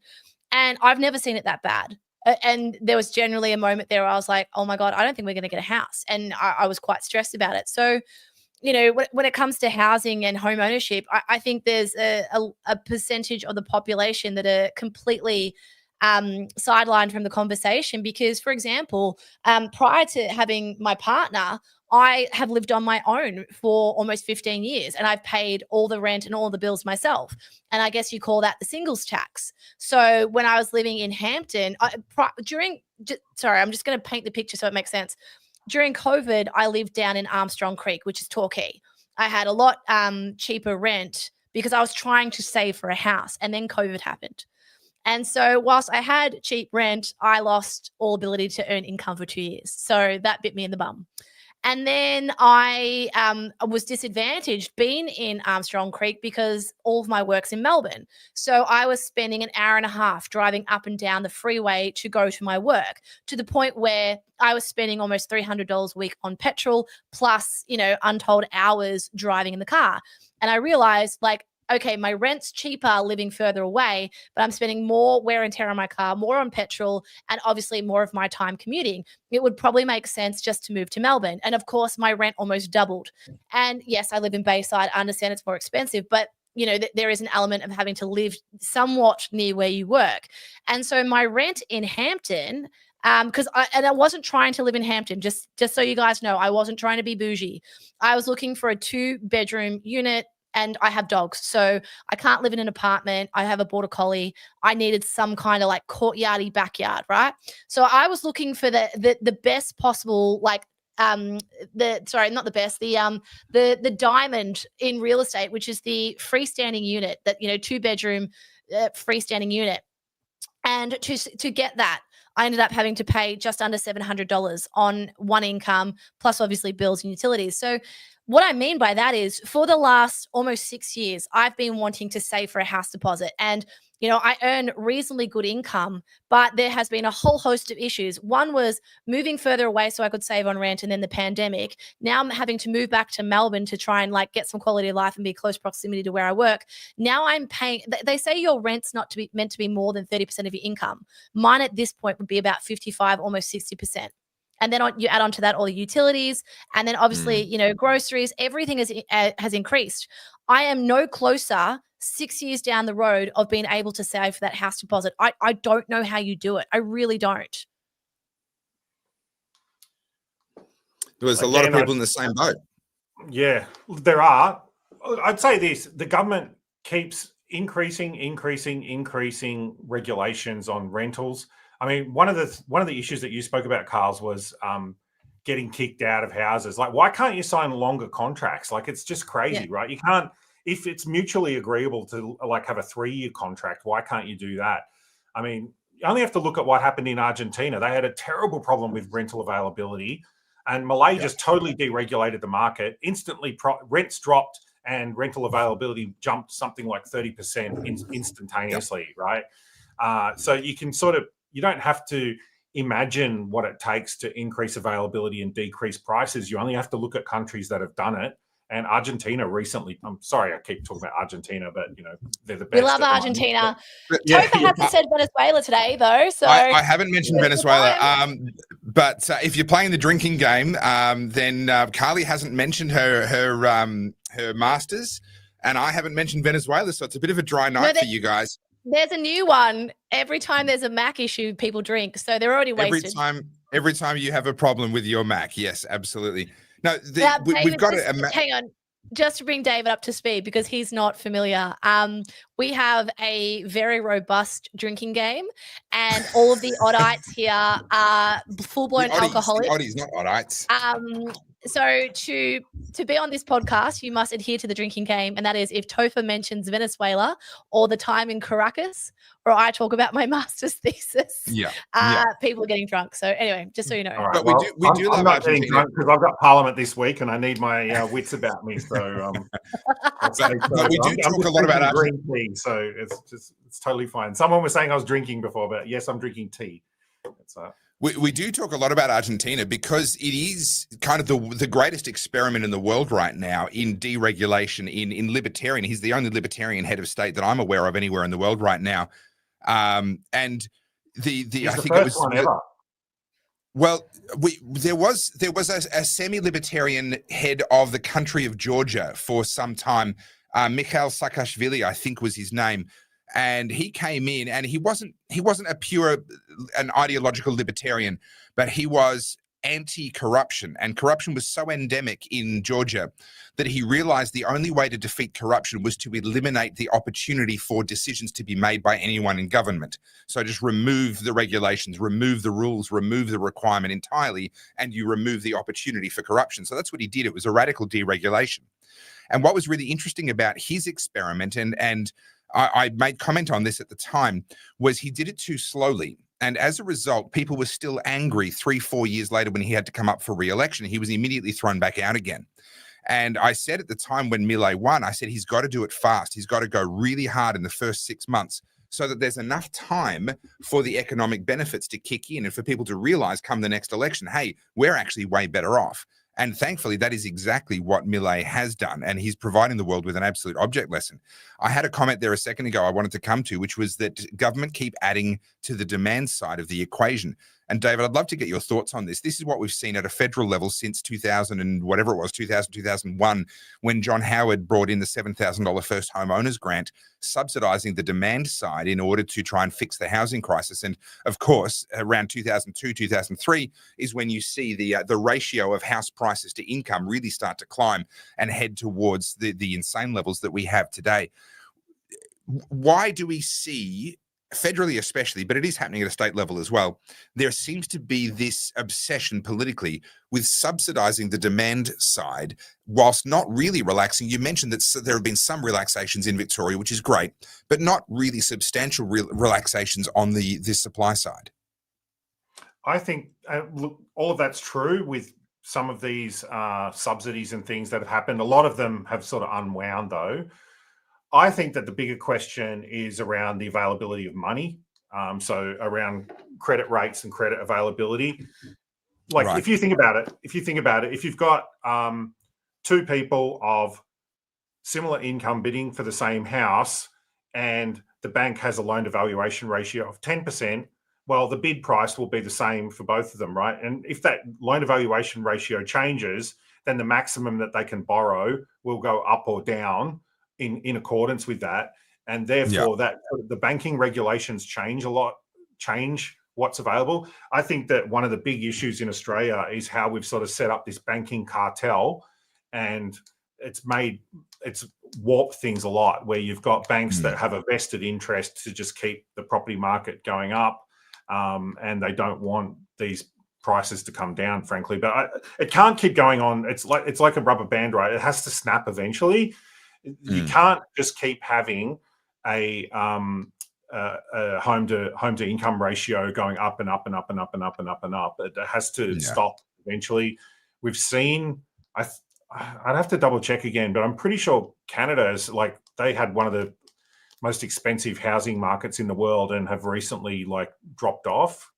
And I've never seen it that bad. And there was generally a moment there where I was like, oh my God, I don't think we're going to get a house. And I was quite stressed about it. So, when it comes to housing and home ownership, I think there's a percentage of the population that are completely sidelined from the conversation because, for example, prior to having my partner, I have lived on my own for almost 15 years and I've paid all the rent and all the bills myself. And I guess you call that the singles tax. So when I was living in Hampton, I'm just going to paint the picture so it makes sense. During COVID, I lived down in Armstrong Creek, which is Torquay. I had a lot cheaper rent because I was trying to save for a house, and then COVID happened. And so whilst I had cheap rent, I lost all ability to earn income for 2 years. So that bit me in the bum. And then I was disadvantaged being in Armstrong Creek because all of my work's in Melbourne. So I was spending an hour and a half driving up and down the freeway to go to my work, to the point where I was spending almost $300 a week on petrol plus, untold hours driving in the car. And I realized, okay, my rent's cheaper living further away, but I'm spending more wear and tear on my car, more on petrol, and obviously more of my time commuting. It would probably make sense just to move to Melbourne. And of course, my rent almost doubled. And yes, I live in Bayside. I understand it's more expensive, but there is an element of having to live somewhat near where you work. And so my rent in Hampton, because I wasn't trying to live in Hampton, just so you guys know, I wasn't trying to be bougie. I was looking for a 2-bedroom unit. And I have dogs, so I can't live in an apartment. I have a border collie. I needed some kind of courtyardy backyard, right? So I was looking for the best possible, the diamond in real estate, which is the freestanding unit, that 2-bedroom freestanding unit. And to get that, I ended up having to pay just under $700 on one income, plus obviously bills and utilities. So what I mean by that is, for the last almost 6 years, I've been wanting to save for a house deposit. And, I earn reasonably good income, but there has been a whole host of issues. One was moving further away so I could save on rent, and then the pandemic. Now I'm having to move back to Melbourne to try and get some quality of life and be close proximity to where I work. Now I'm paying, they say your rent's not meant to be more than 30% of your income. Mine at this point would be about 55, almost 60%. And then you add on to that all the utilities, and then obviously, groceries, everything has increased. I am no closer 6 years down the road of being able to save for that house deposit. I don't know how you do it. I really don't. There's a lot of people in the same boat. Yeah, there are. I'd say this: the government keeps increasing regulations on rentals. I mean, one of the issues that you spoke about, Carls, was getting kicked out of houses. Like, why can't you sign longer contracts? Like, it's just crazy, right? You can't, if it's mutually agreeable to like have a 3-year contract, why can't you do that? I mean, you only have to look at what happened in Argentina. They had a terrible problem with rental availability, and Malay just totally deregulated the market. Instantly, rents dropped and rental availability jumped something like 30% instantaneously, right? So you can you don't have to imagine what it takes to increase availability and decrease prices. You only have to look at countries that have done it. And Argentina recently, I'm sorry, I keep talking about Argentina, but they're the best. We love Argentina. Topher hasn't said Venezuela today, though. So I haven't mentioned Venezuela. But if you're playing the drinking game, then Carly hasn't mentioned her masters, and I haven't mentioned Venezuela. So it's a bit of a dry night for you guys. There's a new one. Every time there's a Mac issue, people drink. So they're already wasted. Every time you have a problem with your Mac. Yes, absolutely. No, we've got to hang on. Just to bring David up to speed, because he's not familiar, we have a very robust drinking game, and all of the oddites here are full-blown alcoholics. The oddies, not oddites. So to be on this podcast, you must adhere to the drinking game, and that is if Topher mentions Venezuela or the time in Caracas, or I talk about my master's thesis, people are getting drunk. So anyway, just so you know. Right, but we do I'm love Argentina because I've got Parliament this week, and I need my wits about me. So, but we do talk a lot about green tea, so it's totally fine. Someone was saying I was drinking before, but yes, I'm drinking tea. We do talk a lot about Argentina because it is kind of the greatest experiment in the world right now in deregulation, in libertarian. He's the only libertarian head of state that I'm aware of anywhere in the world right now. And I think it was one ever. Well, there was a semi-libertarian head of the country of Georgia for some time. Mikhail Saakashvili, I think was his name. And he came in, and he wasn't an ideological libertarian, but he was anti-corruption, and corruption was so endemic in Georgia that he realized the only way to defeat corruption was to eliminate the opportunity for decisions to be made by anyone in government. So just remove the regulations, remove the rules, remove the requirement entirely, and you remove the opportunity for corruption. So that's what he did. It was a radical deregulation. And what was really interesting about his experiment, and I made comment on this at the time, was he did it too slowly. And as a result, people were still angry 3-4 years later when he had to come up for re-election. He was immediately thrown back out again. And I said at the time when Milei won, I said, he's got to do it fast. He's got to go really hard in the first 6 months so that there's enough time for the economic benefits to kick in and for people to realize come the next election, hey, we're actually way better off. And thankfully, that is exactly what Milei has done. And he's providing the world with an absolute object lesson. I had a comment there a second ago I wanted to come to, which was that government keep adding to the demand side of the equation. And David, I'd love to get your thoughts on this. This is what we've seen at a federal level since 2000 and whatever it was, 2000, 2001, when John Howard brought in the $7,000 first home owners grant, subsidizing the demand side in order to try and fix the housing crisis. And of course, around 2002, 2003 is when you see the ratio of house prices to income really start to climb and head towards the insane levels that we have today. Why do we see, federally especially, but it is happening at a state level as well, there seems to be this obsession politically with subsidizing the demand side whilst not really relaxing? You mentioned that there have been some relaxations in Victoria, which is great, but not really substantial relaxations on the supply side. I think look, all of that's true with some of these subsidies and things that have happened. A lot of them have sort of unwound, though. I think that the bigger question is around the availability of money. So around credit rates and credit availability. Like if you think about it, if you've got two people of similar income bidding for the same house and the bank has a loan to valuation ratio of 10%, well, the bid price will be the same for both of them, right? And if that loan to valuation ratio changes, then the maximum that they can borrow will go up or down in accordance with that. And therefore that the banking regulations change what's available. I think that one of the big issues in Australia is how we've sort of set up this banking cartel, and it's warped things a lot, where you've got banks that have a vested interest to just keep the property market going up, and they don't want these prices to come down, frankly. But it can't keep going on. It's like a rubber band, right? It has to snap eventually. You can't just keep having a home to income ratio going up and up and up and up and up and up and up. It has to stop eventually. We've seen, I'd have to double check again, but I'm pretty sure Canada is like, they had one of the most expensive housing markets in the world and have recently like dropped off.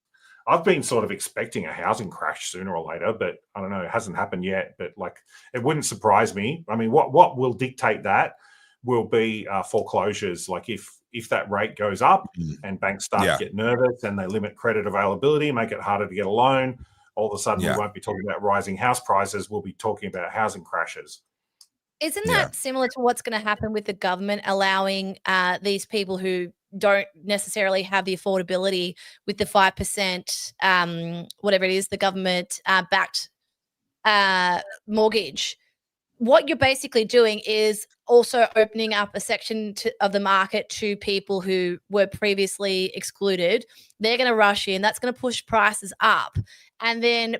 I've been sort of expecting a housing crash sooner or later, but I don't know, it hasn't happened yet. But like, it wouldn't surprise me. I mean, what will dictate that will be foreclosures. Like if that rate goes up and banks start to get nervous and they limit credit availability, make it harder to get a loan, all of a sudden we won't be talking about rising house prices. We'll be talking about housing crashes. Isn't that similar to what's going to happen with the government allowing these people who don't necessarily have the affordability with the 5%, whatever it is, the government backed mortgage? What you're basically doing is also opening up a section of the market to people who were previously excluded. They're going to rush in. That's going to push prices up. And then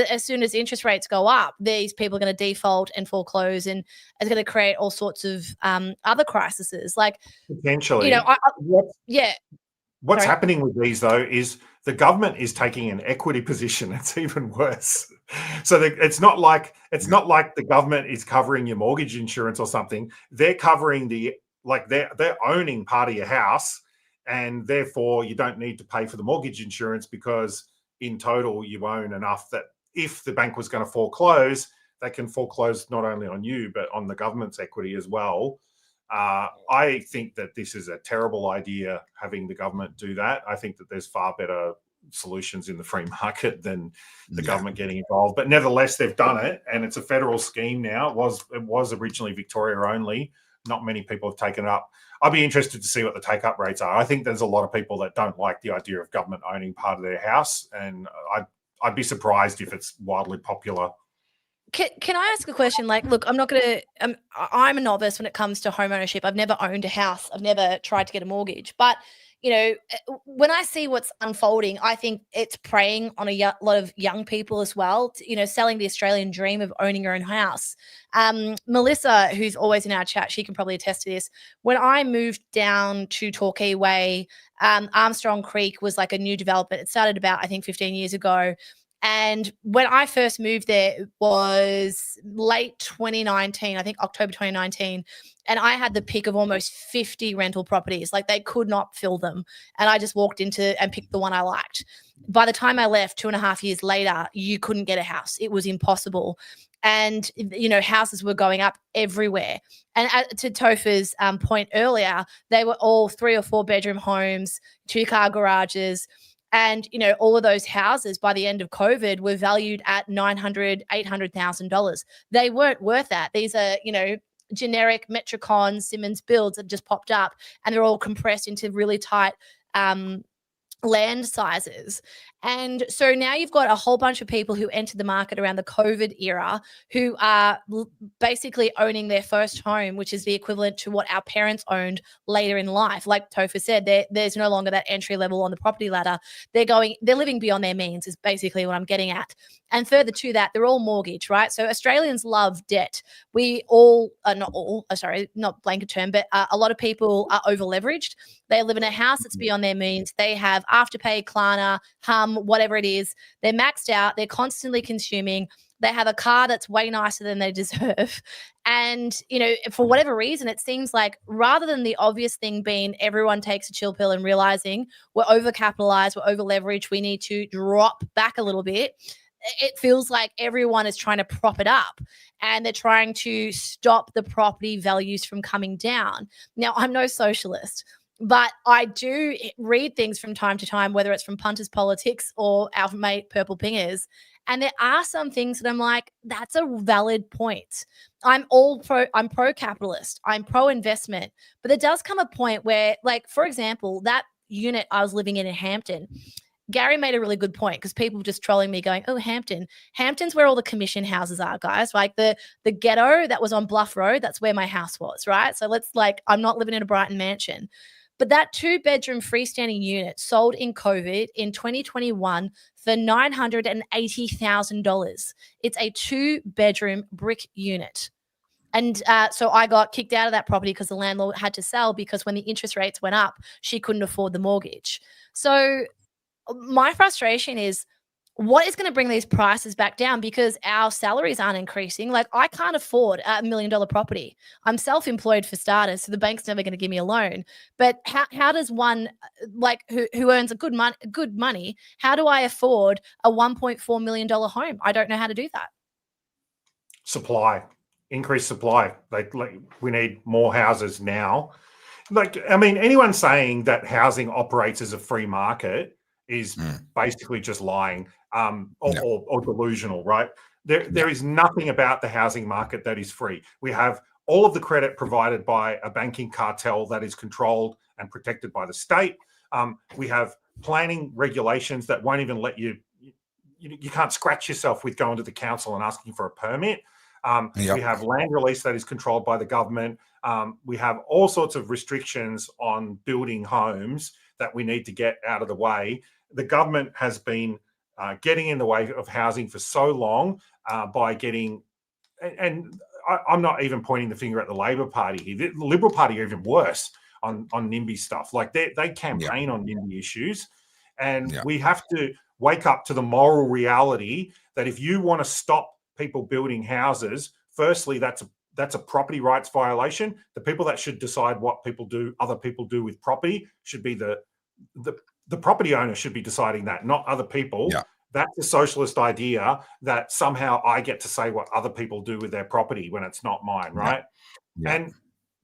as soon as interest rates go up, these people are going to default and foreclose, and it's going to create all sorts of other crises. Like, potentially, you know, What's happening with these, though, is the government is taking an equity position. It's even worse. So it's not like the government is covering your mortgage insurance or something. They're covering they're owning part of your house, and therefore you don't need to pay for the mortgage insurance because in total you own enough that if the bank was going to foreclose, they can foreclose not only on you but on the government's equity as well. I think that this is a terrible idea, having the government do that. I think that there's far better solutions in the free market than the government getting involved. But nevertheless, they've done it, and it's a federal scheme now. It was originally Victoria only. Not many people have taken it up. I'd be interested to see what the take-up rates are. I think there's a lot of people that don't like the idea of government owning part of their house, and I'd be surprised if it's wildly popular. Can I ask a question? Like, look, I'm not going to, I'm a novice when it comes to home ownership. I've never owned a house. I've never tried to get a mortgage. But, you know, when I see what's unfolding, I think it's preying on a lot of young people as well, selling the Australian dream of owning your own house. Melissa, who's always in our chat, she can probably attest to this. When I moved down to Torquay Way, Armstrong Creek was like a new development. It started about, I think, 15 years ago. And when I first moved there, it was late 2019, I think October 2019. And I had the pick of almost 50 rental properties. Like, they could not fill them. And I just walked into and picked the one I liked. By the time I left 2.5 years later, you couldn't get a house. It was impossible. And, houses were going up everywhere. And to Topher's point earlier, they were all 3 or 4 bedroom homes, 2-car garages. And, all of those houses by the end of COVID were valued at $900,000, $800,000. They weren't worth that. These are, generic Metricon Simmons builds that just popped up, and they're all compressed into really tight land sizes. And so now you've got a whole bunch of people who entered the market around the COVID era who are basically owning their first home, which is the equivalent to what our parents owned later in life. Like Topher said, there's no longer that entry level on the property ladder. They're living beyond their means is basically what I'm getting at. And further to that, they're all mortgage, right? So Australians love debt. We all, not blanket term, but a lot of people are over leveraged. They live in a house that's beyond their means. They have Afterpay, Klarna, Hum, whatever it is. They're maxed out. They're constantly consuming. They have a car that's way nicer than they deserve. And, for whatever reason, it seems like rather than the obvious thing being everyone takes a chill pill and realizing we're overcapitalized, we're over leveraged, we need to drop back a little bit, it feels like everyone is trying to prop it up, and they're trying to stop the property values from coming down. Now, I'm no socialist, but I do read things from time to time, whether it's from Punters Politics or our mate Purple Pingers. And there are some things that I'm like, that's a valid point. I'm pro-capitalist. I'm pro-investment. But there does come a point where, like, for example, that unit I was living in Hampton, Gary made a really good point, because people were just trolling me going, oh, Hampton. Hampton's where all the commission houses are, guys. Like the ghetto that was on Bluff Road, that's where my house was, right? So I'm not living in a Brighton mansion. But that 2-bedroom freestanding unit sold in COVID in 2021 for $980,000. It's a 2-bedroom brick unit. And so I got kicked out of that property because the landlord had to sell, because when the interest rates went up, she couldn't afford the mortgage. So my frustration is, what is going to bring these prices back down? Because our salaries aren't increasing. Like, I can't afford a $1 million property. I'm self-employed for starters, so the bank's never going to give me a loan. But how does one like who earns a good money, how do I afford a $1.4 million home? I don't know how to do that. Supply. Increased supply. Like we need more houses now. Like, I mean, anyone saying that housing operates as a free market is basically just lying, or delusional, right? There is nothing about the housing market that is free. We have all of the credit provided by a banking cartel that is controlled and protected by the state. We have planning regulations that won't even let you can't scratch yourself with going to the council and asking for a permit. We have land release that is controlled by the government. We have all sorts of restrictions on building homes that we need to get out of the way. The government has been getting in the way of housing for so long by getting, and I'm not even pointing the finger at the Labor Party here. The Liberal Party are even worse on NIMBY stuff. Like they campaign on NIMBY issues, and we have to wake up to the moral reality that if you want to stop people building houses, firstly, that's a property rights violation. The people that should decide what other people do with property should be the property owner should be deciding that, not other people. That's a socialist idea that somehow I get to say what other people do with their property when it's not mine, right? And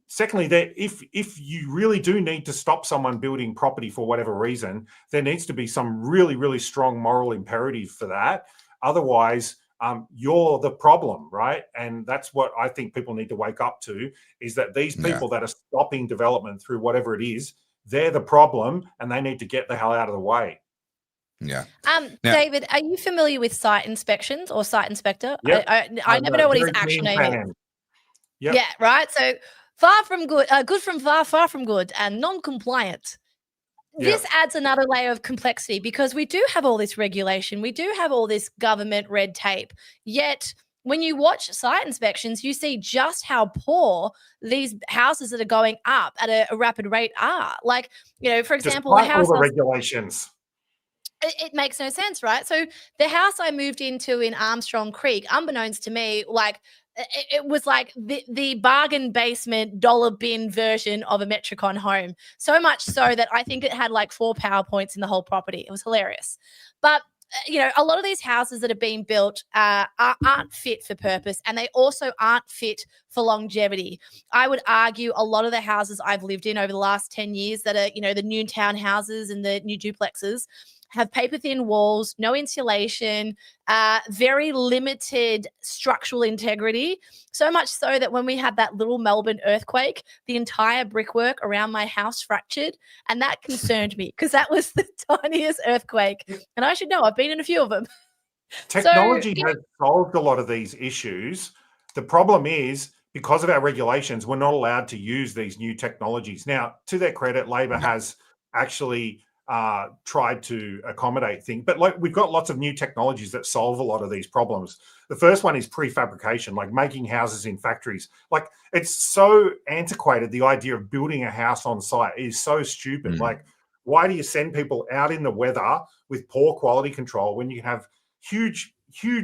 secondly, if you really do need to stop someone building property for whatever reason, there needs to be some really, really strong moral imperative for that. Otherwise, you're the problem, right? And that's what I think people need to wake up to, is that these people that are stopping development through whatever it is, they're the problem, and they need to get the hell out of the way. David, are you familiar with site inspections or site inspector? Yep. I never know what his actual name is. Yeah, right. So far from good, good from far from good, and non-compliant. This adds another layer of complexity, because we do have all this regulation, we do have all this government red tape, yet when you watch site inspections, you see just how poor these houses that are going up at a rapid rate are. Like, for example, despite all the regulations. It makes no sense, right? So the house I moved into in Armstrong Creek, unbeknownst to me, like it was like the bargain basement dollar bin version of a Metricon home. So much so that I think it had like 4 PowerPoints in the whole property. It was hilarious. But a lot of these houses that are being built aren't fit for purpose, and they also aren't fit for longevity. I would argue a lot of the houses I've lived in over the last 10 years that are, the new townhouses and the new duplexes, have paper-thin walls, no insulation, very limited structural integrity, so much so that when we had that little Melbourne earthquake, the entire brickwork around my house fractured, and that concerned me because that was the tiniest earthquake, and I should know, I've been in a few of them. Technology has solved a lot of these issues. The problem is, because of our regulations, we're not allowed to use these new technologies. Now, to their credit, Labor has actually tried to accommodate things, but like we've got lots of new technologies that solve a lot of these problems. The first one is prefabrication, like making houses in factories. Like, it's so antiquated. The idea of building a house on site is so stupid. Like, why do you send people out in the weather with poor quality control when you can have huge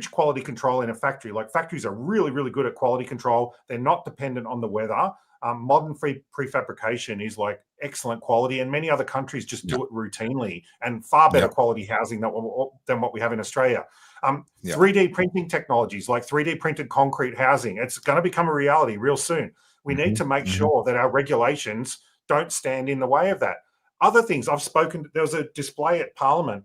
quality control in a factory? Like, factories are really, really good at quality control. They're not dependent on the weather. Modern prefabrication is like excellent quality, and many other countries just do it routinely, and far better quality housing than what we have in Australia. 3D printing technologies, like 3D printed concrete housing, it's going to become a reality real soon. We need to make sure that our regulations don't stand in the way of that. Other things there was a display at Parliament,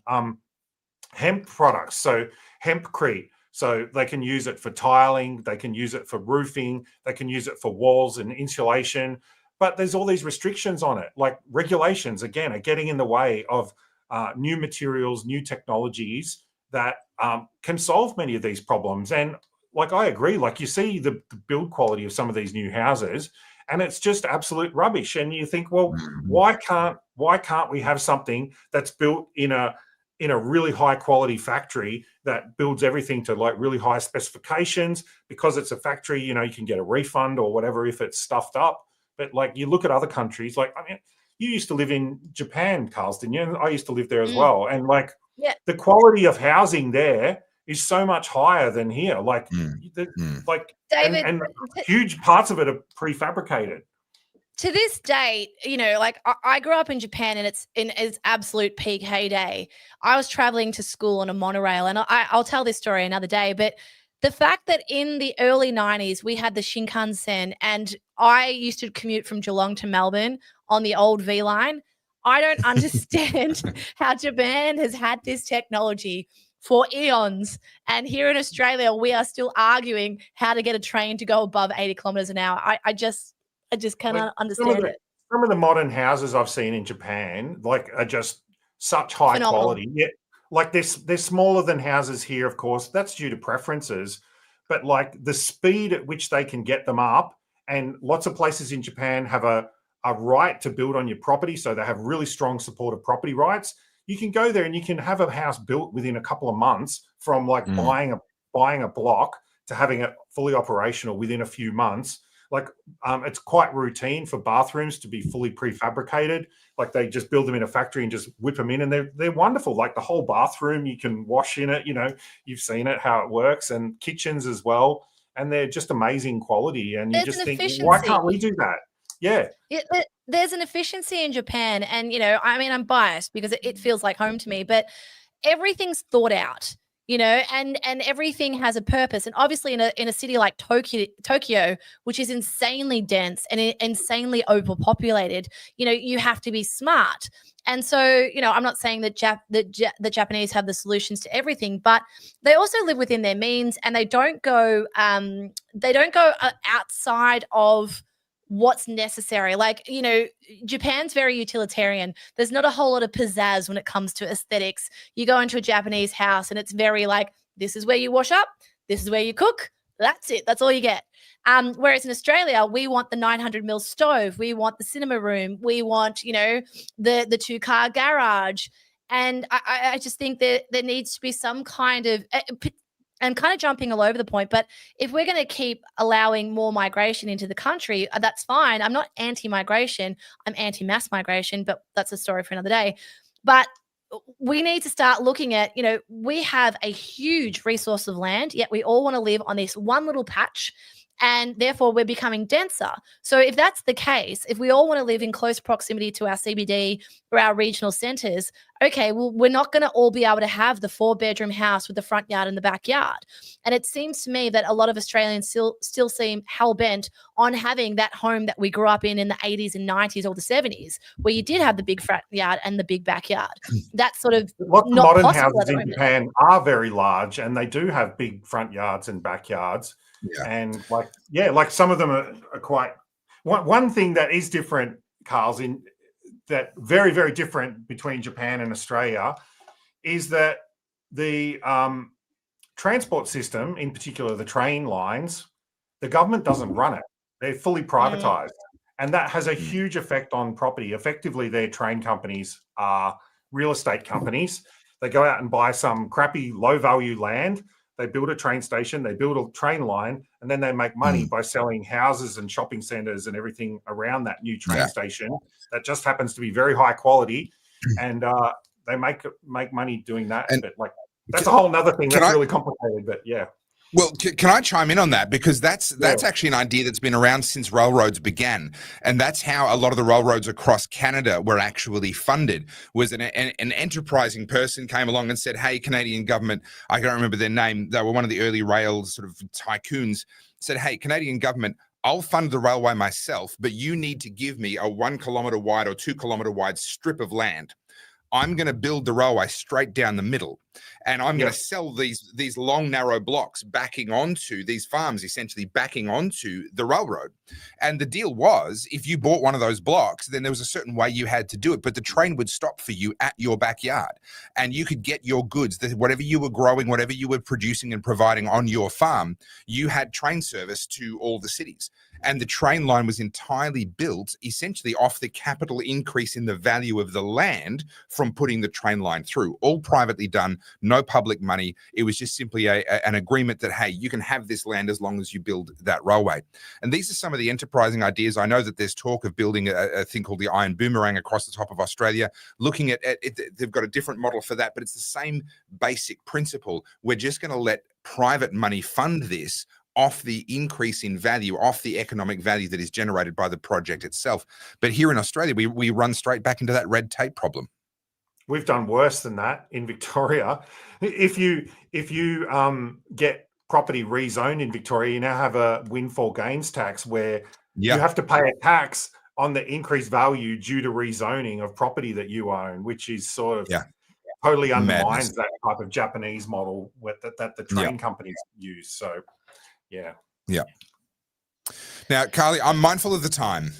hemp products, so hempcrete. So they can use it for tiling, they can use it for roofing, they can use it for walls and insulation. But there's all these restrictions on it. Like, regulations, again, are getting in the way of new materials, new technologies that can solve many of these problems. And like, I agree, like, you see the build quality of some of these new houses, and it's just absolute rubbish. And you think, well, why can't we have something that's built in a really high quality factory that builds everything to like really high specifications? Because it's a factory, you can get a refund or whatever if it's stuffed up. But like, you look at other countries, like, I mean, you used to live in Japan, Carls, didn't you? I used to live there as well. And like, the quality of housing there is so much higher than here. Like, like, David, and huge parts of it are prefabricated. To this date, like I grew up in Japan, and it's in its absolute peak heyday. I was traveling to school on a monorail, and I'll tell this story another day. But the fact that in the early 90s, we had the Shinkansen, and I used to commute from Geelong to Melbourne on the old V line. I don't understand how Japan has had this technology for eons. And here in Australia, we are still arguing how to get a train to go above 80 kilometers an hour. I just cannot understand it. Some of the modern houses I've seen in Japan, like, are just such high quality. Yeah, like they're smaller than houses here, of course. That's due to preferences. But like the speed at which they can get them up, and lots of places in Japan have a right to build on your property. So they have really strong support of property rights. You can go there and you can have a house built within a couple of months, from like buying a block to having it fully operational within a few months. Like, it's quite routine for bathrooms to be fully prefabricated. Like, they just build them in a factory and just whip them in, and they're wonderful. Like, the whole bathroom, you can wash in it. You've seen it, how it works, and kitchens as well. And they're just amazing quality. And you just think, why can't we do that? Yeah. There's an efficiency in Japan, and I mean, I'm biased because it feels like home to me, but everything's thought out. And everything has a purpose. And obviously in a city like Tokyo, which is insanely dense and insanely overpopulated, you have to be smart. And so, I'm not saying that the Japanese have the solutions to everything, but they also live within their means, and they don't go outside of what's necessary. Like, Japan's very utilitarian. There's not a whole lot of pizzazz when it comes to aesthetics. You go into a Japanese house and it's very like, this is where you wash up, this is where you cook, that's it, that's all you get. Whereas in Australia, we want the 900 mil stove, we want the cinema room, we want, the 2-car garage. And I just think that there needs to be some kind of I'm kind of jumping all over the point, but if we're going to keep allowing more migration into the country, that's fine. I'm not anti-migration. I'm anti-mass migration, but that's a story for another day. But we need to start looking at, we have a huge resource of land, yet we all want to live on this one little patch, and therefore we're becoming denser. So if that's the case, if we all want to live in close proximity to our CBD or our regional centres, okay, well, we're not going to all be able to have the 4-bedroom house with the front yard and the backyard. And it seems to me that a lot of Australians still seem hell-bent on having that home that we grew up in the 80s and 90s or the 70s, where you did have the big front yard and the big backyard. That's sort of lots of not modern possible houses in Japan are very large, and they do have big front yards and backyards. Yeah. And like some of them are quite. One thing that is different, Carl's, in that very, very different between Japan and Australia, is that the transport system, in particular the train lines, the government doesn't run it. They're fully privatized. And that has a huge effect on property. Effectively, their train companies are real estate companies. They go out and buy some crappy low-value land. They build a train station, they build a train line, and then they make money by selling houses and shopping centers and everything around that new train station that just happens to be very high quality. And they make money doing that. But like, that's a whole nother thing that's really complicated, but yeah. Well, can I chime in on that? Because that's actually an idea that's been around since railroads began. And that's how a lot of the railroads across Canada were actually funded, was an enterprising person came along and said, hey, Canadian government, I can't remember their name, they were one of the early rail sort of tycoons, said, hey, Canadian government, I'll fund the railway myself, but you need to give me a 1 kilometre wide or 2 kilometre wide strip of land. I'm going to build the railway straight down the middle. and I'm going to sell these long, narrow blocks backing onto these farms, essentially backing onto the railroad. And the deal was, if you bought one of those blocks, then there was a certain way you had to do it, but the train would stop for you at your backyard, and you could get your goods, whatever you were growing, whatever you were producing and providing on your farm, you had train service to all the cities. And the train line was entirely built essentially off the capital increase in the value of the land from putting the train line through. All privately done, no public money. It was just simply an agreement that, hey, you can have this land as long as you build that railway. And these are some of the enterprising ideas. I know that there's talk of building a thing called the Iron Boomerang across the top of Australia. Looking at it, they've got a different model for that, but it's the same basic principle. We're just going to let private money fund this off the increase in value, off the economic value that is generated by the project itself. But here in Australia, we run straight back into that red tape problem. We've done worse than that in Victoria. If you get property rezoned in Victoria, you now have a windfall gains tax where you have to pay a tax on the increased value due to rezoning of property that you own, which is sort of totally undermines that type of Japanese model that the train companies use. So, yeah. Now, Carly, I'm mindful of the time.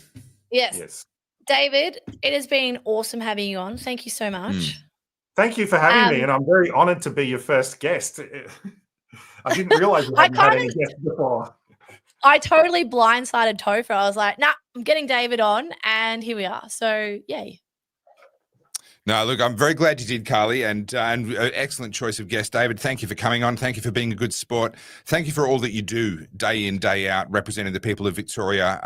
Yes. David, it has been awesome having you on. Thank you so much. Thank you for having me, and I'm very honoured to be your first guest. I didn't realise you hadn't had any guests before. I totally blindsided Topher. I was like, nah, I'm getting David on, and here we are. So, yay. No, look, I'm very glad you did, Carly, and an excellent choice of guest, David. Thank you for coming on. Thank you for being a good sport. Thank you for all that you do day in, day out, representing the people of Victoria.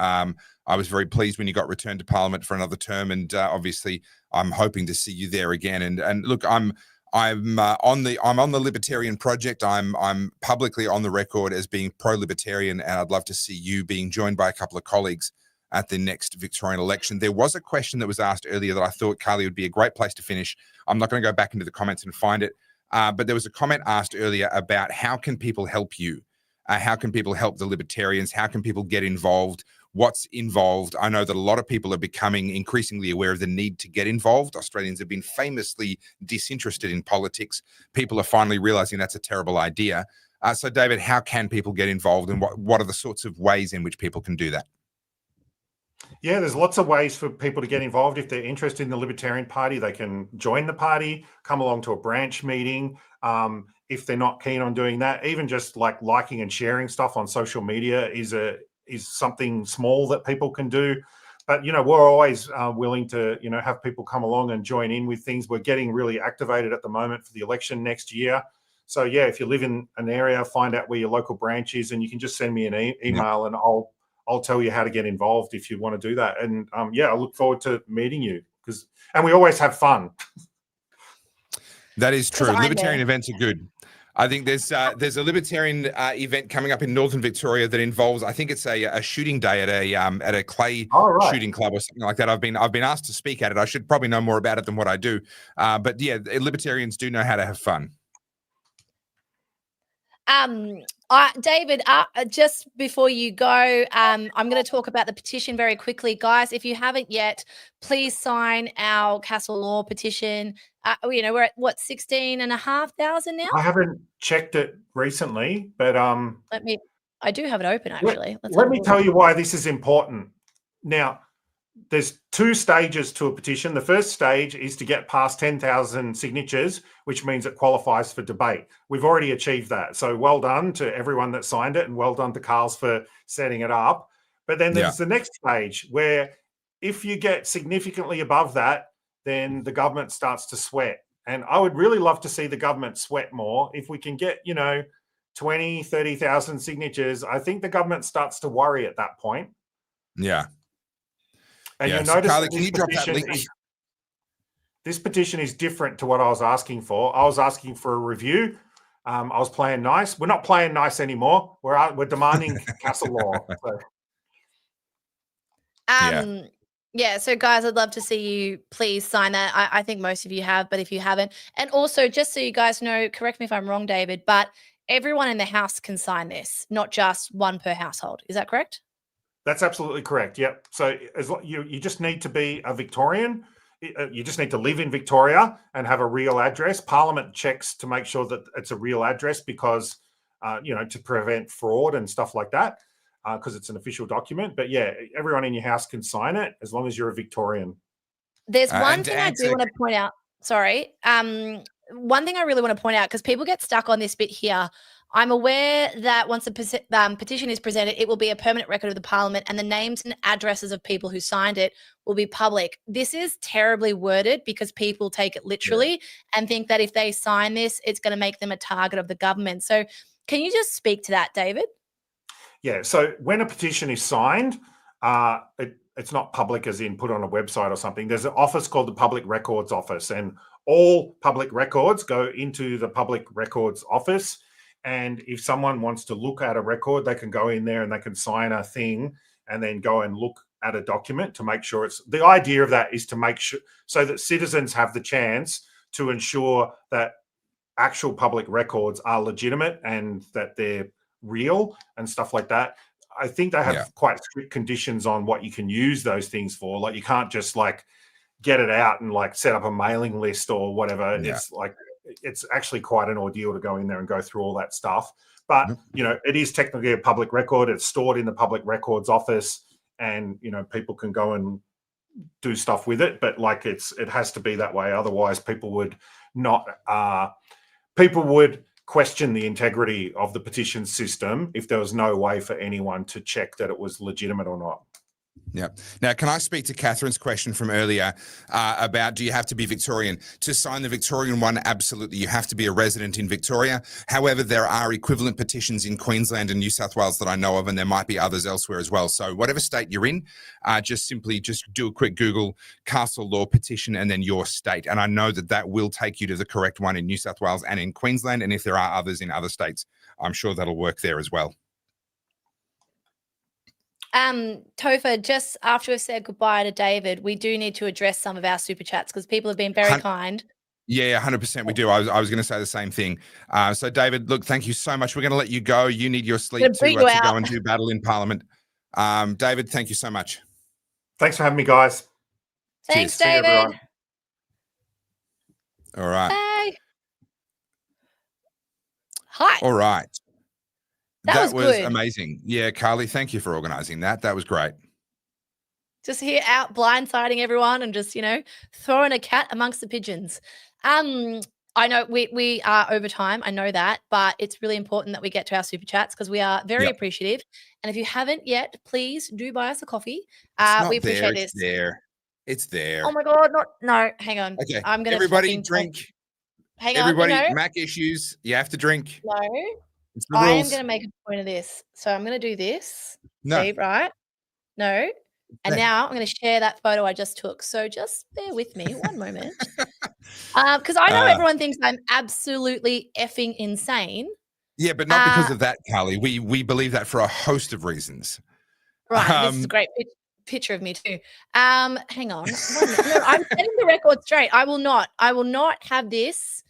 I was very pleased when you got returned to Parliament for another term, and obviously, I'm hoping to see you there again. And look, I'm on the Libertarian Project. I'm publicly on the record as being pro-libertarian, and I'd love to see you being joined by a couple of colleagues at the next Victorian election. There was a question that was asked earlier that I thought, Carly, would be a great place to finish. I'm not going to go back into the comments and find it, but there was a comment asked earlier about how can people help you? How can people help the Libertarians? How can people get involved? What's involved? I know that a lot of people are becoming increasingly aware of the need to get involved. Australians have been famously disinterested in politics. People are finally realizing that's a terrible idea. So, David, how can people get involved, and what are the sorts of ways in which people can do that? Yeah, there's lots of ways for people to get involved. If they're interested in the Libertarian Party, they can join the party, come along to a branch meeting. If they're not keen on doing that, even just like liking and sharing stuff on social media is something small that people can do. But, we're always willing to, have people come along and join in with things. We're getting really activated at the moment for the election next year. So, yeah, if you live in an area, find out where your local branch is, and you can just send me an email and I'll tell you how to get involved if you want to do that. And I look forward to meeting you and we always have fun. That is true. Libertarian events are good. I think there's a Libertarian event coming up in Northern Victoria that involves, I think it's a shooting day at a clay shooting club or something like that. I've been asked to speak at it. I should probably know more about it than what I do. But yeah, Libertarians do know how to have fun. David, just before you go, I'm going to talk about the petition very quickly. Guys, if you haven't yet, please sign our Castle Law petition. We're at, what, 16,500 now? I haven't checked it recently, but I do have it open, actually. Let me tell you why this is important. Now, there's two stages to a petition. The first stage is to get past 10,000 signatures, which means it qualifies for debate. We've already achieved that. So well done to everyone that signed it, and well done to Carls for setting it up. But then there's the next stage where if you get significantly above that, then the government starts to sweat. And I would really love to see the government sweat more. If we can get, 20, 30,000 signatures, I think the government starts to worry at that point. Yeah. And you'll notice that this petition is different to what I was asking for. I was asking for a review. I was playing nice. We're not playing nice anymore. We're demanding Castle Law. So. So guys, I'd love to see you please sign that. I think most of you have, but if you haven't, and also just so you guys know, correct me if I'm wrong, David, but everyone in the house can sign this, not just one per household. Is that correct? That's absolutely correct. Yep. So you just need to be a Victorian. you just need to live in Victoria and have a real address. Parliament checks to make sure that it's a real address because, to prevent fraud and stuff like that, because it's an official document. But yeah, everyone in your house can sign it as long as you're a Victorian. There's one thing I do want to point out. Sorry. One thing I really want to point out, because people get stuck on this bit here. I'm aware that once a petition is presented, it will be a permanent record of the Parliament and the names and addresses of people who signed it will be public. This is terribly worded because people take it literally and think that if they sign this, it's going to make them a target of the government. So can you just speak to that, David? Yeah. So when a petition is signed, it's not public as in put on a website or something. There's an office called the Public Records Office, and all public records go into the Public Records Office. And if someone wants to look at a record, they can go in there and they can sign a thing and then go and look at a document to make sure it's... The idea of that is to make sure so that citizens have the chance to ensure that actual public records are legitimate and that they're real and stuff like that. I think they have quite strict conditions on what you can use those things for. Like, you can't just like get it out and like set up a mailing list or whatever. Yeah. It's like, it's actually quite an ordeal to go in there and go through all that stuff. But, it is technically a public record. It's stored in the Public Records Office and, people can go and do stuff with it. But like, it has to be that way. Otherwise, people would question the integrity of the petition system if there was no way for anyone to check that it was legitimate or not. Yeah. Now, can I speak to Catherine's question from earlier about do you have to be Victorian? To sign the Victorian one, absolutely. You have to be a resident in Victoria. However, there are equivalent petitions in Queensland and New South Wales that I know of, and there might be others elsewhere as well. So whatever state you're in, just do a quick Google Castle Law petition and then your state. And I know that will take you to the correct one in New South Wales and in Queensland. And if there are others in other states, I'm sure that'll work there as well. Topher, just after we've said goodbye to David, we do need to address some of our super chats because people have been very kind. Yeah, 100% we do. I was going to say the same thing. So David, look, thank you so much. We're going to let you go. You need your sleep to go and do battle in Parliament. David, thank you so much. Thanks for having me, guys. Thanks, David. All right. Bye. Hi. All right. That was good. Amazing. Yeah, Carly, thank you for organizing that. That was great. Just here out blindsiding everyone and just, throwing a cat amongst the pigeons. I know we are over time. I know that, but it's really important that we get to our super chats because we are very appreciative. And if you haven't yet, please do buy us a coffee. We appreciate this. It's there. Oh my God. No, hang on. Okay. I'm going to everybody drink. Hang everybody, on. Mac issues. You have to drink. No. It's the rules. I am going to make a point of this. So I'm going to do this. No. See, right? No. And now I'm going to share that photo I just took. So just bear with me one moment. Because I know everyone thinks I'm absolutely effing insane. Yeah, but not because of that, Carly. We believe that for a host of reasons. Right. This is a great picture of me too. Hang on. No, I'm setting the record straight. I will not have this.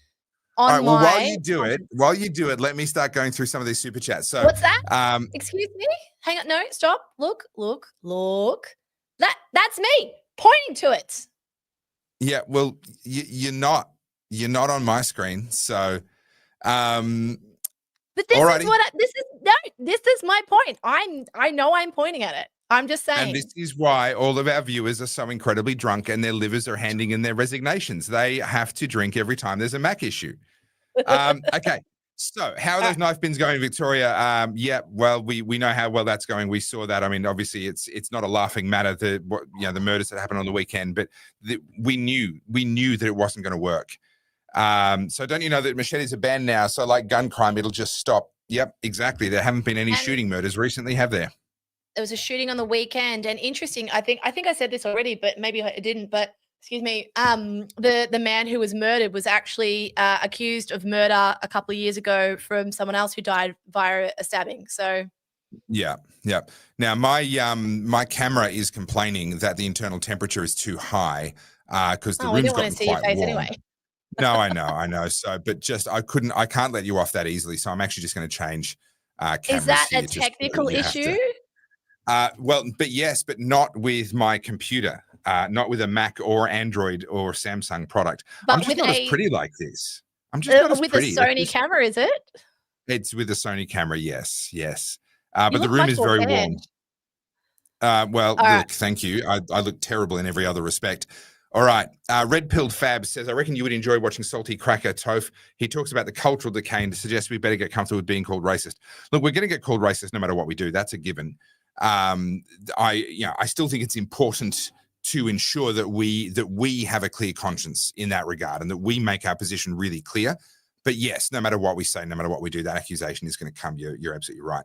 All right, well, while you do it, let me start going through some of these super chats. So what's that? Excuse me? Hang on. No, stop. Look. That's me pointing to it. Yeah, well, you're not on my screen. So but this is my point. I know I'm pointing at it. I'm just saying. And this is why all of our viewers are so incredibly drunk and their livers are handing in their resignations. They have to drink every time there's a Mac issue. Okay. So how are those knife bins going in Victoria? Yeah, well, we know how well that's going. We saw that. I mean, obviously it's not a laughing matter, the murders that happened on the weekend, but we knew that it wasn't going to work. So don't you know that machetes are banned now? So like gun crime, it'll just stop. Yep, exactly. There haven't been any shooting murders recently, have there? There was a shooting on the weekend, and interesting. I think I said this already, but maybe I didn't. But excuse me. The man who was murdered was actually accused of murder a couple of years ago from someone else who died via a stabbing. So. Yeah. Now my camera is complaining that the internal temperature is too high because the room's gotten quite warm. Anyway. No, I know. So, but just I can't let you off that easily. So I'm actually just going to change cameras. Is that a technical issue? Well, but yes, but not with my computer. not with a Mac or Android or Samsung product. But I'm just with not as pretty like this. I'm just not as with pretty. a Sony camera, is it? It's with a Sony camera, yes. You But the look room much is more very fair. warm. Well, All right. look, thank you. I look terrible in every other respect. All right. Red Pilled Fab says, I reckon you would enjoy watching Salty Cracker Toph. He talks about the cultural decay and suggests we better get comfortable with being called racist. Look, we're going to get called racist no matter what we do. That's a given. I still think it's important to ensure that we have a clear conscience in that regard and that we make our position really clear. But yes, no matter what we say, no matter what we do, that accusation is going to come. You're absolutely right.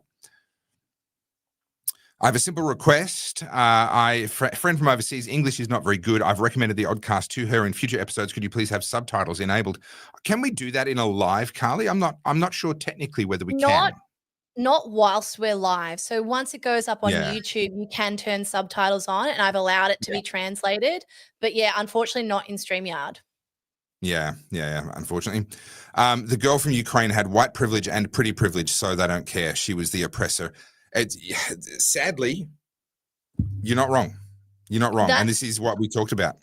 I have a simple request. Friend from overseas, English is not very good. I've recommended the Oddcast to her in future episodes. Could you please have subtitles enabled? Can we do that in a live, Carly? I'm not sure technically whether we can. Not whilst we're live. So once it goes up on Yeah. YouTube, you can turn subtitles on, and I've allowed it to be translated. But yeah, unfortunately, not in StreamYard. Yeah, unfortunately. The girl from Ukraine had white privilege and pretty privilege, so they don't care. She was the oppressor. Sadly, you're not wrong. You're not wrong. And this is what we talked about.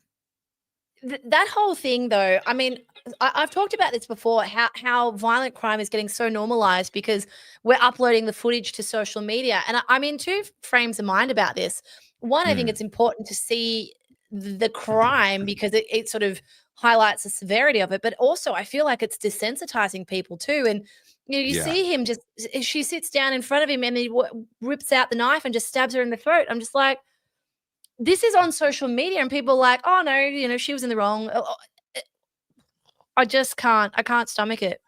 That whole thing, though, I mean, I've talked about this before, how violent crime is getting so normalized because we're uploading the footage to social media. And I'm in two frames of mind about this. One, I think it's important to see the crime because it sort of highlights the severity of it. But also, I feel like it's desensitizing people too. And you see him she sits down in front of him and he rips out the knife and just stabs her in the throat. I'm just like, this is on social media and people are like, oh no, she was in the wrong. I can't stomach it.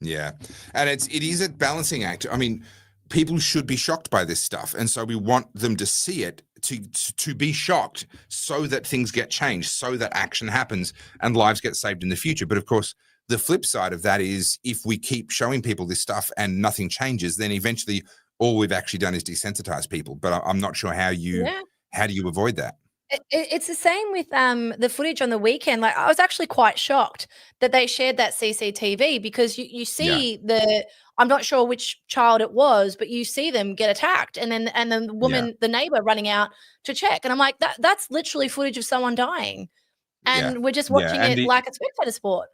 Yeah. And it is a balancing act. I mean, people should be shocked by this stuff. And so we want them to see it, to be shocked so that things get changed, so that action happens and lives get saved in the future. But of course, the flip side of that is if we keep showing people this stuff and nothing changes, then eventually all we've actually done is desensitize people. But I'm not sure how do you avoid that? It's the same with the footage on the weekend. Like, I was actually quite shocked that they shared that CCTV because you see I'm not sure which child it was, but you see them get attacked, and then the woman, the neighbor, running out to check, and I'm like, that's literally footage of someone dying, and we're just watching it like a spectator sport.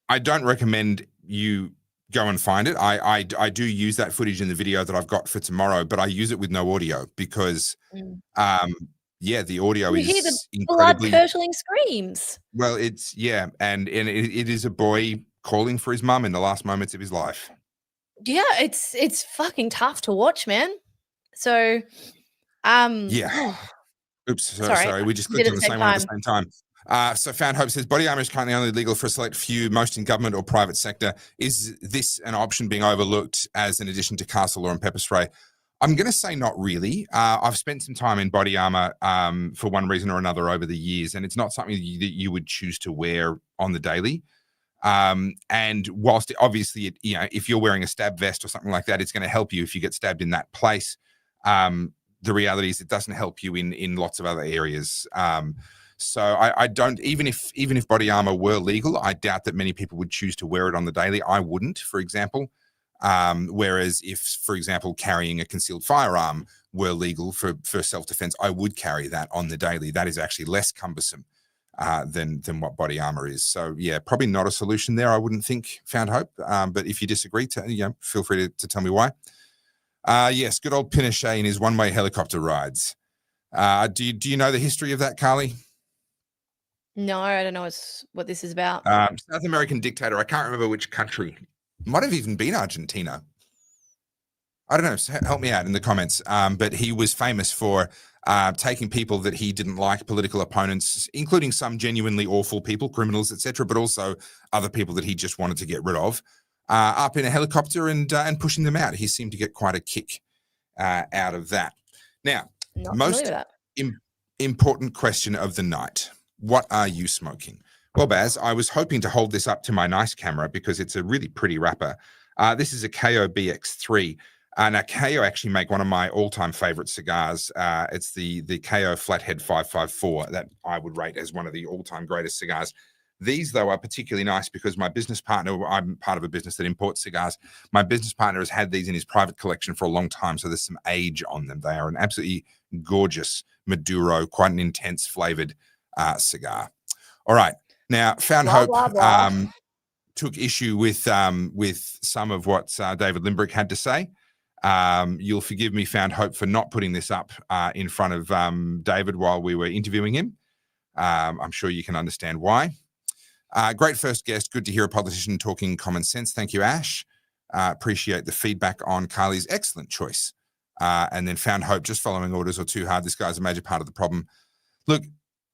I don't recommend you go and find it. I do use that footage in the video that I've got for tomorrow, but I use it with no audio because the audio is hear the incredibly blood-curdling screams. Well, it's and it is a boy calling for his mum in the last moments of his life. Yeah, it's fucking tough to watch, man. So, Oops, sorry. We just clicked on the same one at the same time. So Found Hope says, body armor is currently only legal for a select few, most in government or private sector. Is this an option being overlooked as an addition to castle law and pepper spray? I'm going to say not really. I've spent some time in body armor for one reason or another over the years, and it's not something that you would choose to wear on the daily. And whilst obviously, if you're wearing a stab vest or something like that, it's going to help you if you get stabbed in that place. The reality is it doesn't help you in lots of other areas. So I don't, even if body armor were legal, I doubt that many people would choose to wear it on the daily. I wouldn't, for example. Whereas if, for example, carrying a concealed firearm were legal for self-defense, I would carry that on the daily. That is actually less cumbersome than what body armor is. So yeah, probably not a solution there, I wouldn't think, Found Hope. But if you disagree, feel free to tell me why. Yes, good old Pinochet in his one-way helicopter rides. Do you know the history of that, Carly? No, I don't know what this is about. South American dictator. I can't remember which country. Might have even been Argentina. I don't know. So help me out in the comments. But he was famous for taking people that he didn't like, political opponents, including some genuinely awful people, criminals, etc., but also other people that he just wanted to get rid of, up in a helicopter and pushing them out. He seemed to get quite a kick out of that. Now, most important question of the night. What are you smoking? Well, Baz, I was hoping to hold this up to my nice camera because it's a really pretty wrapper. This is a KO BX3. Now, KO actually make one of my all-time favorite cigars. It's the KO Flathead 554 that I would rate as one of the all-time greatest cigars. These, though, are particularly nice because my business partner, I'm part of a business that imports cigars. My business partner has had these in his private collection for a long time, so there's some age on them. They are an absolutely gorgeous Maduro, quite an intense flavored cigar. All right. Now, Found Blah, Hope blah, blah. took issue with some of what David Limbrick had to say. You'll forgive me, Found Hope, for not putting this up in front of David while we were interviewing him. I'm sure you can understand why. Great first guest. Good to hear a politician talking common sense. Thank you, Ash. Appreciate the feedback on Carly's excellent choice. And then Found Hope, just following orders or too hard. This guy's a major part of the problem. Look,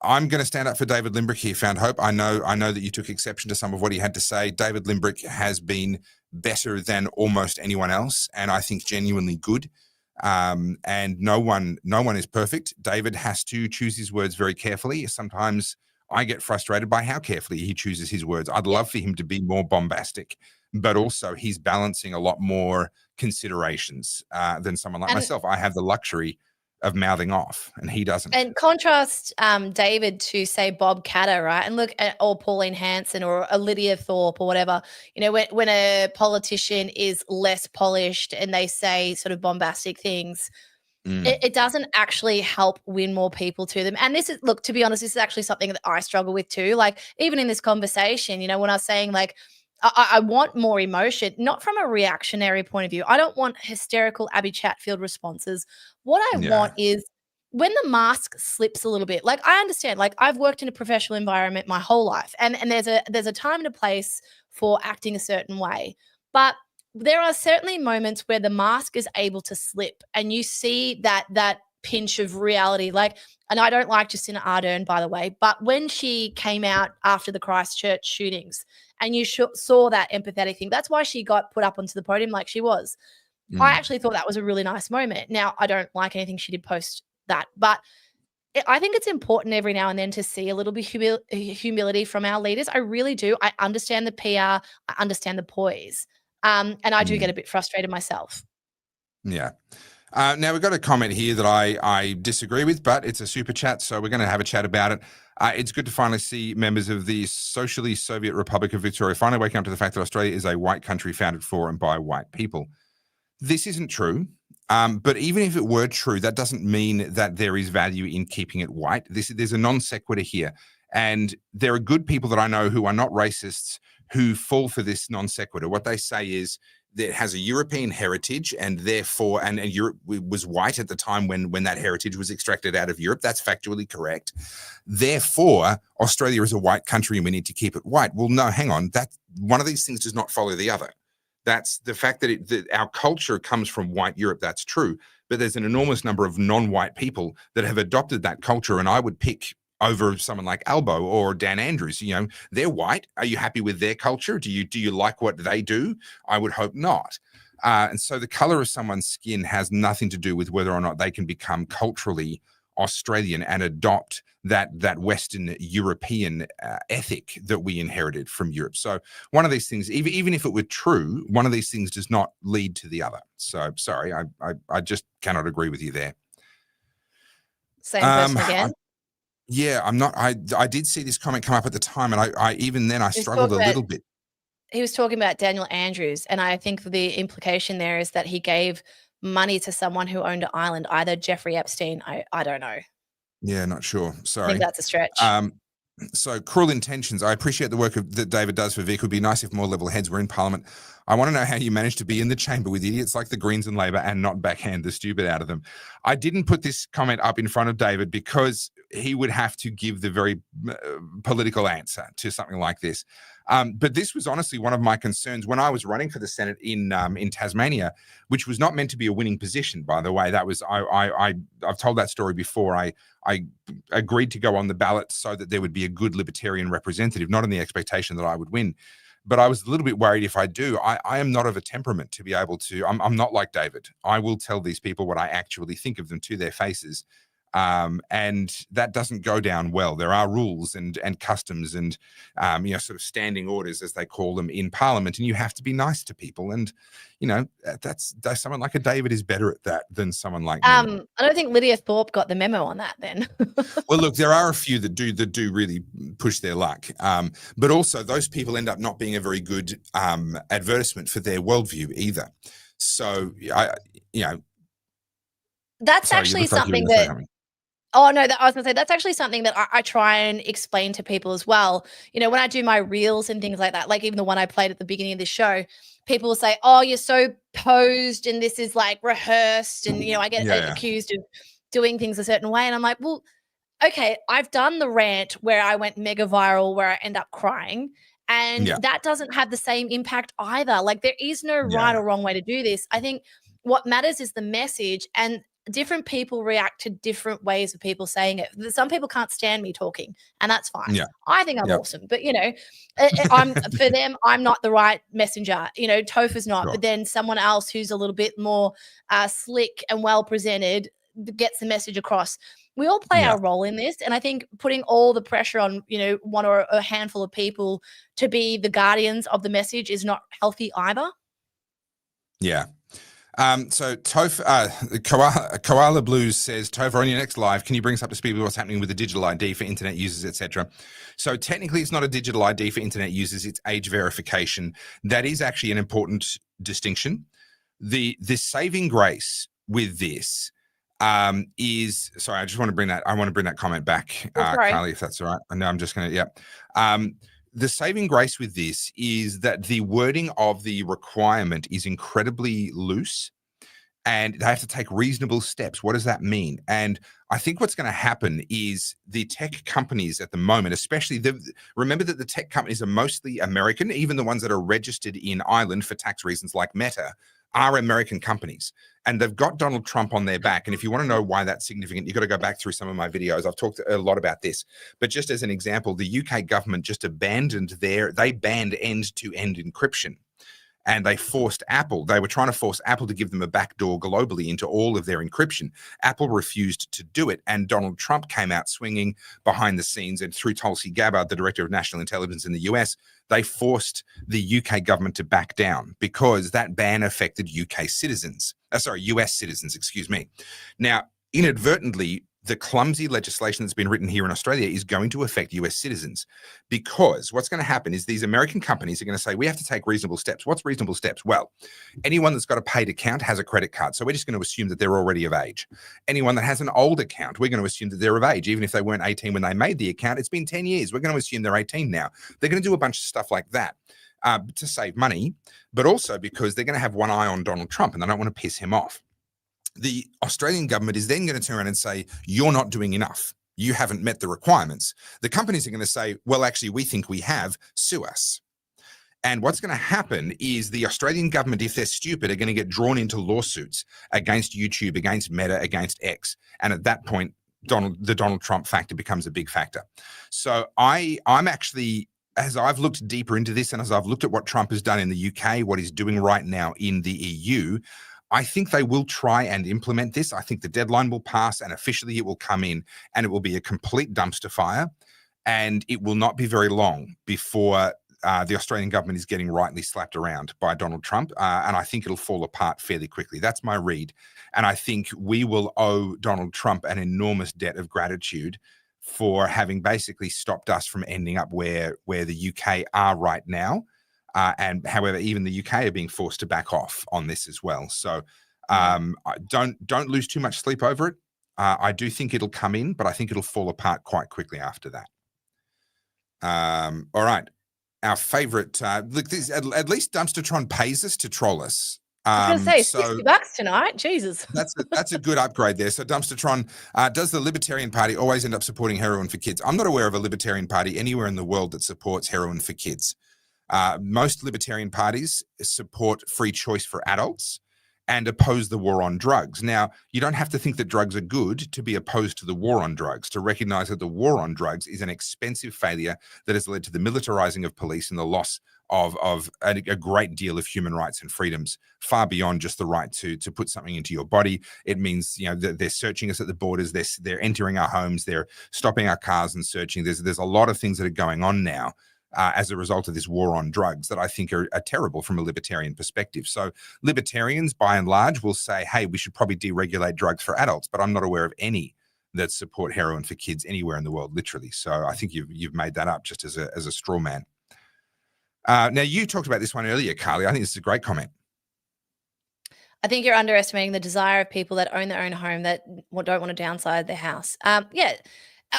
I'm going to stand up for David Limbrick here, Found Hope. I know that you took exception to some of what he had to say. David Limbrick has been better than almost anyone else, and I think genuinely good. And no one is perfect. David has to choose his words very carefully. Sometimes I get frustrated by how carefully he chooses his words. I'd love for him to be more bombastic, but also he's balancing a lot more considerations than someone like myself. I have the luxury of mouthing off, and he doesn't. And contrast David to, say, Bob Catter, right? And look at, or Pauline Hanson or a Lydia Thorpe or whatever. You know, when a politician is less polished and they say sort of bombastic things, it doesn't actually help win more people to them. And this is, look, to be honest, this is actually something that I struggle with too. Like, even in this conversation, you know, when I was saying, like, I want more emotion, not from a reactionary point of view. I don't want hysterical Abby Chatfield responses. What I want is when the mask slips a little bit. Like, I understand, like, I've worked in a professional environment my whole life, and there's a time and a place for acting a certain way. But there are certainly moments where the mask is able to slip, and you see that pinch of reality. Like, and I don't like Jacinta Ardern, by the way, but when she came out after the Christchurch shootings, and you saw that empathetic thing, that's why she got put up onto the podium like she was. I actually thought that was a really nice moment. Now, I don't like anything she did post that, but I think it's important every now and then to see a little bit humility from our leaders. I really do. I understand the PR. I understand the poise. And I do get a bit frustrated myself. Yeah. Now, we've got a comment here that I disagree with, but it's a super chat, so we're going to have a chat about it. It's good to finally see members of the socially Soviet Republic of Victoria finally waking up to the fact that Australia is a white country founded for and by white people. This isn't true, but even if it were true, that doesn't mean that there is value in keeping it white. There's a non sequitur here, and there are good people that I know who are not racists who fall for this non sequitur. What they say is that it has a European heritage, and therefore, and Europe was white at the time when that heritage was extracted out of Europe. That's factually correct. Therefore, Australia is a white country and we need to keep it white. Well, no, hang on. That one of these things does not follow the other. That's the fact that our culture comes from white Europe. That's true. But there's an enormous number of non-white people that have adopted that culture. And I would pick over someone like Albo or Dan Andrews. You know, they're white. Are you happy with their culture? Do you like what they do? I would hope not. And so the color of someone's skin has nothing to do with whether or not they can become culturally Australian and adopt that Western European ethic that we inherited from Europe. So one of these things, even if it were true, one of these things does not lead to the other. So sorry, I just cannot agree with you there. Same person again. Yeah, I'm not. I did see this comment come up at the time, and I even then I struggled a little bit. He was talking about Daniel Andrews, and I think the implication there is that he gave money to someone who owned an island, either Jeffrey Epstein. I don't know. Yeah, not sure. Sorry. I think that's a stretch. So cruel intentions. I appreciate the work that David does for Vic. It would be nice if more level heads were in Parliament. I want to know how you managed to be in the chamber with idiots like the Greens and Labor and not backhand the stupid out of them. I didn't put this comment up in front of David because he would have to give the very political answer to something like this. But this was honestly one of my concerns when I was running for the Senate in Tasmania, which was not meant to be a winning position, by the way. That was I've told that story before. I agreed to go on the ballot so that there would be a good libertarian representative, not in the expectation that I would win. But I was a little bit worried if I do. I am not of a temperament to be able to. I'm not like David. I will tell these people what I actually think of them to their faces. And that doesn't go down well. There are rules and customs and sort of standing orders, as they call them, in Parliament, and you have to be nice to people. And that's someone like a David is better at that than someone like me. I don't think Lydia Thorpe got the memo on that then. Well, look, there are a few that do really push their luck, but also those people end up not being a very good advertisement for their worldview either. So That's Sorry, actually you look like you were something gonna say that. something. Oh no, I was gonna say that's actually something that I try and explain to people as well. You know, when I do my reels and things like that, like even the one I played at the beginning of the show, people will say, "Oh, you're so posed, and this is like rehearsed," and you know, I get Yeah. accused of doing things a certain way, and I'm like, well, okay, I've done the rant where I went mega viral, where I end up crying, and Yeah. that doesn't have the same impact either. Like, there is no right Yeah. or wrong way to do this. I think what matters is the message, and different people react to different ways of people saying it. Some people can't stand me talking, and that's fine. Yeah. I think I'm Yep. awesome, but you know, I'm for them, I'm not the right messenger. You know, Topher's not, Sure. but then someone else who's a little bit more slick and well presented gets the message across. We all play Yeah. our role in this, and I think putting all the pressure on, you know, one or a handful of people to be the guardians of the message is not healthy either. Yeah. So Koala Blues says, Topher, on your next live, can you bring us up to speed with what's happening with the digital ID for internet users, etc.? So technically, it's not a digital ID for internet users; it's age verification. That is actually an important distinction. The saving grace with this is, sorry, I just want to bring that. I want to bring that comment back, Carly, if that's all right. No, I'm just going to. Yeah. The saving grace with this is that the wording of the requirement is incredibly loose, and they have to take reasonable steps. What does that mean? And I think what's going to happen is the tech companies at the moment, especially remember that the tech companies are mostly American, even the ones that are registered in Ireland for tax reasons like Meta are American companies, and they've got Donald Trump on their back. And if you want to know why that's significant, you've got to go back through some of my videos. I've talked a lot about this, but just as an example, the UK government just abandoned they banned end-to-end encryption. And they were trying to force Apple to give them a backdoor globally into all of their encryption. Apple refused to do it. And Donald Trump came out swinging behind the scenes, and through Tulsi Gabbard, the director of national intelligence in the US, they forced the UK government to back down because that ban affected US citizens, excuse me. Now, inadvertently, the clumsy legislation that's been written here in Australia is going to affect US citizens, because what's going to happen is these American companies are going to say, we have to take reasonable steps. What's reasonable steps? Well, anyone that's got a paid account has a credit card. So we're just going to assume that they're already of age. Anyone that has an old account, we're going to assume that they're of age. Even if they weren't 18 when they made the account, it's been 10 years. We're going to assume they're 18 now. They're going to do a bunch of stuff like that to save money, but also because they're going to have one eye on Donald Trump and they don't want to piss him off. The Australian government is then going to turn around and say, you're not doing enough. You haven't met the requirements. The companies are going to say, well, actually, we think we have. Sue us. And what's going to happen is the Australian government, if they're stupid, are going to get drawn into lawsuits against YouTube, against Meta, against X. And at that point, the Donald Trump factor becomes a big factor. So I'm actually, as I've looked deeper into this, and as I've looked at what Trump has done in the UK, what he's doing right now in the EU, I think they will try and implement this. I think the deadline will pass and officially it will come in, and it will be a complete dumpster fire, and it will not be very long before the Australian government is getting rightly slapped around by Donald Trump, and I think it'll fall apart fairly quickly. That's my read, and I think we will owe Donald Trump an enormous debt of gratitude for having basically stopped us from ending up where the UK are right now. And however, even the UK are being forced to back off on this as well. So don't lose too much sleep over it. I do think it'll come in, but I think it'll fall apart quite quickly after that. All right. Our favorite, look, this, at least Dumpstertron pays us to troll us. I was going to say, $60 tonight. Jesus. That's a good upgrade there. So Dumpstertron, does the Libertarian Party always end up supporting heroin for kids? I'm not aware of a Libertarian Party anywhere in the world that supports heroin for kids. Most libertarian parties support free choice for adults and oppose the war on drugs. Now, you don't have to think that drugs are good to be opposed to the war on drugs, to recognize that the war on drugs is an expensive failure that has led to the militarizing of police and the loss of a great deal of human rights and freedoms, far beyond just the right to put something into your body. It means, you know, they're searching us at the borders, they're entering our homes, they're stopping our cars and searching. There's a lot of things that are going on now as a result of this war on drugs that I think are terrible from a libertarian perspective. So libertarians, by and large, will say, hey, we should probably deregulate drugs for adults, but I'm not aware of any that support heroin for kids anywhere in the world, literally. So I think you've made that up just as a straw man. Now, you talked about this one earlier, Carly. I think this is a great comment. I think you're underestimating the desire of people that own their own home that don't want to downsize their house. Yeah,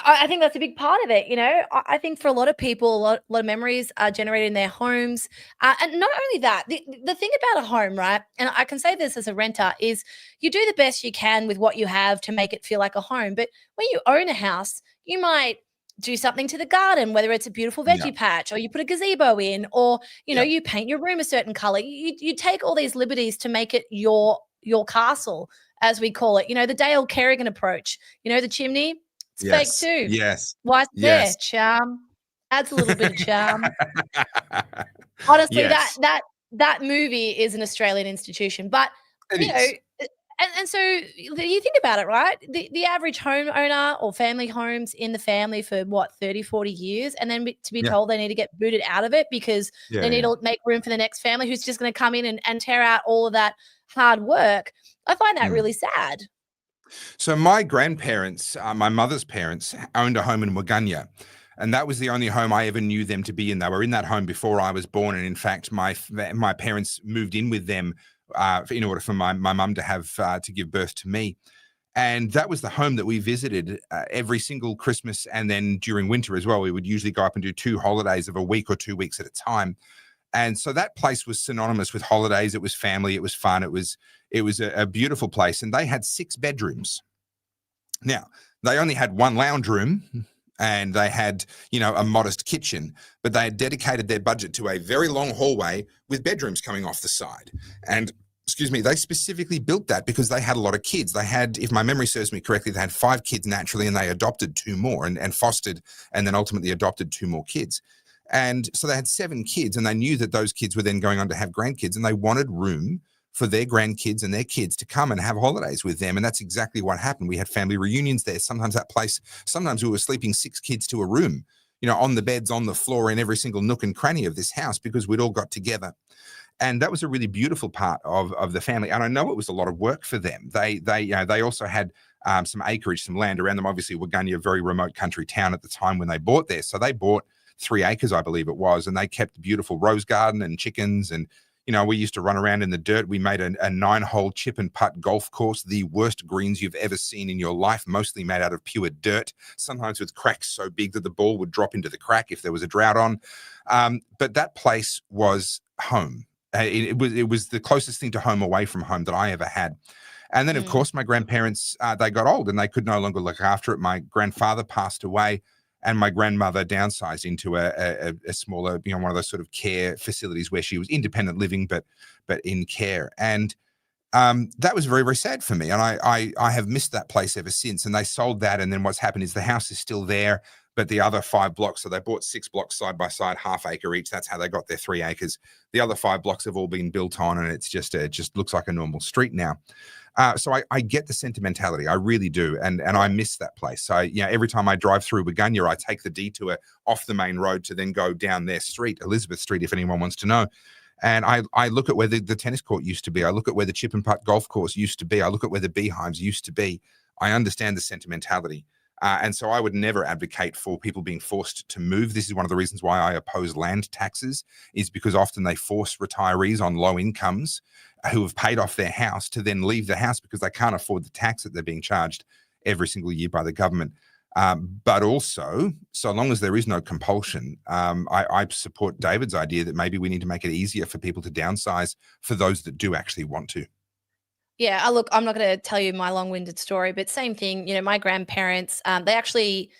I think that's a big part of it. You know, I think for a lot of people, a lot of memories are generated in their homes. And not only that, the thing about a home, right? And I can say this as a renter, is you do the best you can with what you have to make it feel like a home. But when you own a house, you might do something to the garden, whether it's a beautiful veggie patch, or you put a gazebo in, or you paint your room a certain color. You take all these liberties to make it your castle, as we call it. You know, the Dale Kerrigan approach. You know, the chimney. It's fake too. Yes. Why is it there? Charm. Adds a little bit of charm. Honestly, that movie is an Australian institution. But and so you think about it, right? The average homeowner or family homes in the family for 30, 40 years, and then to be told they need to get booted out of it because they need to make room for the next family who's just going to come in and tear out all of that hard work. I find that really sad. So my grandparents, my mother's parents, owned a home in Waganya, and that was the only home I ever knew them to be in. They were in that home before I was born, and in fact, my parents moved in with them in order for my mum to have to give birth to me. And that was the home that we visited every single Christmas, and then during winter as well. We would usually go up and do 2 holidays of a week or 2 weeks at a time. And so that place was synonymous with holidays. It was family. It was fun. It was a beautiful place. And they had 6 bedrooms. Now, they only had 1 lounge room and they had, a modest kitchen, but they had dedicated their budget to a very long hallway with bedrooms coming off the side. And they specifically built that because they had a lot of kids. They had, if my memory serves me correctly, they had 5 kids naturally, and they adopted 2 more and fostered and then ultimately adopted 2 more kids. And so they had 7 kids, and they knew that those kids were then going on to have grandkids, and they wanted room for their grandkids and their kids to come and have holidays with them. And that's exactly what happened. We had family reunions there. Sometimes we were sleeping 6 kids to a room, on the beds, on the floor, in every single nook and cranny of this house because we'd all got together. And that was a really beautiful part of the family. And I know it was a lot of work for them. They also had some acreage, some land around them. Obviously, Waganya, a very remote country town at the time when they bought there. So they bought 3 acres, I believe it was, and they kept beautiful rose garden and chickens. And, we used to run around in the dirt. We made a 9-hole chip and putt golf course, the worst greens you've ever seen in your life, mostly made out of pure dirt, sometimes with cracks so big that the ball would drop into the crack if there was a drought on. But that place was home. It was the closest thing to home away from home that I ever had. And then, of course, my grandparents, they got old and they could no longer look after it. My grandfather passed away, and my grandmother downsized into a smaller, one of those sort of care facilities where she was independent living, but in care. And that was very, very sad for me. And I have missed that place ever since. And they sold that. And then what's happened is the house is still there, but the other 5 blocks, so they bought 6 blocks side by side, half acre each. That's how they got their 3 acres. The other 5 blocks have all been built on, and it just looks like a normal street now. So I get the sentimentality. I really do. And I miss that place. So, every time I drive through Waganya, I take the detour off the main road to then go down their street, Elizabeth Street, if anyone wants to know. And I look at where the tennis court used to be. I look at where the chip and putt golf course used to be. I look at where the beehives used to be. I understand the sentimentality. And so I would never advocate for people being forced to move. This is one of the reasons why I oppose land taxes, is because often they force retirees on low incomes who have paid off their house to then leave the house because they can't afford the tax that they're being charged every single year by the government. But also, so long as there is no compulsion, I support David's idea that maybe we need to make it easier for people to downsize for those that do actually want to. Yeah, look, I'm not going to tell you my long-winded story, but same thing. My grandparents, they actually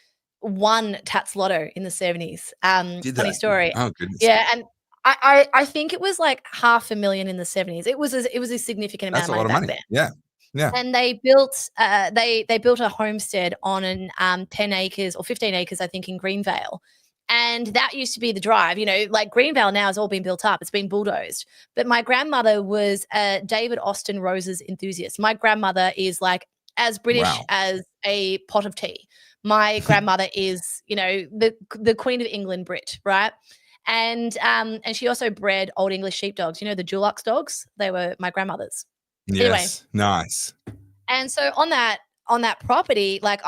won Tats Lotto in the 70s. Funny story. Oh, goodness. Yeah, and I think it was like $500,000 in the 70s. It was a significant amount of money back then. Yeah. And they built they built a homestead on an 10 acres or 15 acres, I think, in Greenvale. And that used to be the drive, like Greenvale now has all been built up. It's been bulldozed. But my grandmother was a David Austin Roses enthusiast. My grandmother is like as British as a pot of tea. My grandmother is, the Queen of England Brit, right? And she also bred Old English sheepdogs. The Dulux dogs? They were my grandmother's. Yes, anyway, nice. And so on that property, like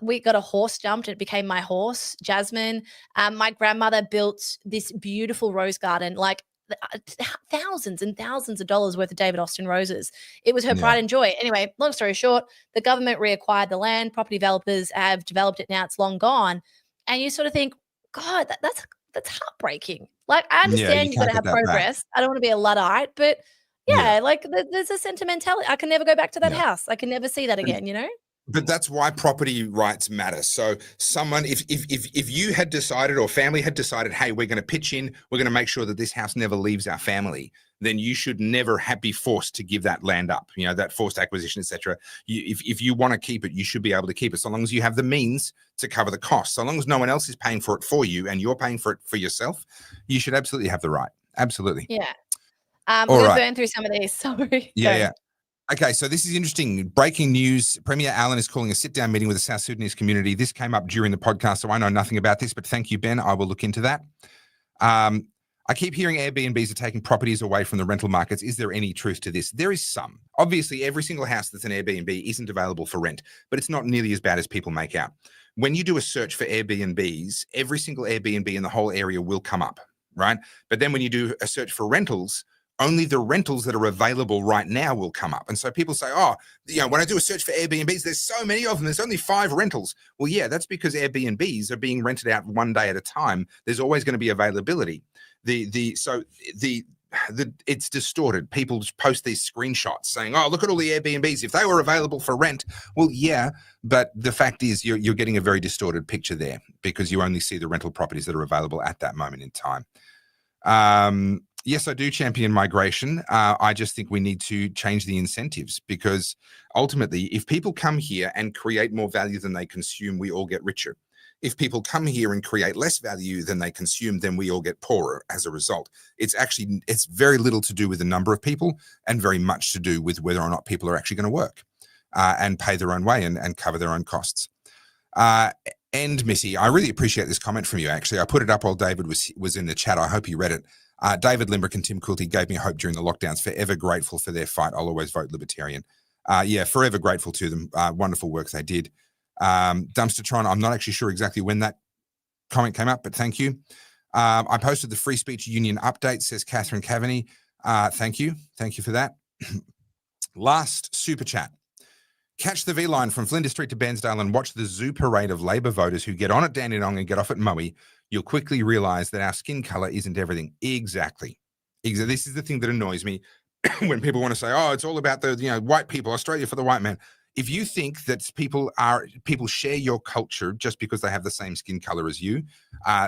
we got a horse jumped, and it became my horse, Jasmine. My grandmother built this beautiful rose garden, like thousands and thousands of dollars worth of David Austin roses. It was her pride and joy. Anyway, long story short, the government reacquired the land. Property developers have developed it now. It's long gone. And you sort of think, God, that's heartbreaking. Like, I understand you've got to have progress. I don't want to be a Luddite, but like there's a sentimentality. I can never go back to that house. I can never see that again, you know? But that's why property rights matter. So someone, if you had decided or family had decided, hey, we're going to pitch in, we're going to make sure that this house never leaves our family, then you should never be forced to give that land up, you know, that forced acquisition, etc. If you want to keep it, you should be able to keep it so long as you have the means to cover the cost. So long as no one else is paying for it for you and you're paying for it for yourself, you should absolutely have the right. Absolutely. Yeah. We're going to burn through some of these. Sorry. Yeah. Okay, so this is interesting. Breaking news. Premier Allan is calling a sit-down meeting with the South Sudanese community. This came up during the podcast, so I know nothing about this, but thank you, Ben. I will look into that. I keep hearing Airbnbs are taking properties away from the rental markets. Is there any truth to this? There is some. Obviously, every single house that's an Airbnb isn't available for rent, but it's not nearly as bad as people make out. When you do a search for Airbnbs, every single Airbnb in the whole area will come up, right? But then when you do a search for rentals, only the rentals that are available right now will come up. And so people say, oh, you know, when I do a search for Airbnbs, there's so many of them. There's only 5 rentals. Well, yeah, that's because Airbnbs are being rented out one day at a time. There's always going to be availability. It's distorted. People just post these screenshots saying, oh, look at all the Airbnbs. If they were available for rent, well, yeah, but the fact is you're getting a very distorted picture there because you only see the rental properties that are available at that moment in time. Yes, I do champion migration. I just think we need to change the incentives because ultimately, if people come here and create more value than they consume, we all get richer. If people come here and create less value than they consume, then we all get poorer as a result. It's very little to do with the number of people and very much to do with whether or not people are actually going to work and pay their own way and cover their own costs. And Missy, I really appreciate this comment from you, actually. I put it up while David was in the chat. I hope you read it. David Limbrick and Tim Cruelty gave me hope during the lockdowns. Forever grateful for their fight. I'll always vote libertarian. Forever grateful to them. Wonderful work they did. Dumpstertron, I'm not actually sure exactly when that comment came up, but thank you. I posted the Free Speech Union update, says Catherine Cavaney. Thank you. Thank you for that. Last super chat. Catch the V-line from Flinders Street to Bairnsdale and watch the zoo parade of Labor voters who get on at Dandenong and get off at Moe. You'll quickly realize that our skin color isn't everything. Exactly. This is the thing that annoys me when people want to say, oh, it's all about the white people, Australia for the white man. If you think that people share your culture just because they have the same skin color as you,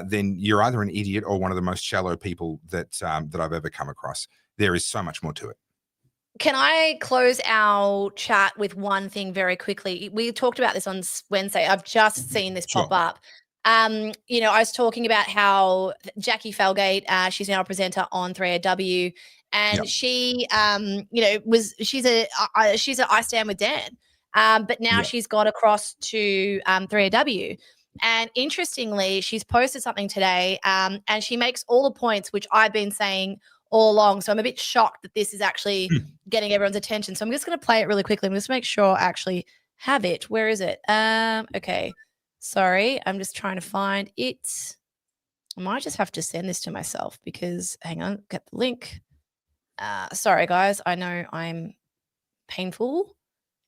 then you're either an idiot or one of the most shallow people that I've ever come across. There is so much more to it. Can I close our chat with one thing very quickly? We talked about this on Wednesday. I've just seen this pop up. I was talking about how Jackie Felgate, she's now a presenter on 3AW, and she, she's a I Stand with Dan, but now she's got across to 3AW. And interestingly, she's posted something today, and she makes all the points which I've been saying all along. So I'm a bit shocked that this is actually getting everyone's attention. So I'm just going to play it really quickly. I'm just make sure I actually have it. Where is it? Okay. Sorry. I'm just trying to find it. I might just have to send this to myself because hang on, get the link. Sorry guys. I know I'm painful.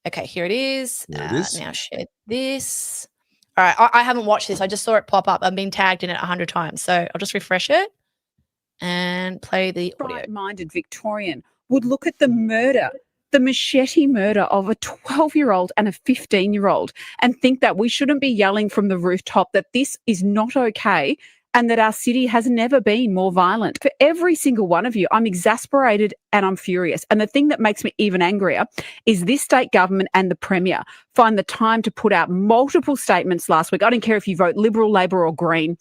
Okay, here it is. Now share this. All right. I haven't watched this. I just saw it pop up. I've been tagged in it 100 times. So I'll just refresh it and play the audio. Right-minded Victorian would look at the murder, the machete murder of a 12-year-old and a 15-year-old and think that we shouldn't be yelling from the rooftop that this is not okay and that our city has never been more violent. For every single one of you, I'm exasperated and I'm furious. And the thing that makes me even angrier is this state government and the Premier find the time to put out multiple statements last week. I don't care if you vote Liberal, Labor or Green.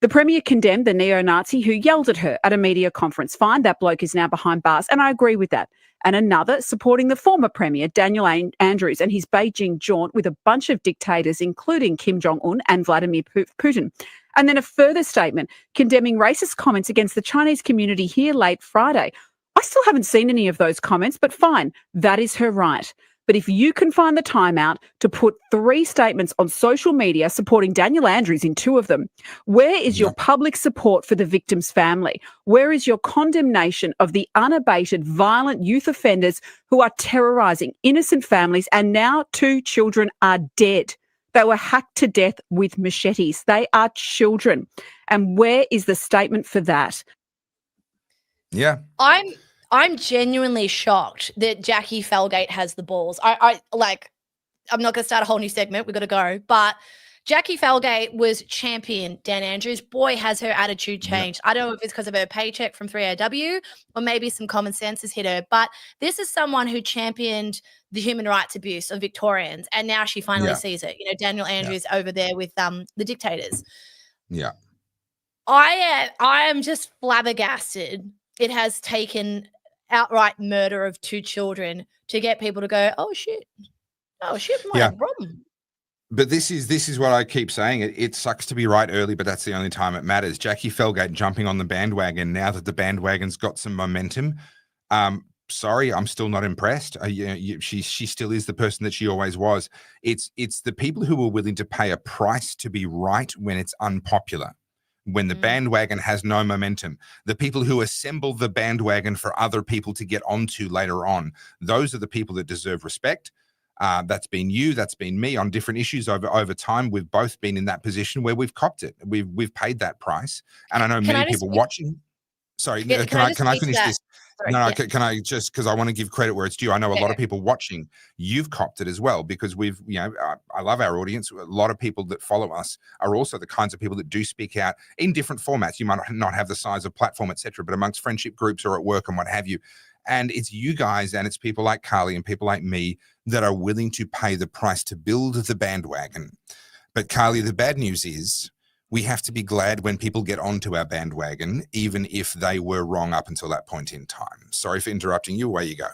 The Premier condemned the neo-Nazi who yelled at her at a media conference. Fine, that bloke is now behind bars, and I agree with that. And another supporting the former Premier, Daniel Andrews, and his Beijing jaunt with a bunch of dictators, including Kim Jong-un and Vladimir Putin. And then a further statement condemning racist comments against the Chinese community here late Friday. I still haven't seen any of those comments, but fine, that is her right. But if you can find the time out to put 3 statements on social media supporting Daniel Andrews in 2 of them, where is your public support for the victim's family? Where is your condemnation of the unabated violent youth offenders who are terrorising innocent families, and now 2 children are dead? They were hacked to death with machetes. They are children. And where is the statement for that? Yeah. I'm genuinely shocked that Jackie Felgate has the balls. I'm not going to start a whole new segment. We've got to go. But Jackie Felgate was champion Dan Andrews. Boy, has her attitude changed. I don't know if it's because of her paycheck from 3AW or maybe some common sense has hit her. But this is someone who championed the human rights abuse of Victorians, and now she finally sees it. You know, Daniel Andrews over there with the dictators. Yeah. I am just flabbergasted. It has taken outright murder of 2 children to get people to go, oh shit, might have a problem. But this is what I keep saying. It sucks to be right early, but that's the only time it matters. Jackie Felgate jumping on the bandwagon now that the bandwagon's got some momentum. Sorry, I'm still not impressed. She still is the person that she always was. It's the people who are willing to pay a price to be right when it's unpopular. When the bandwagon has no momentum, the people who assemble the bandwagon for other people to get onto later on, those are the people that deserve respect. That's been you, that's been me on different issues over time. We've both been in that position where we've copped it. We've paid that price. And I know many people watching. Sorry, can I finish this? Sorry, No, can I just, because I want to give credit where it's due. I know a lot of people watching, you've copped it as well, because I love our audience. A lot of people that follow us are also the kinds of people that do speak out in different formats. You might not have the size of platform, etc., but amongst friendship groups or at work and what have you. And it's you guys and it's people like Carly and people like me that are willing to pay the price to build the bandwagon. But Carly, the bad news is, we have to be glad when people get onto our bandwagon, even if they were wrong up until that point in time. Sorry for interrupting you. Away you go.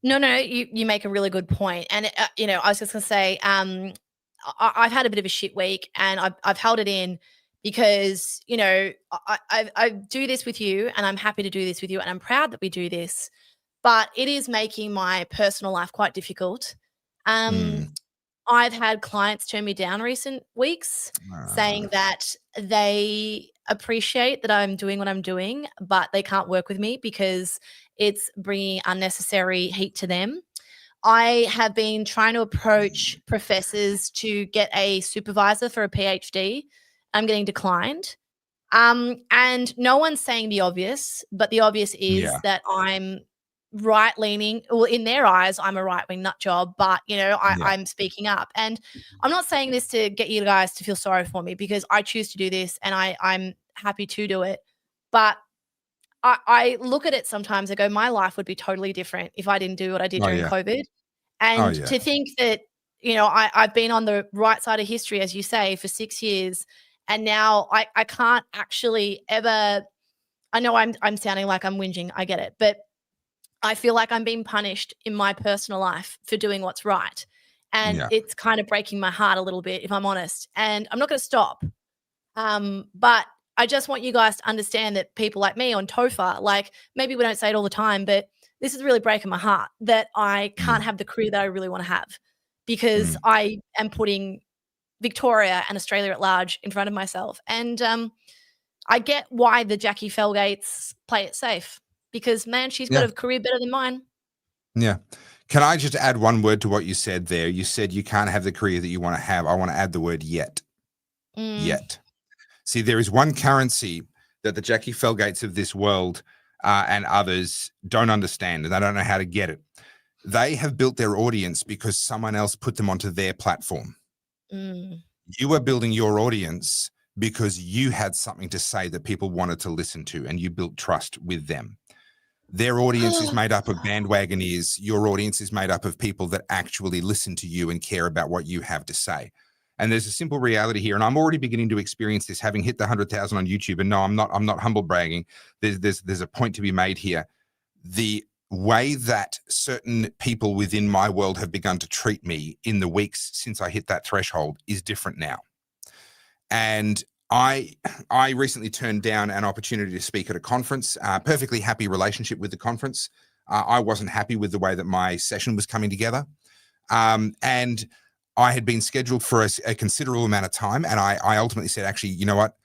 No, you make a really good point. And, I was just going to say, I've had a bit of a shit week, and I've held it in because, I do this with you, and I'm happy to do this with you, and I'm proud that we do this, but it is making my personal life quite difficult. I've had clients turn me down recent weeks saying that they appreciate that I'm doing what I'm doing, but they can't work with me because it's bringing unnecessary heat to them. I have been trying to approach professors to get a supervisor for a PhD. I'm getting declined. And no one's saying the obvious, but the obvious is that I'm right-leaning. Well, in their eyes, I'm a right-wing nut job, but, I'm speaking up. And I'm not saying this to get you guys to feel sorry for me, because I choose to do this and I'm happy to do it. But I look at it sometimes, I go, my life would be totally different if I didn't do what I did during COVID. And to think that, I've been on the right side of history, as you say, for 6 years, and now I can't actually ever, I know I'm sounding like I'm whinging, I get it, but I feel like I'm being punished in my personal life for doing what's right. And it's kind of breaking my heart a little bit, if I'm honest. And I'm not going to stop. But I just want you guys to understand that people like me on TOFA, like, maybe we don't say it all the time, but this is really breaking my heart that I can't have the career that I really want to have, because I am putting Victoria and Australia at large in front of myself. And I get why the Jackie Felgates play it safe, because, man, she's got a career better than mine. Yeah. Can I just add one word to what you said there? You said you can't have the career that you want to have. I want to add the word yet. Yet. See, there is one currency that the Jackie Felgates of this world and others don't understand, and they don't know how to get it. They have built their audience because someone else put them onto their platform. You are building your audience because you had something to say that people wanted to listen to, and you built trust with them. Their audience is made up of bandwagon ears. Your audience is made up of people that actually listen to you and care about what you have to say. And there's a simple reality here, and I'm already beginning to experience this, having hit the 100,000 on YouTube. And no, I'm not humble bragging. There's a point to be made here. The way that certain people within my world have begun to treat me in the weeks since I hit that threshold is different now. And I recently turned down an opportunity to speak at a conference. Perfectly happy relationship with the conference. I wasn't happy with the way that my session was coming together. And I had been scheduled for a considerable amount of time. And I ultimately said, actually, you know what?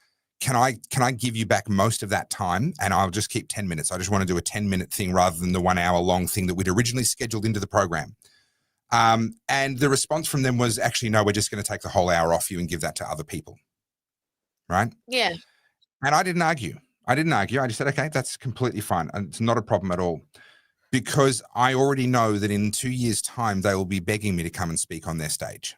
Can I give you back most of that time? And I'll just keep 10 minutes. I just want to do a 10-minute thing rather than the 1 hour long thing that we'd originally scheduled into the program. And the response from them was, actually, no, we're just going to take the whole hour off you and give that to other people. Right? Yeah. And I didn't argue. I just said, okay, that's completely fine. And it's not a problem at all. Because I already know that in 2 years' time, they will be begging me to come and speak on their stage.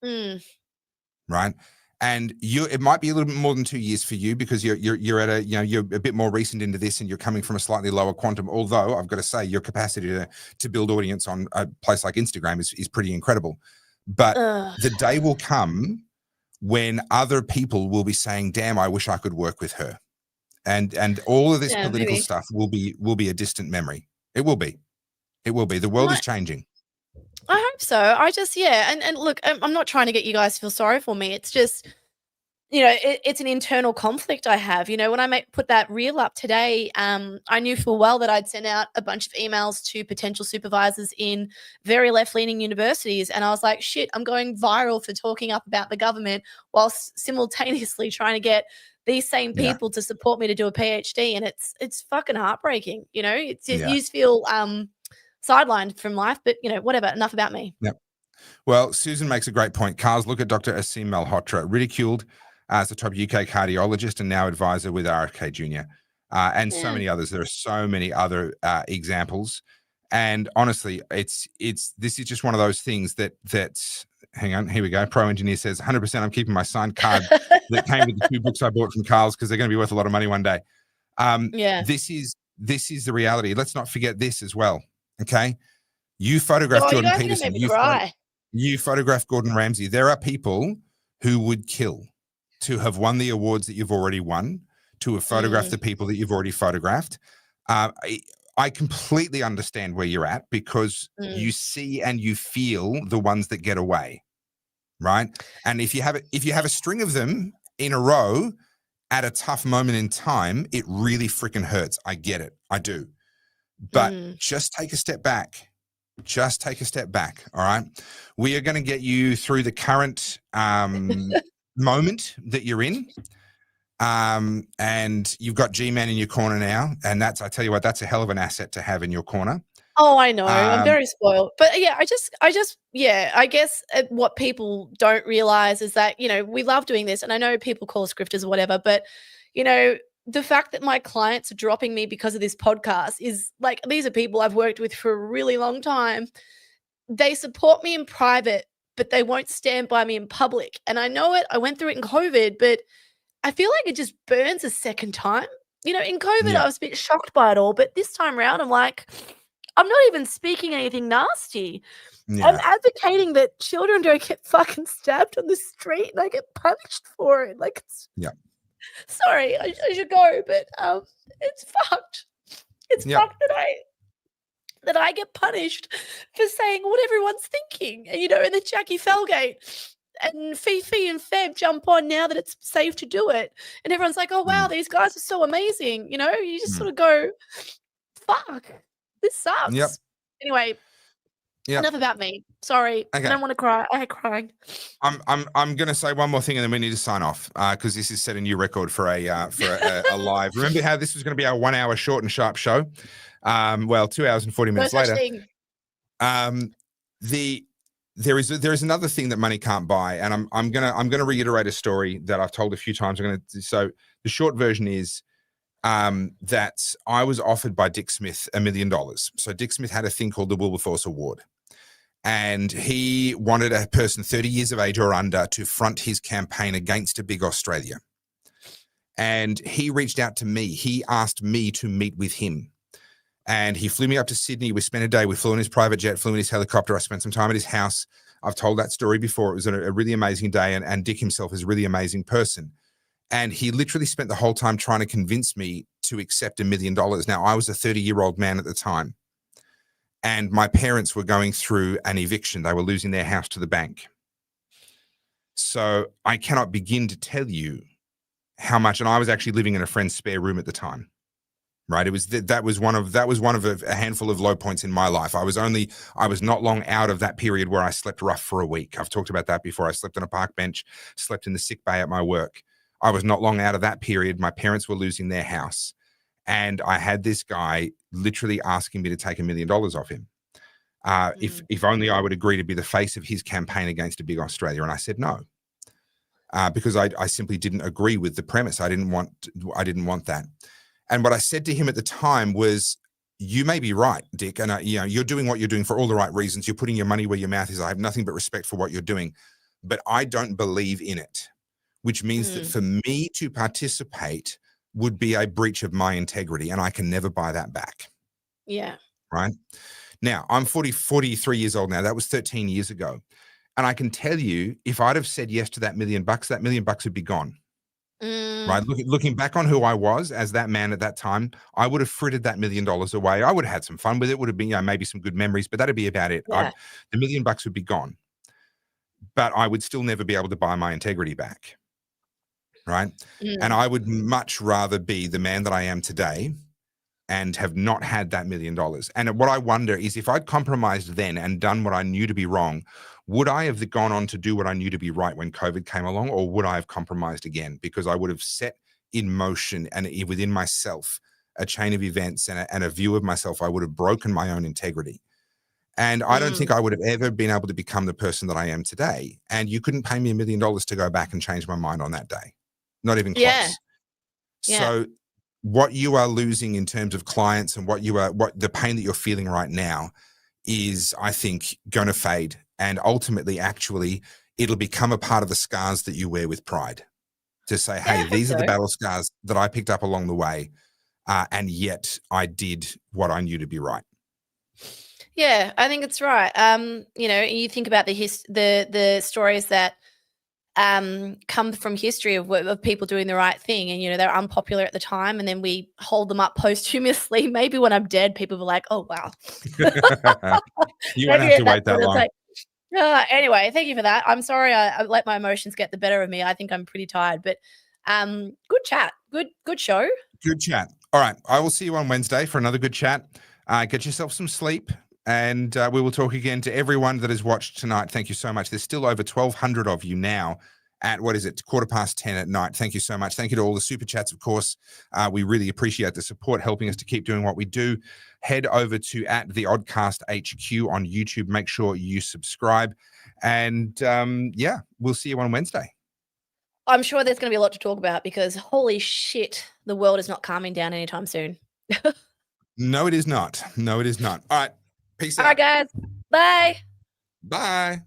Right? And it might be a little bit more than 2 years for you because you're at you're a bit more recent into this and you're coming from a slightly lower quantum. Although I've got to say your capacity to build audience on a place like Instagram is pretty incredible. But the day will come when other people will be saying, damn, I wish I could work with her. And all of this political stuff will be a distant memory. It will be. The world is changing. I hope so. I just, and look, I'm not trying to get you guys to feel sorry for me. It's just, it's an internal conflict I have. When I put that reel up today, I knew full well that I'd sent out a bunch of emails to potential supervisors in very left-leaning universities. And I was like, shit, I'm going viral for talking up about the government whilst simultaneously trying to get these same people to support me to do a PhD. And it's fucking heartbreaking. You just feel sidelined from life, but whatever, enough about me. Yep. Well, Susan makes a great point. Carls, look at Dr. Asim Malhotra, ridiculed as the top UK cardiologist and now advisor with RFK Jr. And so many others. There are so many other examples. And honestly, this is just one of those things that hang on, here we go. Pro Engineer says 100% I'm keeping my signed card that came with the 2 books I bought from Carls because they're going to be worth a lot of money one day. This is the reality. Let's not forget this as well. Okay. You photographed Jordan Peterson. You photographed Gordon Ramsay. There are people who would kill to have won the awards that you've already won, to have photographed the people that you've already photographed. I completely understand where you're at because you see and you feel the ones that get away. Right. And if you have a string of them in a row at a tough moment in time, it really freaking hurts. I get it. I do. But just take a step back. Just take a step back. All right. We are going to get you through the current moment that you're in. And you've got G-Man in your corner now. And I tell you what, that's a hell of an asset to have in your corner. Oh, I know. I'm very spoiled. But I guess what people don't realize is that, we love doing this. And I know people call us grifters or whatever, but, the fact that my clients are dropping me because of this podcast is like, these are people I've worked with for a really long time. They support me in private, but they won't stand by me in public. And I know it. I went through it in COVID, but I feel like it just burns a second time. In COVID, I was a bit shocked by it all. But this time around, I'm like, I'm not even speaking anything nasty. I'm advocating that children don't get fucking stabbed on the street and I get punished for it. Like, sorry, I should go, but it's fucked. It's fucked that I get punished for saying what everyone's thinking. And then Jackie Felgate and Fifi and Feb jump on now that it's safe to do it. And everyone's like, oh, wow, these guys are so amazing. You just sort of go, fuck, this sucks. Yep. Anyway, enough about me. Sorry. Okay. I don't want to cry. I hate crying. I'm going to say one more thing and then we need to sign off because this is set a new record for a live. Remember how this was going to be our 1 hour short and sharp show? 2 hours and 40 minutes later. There is another thing that money can't buy, and I'm gonna reiterate a story that I've told a few times. So the short version is that I was offered by Dick Smith $1 million. So Dick Smith had a thing called the Wilberforce Award, and he wanted a person 30 years of age or under to front his campaign against a big Australia. And he reached out to me. He asked me to meet with him. And he flew me up to Sydney. We spent a day. We flew in his private jet, flew in his helicopter. I spent some time at his house. I've told that story before. It was a really amazing day. And Dick himself is a really amazing person. And he literally spent the whole time trying to convince me to accept $1 million. Now, I was a 30-year-old man at the time. And my parents were going through an eviction. They were losing their house to the bank. So I cannot begin to tell you how much. And I was actually living in a friend's spare room at the time. right? It was that was one of a handful of low points in my life. I was not long out of that period where I slept rough for a week. I've talked about that before. I slept on a park bench, slept in the sick bay at my work. I was not long out of that period. My parents were losing their house, and I had this guy literally asking me to take $1 million off him. If only I would agree to be the face of his campaign against a big Australia. And I said no, because I simply didn't agree with the premise. I didn't want that. And what I said to him at the time was, you may be right, Dick, and you're doing what you're doing for all the right reasons. You're putting your money where your mouth is. I have nothing but respect for what you're doing, but I don't believe in it, which means that for me to participate would be a breach of my integrity, and I can never buy that back. Yeah. Right? Now, I'm 43 years old now. That was 13 years ago. And I can tell you, if I'd have said yes to that $1 million, that $1 million would be gone. Right? Looking back on who I was as that man at that time, I would have frittered that $1 million away. I would have had some fun with it. Would have been, maybe some good memories, but that'd be about it. Yeah. The $1 million would be gone. But I would still never be able to buy my integrity back. Right? And I would much rather be the man that I am today and have not had that $1 million. And what I wonder is, if I'd compromised then and done what I knew to be wrong, would I have gone on to do what I knew to be right when COVID came along, or would I have compromised again? Because I would have set in motion and within myself a chain of events and a view of myself. I would have broken my own integrity. And I don't think I would have ever been able to become the person that I am today. And you couldn't pay me $1 million to go back and change my mind on that day. Not even close. Yeah. So what you are losing in terms of clients and what the pain that you're feeling right now is, I think, going to fade. And ultimately, actually, it'll become a part of the scars that you wear with pride, to say, hey, these are the battle scars that I picked up along the way. And yet I did what I knew to be right. Yeah, I think it's right. You think about the stories that come from history of people doing the right thing, and they're unpopular at the time, and then we hold them up posthumously. Maybe when I'm dead, people are like, "Oh wow." You won't have to wait that long. Anyway, thank you for that. I'm sorry I let my emotions get the better of me. I think I'm pretty tired, but good chat, good show. Good chat. All right, I will see you on Wednesday for another good chat. Get yourself some sleep. And we will talk again. To everyone that has watched tonight, thank you so much. There's still over 1,200 of you now at, 10:15 at night. Thank you so much. Thank you to all the super chats, of course. We really appreciate the support, helping us to keep doing what we do. Head over to @TheOddcastHQ on YouTube. Make sure you subscribe. And we'll see you on Wednesday. I'm sure there's going to be a lot to talk about, because holy shit, the world is not calming down anytime soon. No, it is not. No, it is not. All right. Peace out. All right, guys. Bye. Bye.